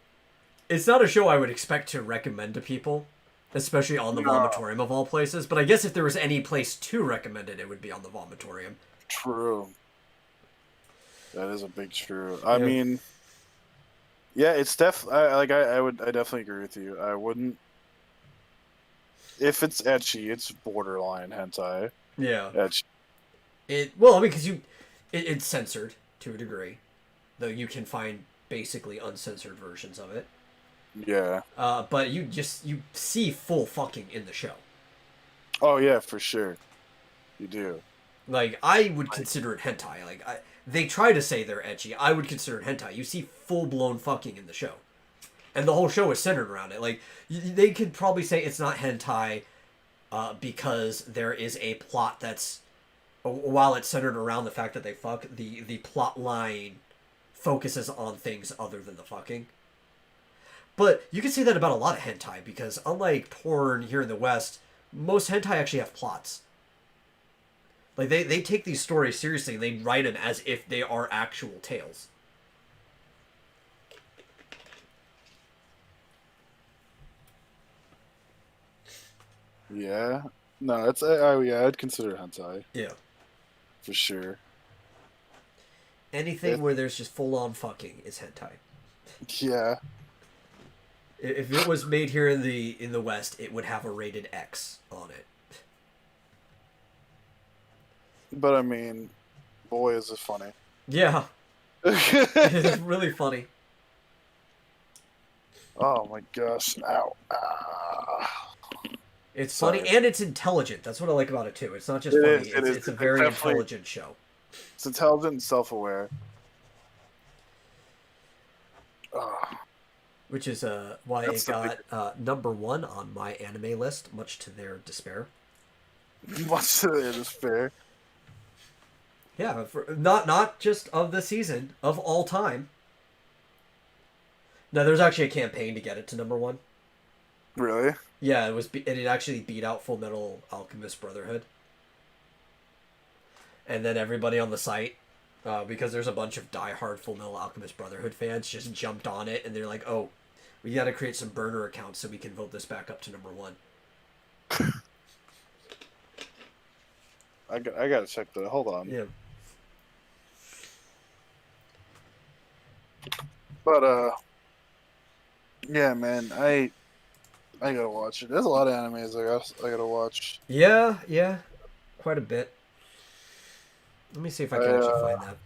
it's not a show I would expect to recommend to people, especially on the No, Vomitorium of all places. But I guess if there was any place to recommend it, it would be on the Vomitorium. true. That is a big true. I Yeah. mean, yeah, it's I definitely agree with you. I wouldn't if it's etchy, it's borderline hentai. Yeah. Etchy. Well, I mean, because it's censored to a degree, though you can find basically uncensored versions of it. Yeah. But you see full fucking in the show. Oh yeah, for sure. You do. Like I would consider it hentai. They try to say they're edgy. I would consider it hentai. You see full blown fucking in the show, and the whole show is centered around it. Like they could probably say it's not hentai, because there is a plot that's, while it's centered around the fact that they fuck, the plot line focuses on things other than the fucking. But you can say that about a lot of hentai, because unlike porn here in the West, most hentai actually have plots. Like they take these stories seriously and they write them as if they are actual tales. Yeah. No, yeah, I'd consider it hentai Yeah. for sure. Anything where there's just full on fucking is hentai. Yeah. If it was made here in the West, it would have a rated X on it. But I mean, boy, is it funny. Yeah, it's really funny. Oh my gosh. Ow. Ah. It's Sorry. funny and it's intelligent. That's what I like about it too. It's not just It funny. is, it is. It's a It's very definitely- intelligent show. It's intelligent and self-aware. Which is why That's it the got #1 on my anime list, much to their despair. Much to their despair. Yeah, not just of the season, of all time. No, there's actually a campaign to get it to #1. Really? Yeah, it actually beat out Full Metal Alchemist Brotherhood. And then everybody on the site, because there's a bunch of diehard Full Metal Alchemist Brotherhood fans, just jumped on it, and they're like, "Oh, we got to create some burner accounts so we can vote this back up to #1." I gotta check that. Hold on. Yeah. But Yeah, man. I gotta watch it. There's a lot of animes I gotta watch. Yeah, yeah, quite a bit. Let me see if I I can actually find that.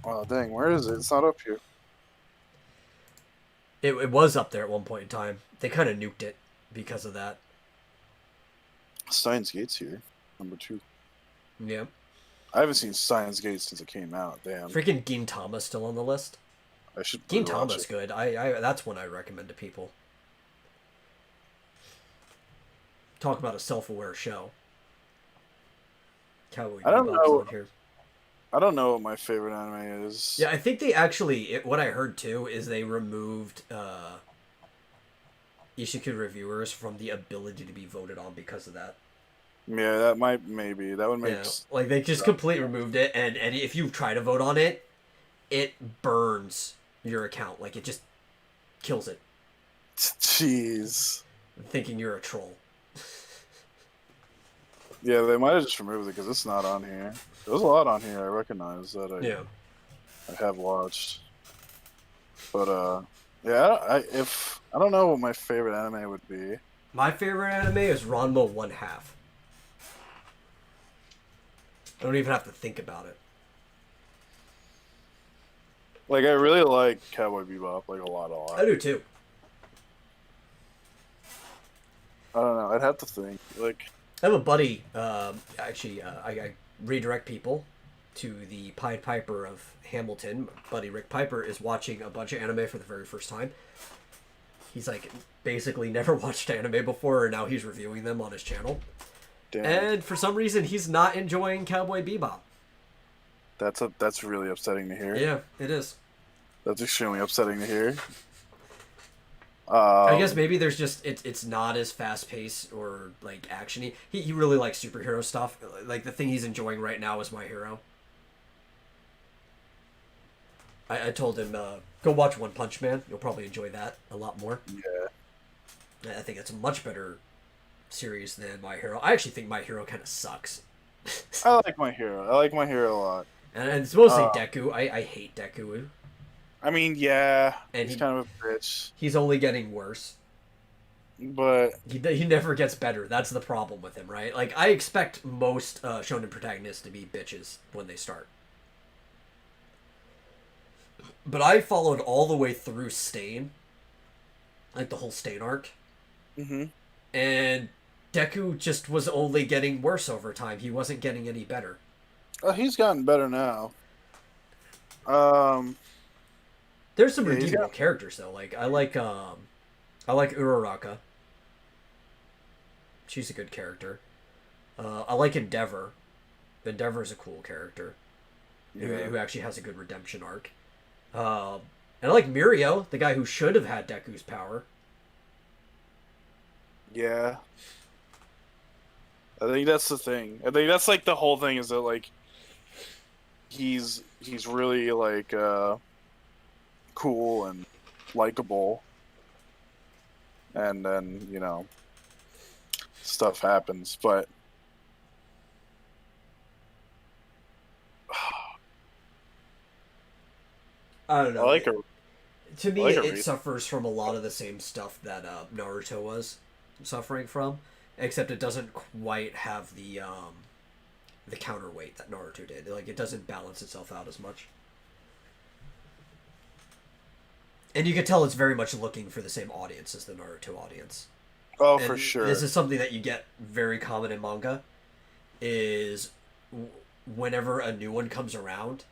oh dang, where is it? It's not up here. It was up there at one point in time. They kind of nuked it because of that. Steins Gate's here, number 2. Yeah. I haven't seen Steins Gate since it came out. Damn, Freaking Gintama still on the list. I should rewatch Gintama's it. good. I that's one I recommend to people. Talk about a self-aware show. Cowboy I don't Bebop's know. on here. I don't know what my favorite anime is. Yeah, I think they actually. What I heard too is they removed Ishiku reviewers from the ability to be voted on because of that. Yeah, that might maybe that would make. Yeah, like they just completely removed it, and if you try to vote on it, it burns your account. Like it just kills it, Jeez. thinking you're a troll. Yeah, they might have just removed it because it's not on here. There's a lot on here I recognize that Yeah. I have watched. But yeah, I don't know what my favorite anime would be. My favorite anime is Ranma One Half. I don't even have to think about it. Like I really like Cowboy Bebop, like a lot. I do too. I don't know. I'd have to think. Like I have a buddy. I redirect people to the Pied Piper of Hamilton. My buddy Rick Piper is watching a bunch of anime for the very first time. He's like basically never watched anime before, and now he's reviewing them on his channel. damn, And for some reason, he's not enjoying Cowboy Bebop. that's really upsetting to hear. Yeah, it is. That's extremely upsetting to hear. I guess maybe there's just it's not as fast paced or like actiony. He really likes superhero stuff. Like the thing he's enjoying right now is My Hero. I told him go watch One Punch Man. You'll probably enjoy that a lot more. Yeah. I think it's a much better series than My Hero. I actually think My Hero kind of sucks. I like My Hero. I like My Hero a lot. And it's mostly Deku. I hate Deku. I mean, yeah, And he's kind of a bitch, He's only getting worse. but He never gets better. That's the problem with him, right? Like, I expect most shonen protagonists to be bitches when they start. But I followed all the way through Stain. Like, the whole Stain arc. mm-hmm. And Deku just was only getting worse over time. He wasn't getting any better. He's gotten better now. Um, There's some Yeah, he's redeemable got- characters, though. Like, I like Uraraka. She's a good character. I like Endeavor. Endeavor's a cool character who actually has a good redemption arc. And I like Mirio, the guy who should have had Deku's power. yeah. I think that's the thing. I think that's like the whole thing is that like he's really like cool and likable, and then stuff happens, but I don't I know. like her. To me, I like her it reason. suffers from a lot of the same stuff that Naruto was suffering from, except it doesn't quite have the counterweight that Naruto did. Like, it doesn't balance itself out as much. And you can tell it's very much looking for the same audience as the Naruto audience. Oh, And for sure. This is something that you get very common in manga, is whenever a new one comes around,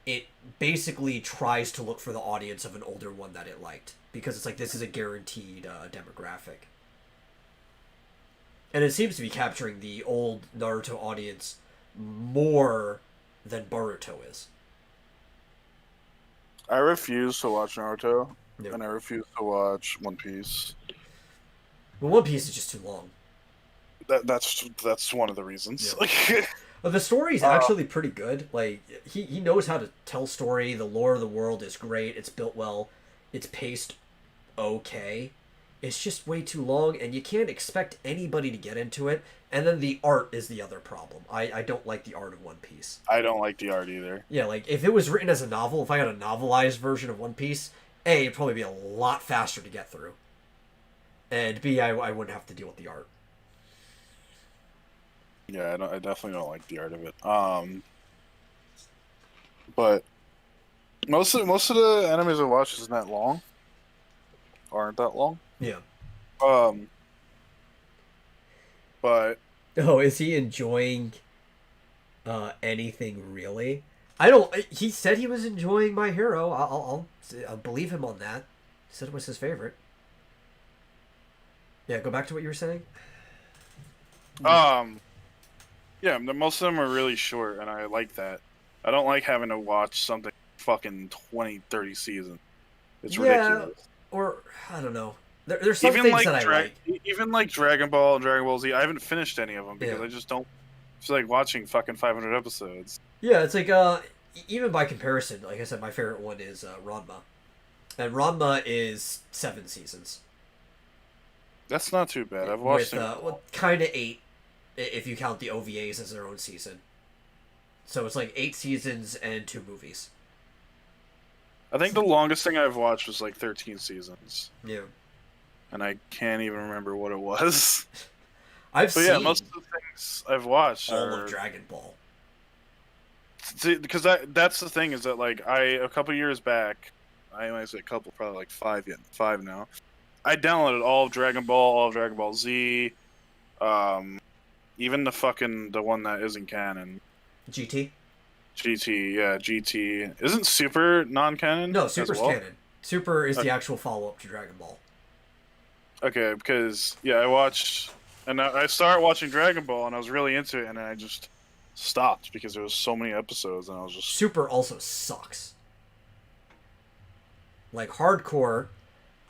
it basically tries to look for the audience of an older one that it liked. Because it's like, this is a guaranteed demographic. And it seems to be capturing the old Naruto audience more than Boruto is. I refuse to watch Naruto, Yeah. and I refuse to watch One Piece. But One Piece is just too long. That's one of the reasons. Yeah. Like, But the story's actually pretty good. Like, he knows how to tell story. The lore of the world is great. It's built well. It's paced okay. It's just way too long, and you can't expect anybody to get into it. And then the art is the other problem. I don't like the art of One Piece. I don't like the art either. Yeah, like if it was written as a novel, if I got a novelized version of One Piece, A, it'd probably be a lot faster to get through. And B, I wouldn't have to deal with the art. Yeah, I definitely don't like the art of it. But most of the animes I watch isn't that long. Aren't that long. Yeah. Um, but Oh, is he enjoying anything really? I don't. He said he was enjoying My Hero. I'll believe him on that. He said it was his favorite. Yeah, go back to what you were saying. Yeah, most of them are really short, and I like that. I don't like having to watch something fucking 20, 30 seasons. It's ridiculous. Or I don't know. There's some things that I like. Even like Dragon Ball and Dragon Ball Z, I haven't finished any of them because I just don't feel like watching fucking 500 episodes. Yeah, it's like even by comparison, like I said, my favorite one is Ranma, and Ranma is 7 seasons. That's not too bad. I've watched with kind of 8 if you count the OVAs as their own season. So it's like 8 seasons and 2 movies. I think the longest thing I've watched was like 13 seasons. Yeah. And I can't even remember what it was. I've seen most of the things I've watched all of Dragon Ball. See, because that's the thing is that like a couple years back, I might say a couple, probably like 5 now. I downloaded all of Dragon Ball, all of Dragon Ball Z, even the one that isn't canon. GT. Yeah, GT. Isn't Super non-canon? No, Super's canon. Super is the actual follow-up to Dragon Ball. Okay, because I watched, and I started watching Dragon Ball, and I was really into it, and then I just stopped because there was so many episodes, and I was just. Super also sucks. Like hardcore,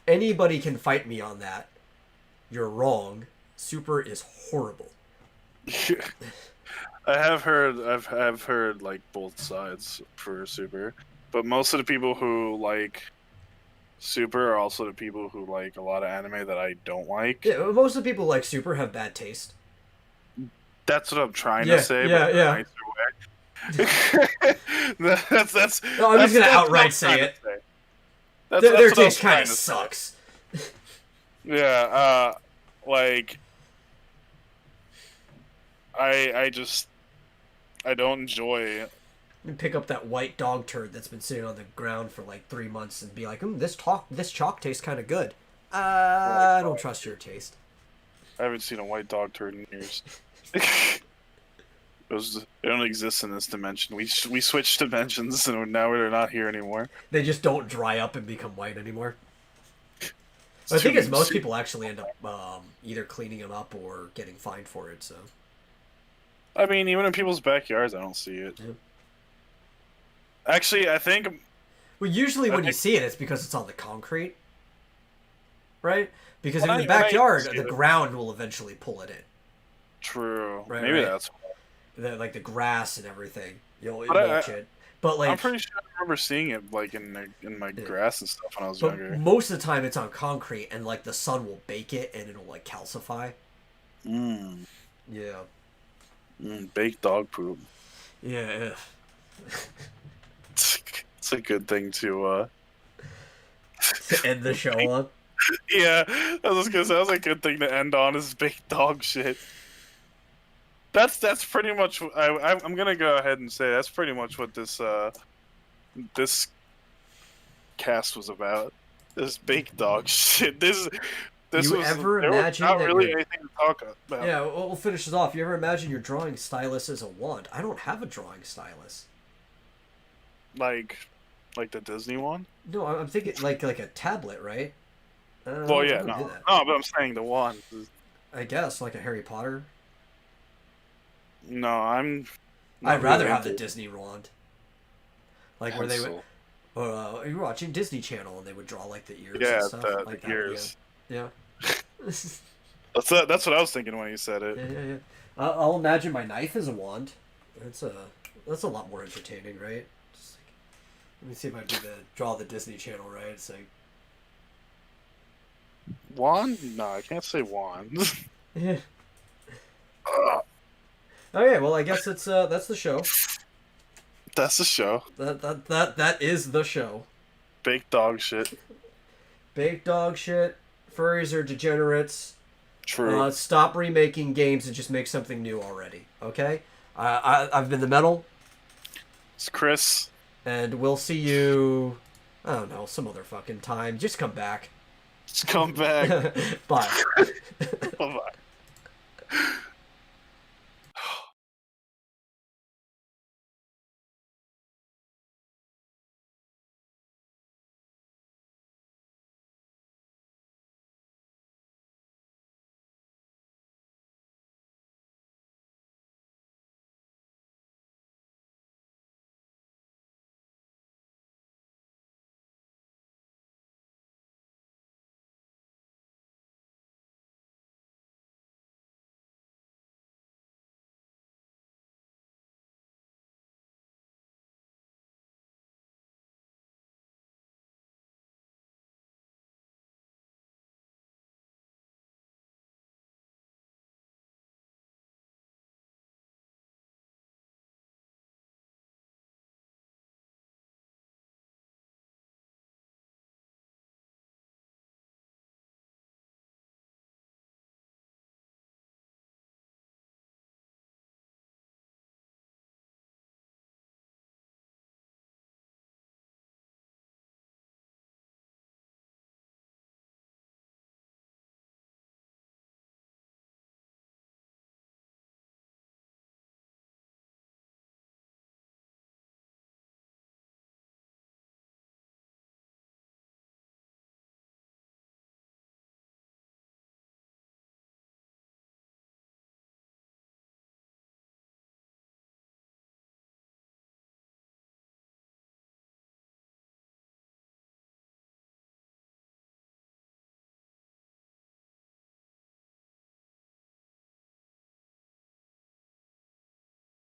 anybody can fight me on that. You're wrong. Super is horrible. I've heard like both sides for Super, but most of the people who like Super are also the people who like a lot of anime that I don't like. Yeah, most of the people who like Super have bad taste. That's what I'm trying to say. Yeah. that's. No, I'm just gonna outright say it. Their taste kind of sucks. Yeah, like I don't enjoy. You pick up that white dog turd that's been sitting on the ground for like 3 months and be like, this chalk tastes kind of good. I don't trust your taste. I haven't seen a white dog turd in years. They don't exist in this dimension. We switched dimensions, and now they're not here anymore. They just don't dry up and become white anymore. I think it's most people actually end up either cleaning them up or getting fined for it. So, I mean, even in people's backyards, I don't see it. Yeah. Actually, I think. Well, usually when you see it, it's because it's on the concrete, right? Because in the backyard, the ground will eventually pull it in. True. Right, Maybe right? that's like the grass and everything. You'll mulch it. But like, I'm pretty sure I remember seeing it like in my grass and stuff when I was younger. Most of the time, it's on concrete, and like the sun will bake it, and it'll like calcify. Yeah. Baked dog poop. Yeah. It's a good thing to end the show on. Yeah, I was gonna say that was a good thing to end on is baked dog shit. That's pretty much. I'm gonna go ahead and say that's pretty much what this cast was about. This baked dog shit. This you was ever imagine not that really anything to talk about. Yeah, we'll finish this off. You ever imagine your drawing stylus as a wand? I don't have a drawing stylus. Like the Disney one? No, I'm thinking like a tablet, right? Well, yeah, no, but I'm saying the wand. I guess like a Harry Potter. No, I'd rather have the Disney wand. Like pencil. where they would, you were watching Disney Channel and they would draw like the ears. Yeah, and stuff, like the ears. Yeah. That's what I was thinking when you said it. Yeah. I'll imagine my knife as a wand. That's a lot more entertaining, right? Just like, let me see if I do draw the Disney Channel right. It's like Juan? No, I can't say Juan. Okay, well, I guess that's the show. That's the show. That is the show. Fake dog shit. Baked dog shit. Furries are degenerates. True. Stop remaking games and just make something new already. Okay? I've been the Metal, It's Chris. and we'll see you. I don't know, some other fucking time. Just come back. Just come back. Bye.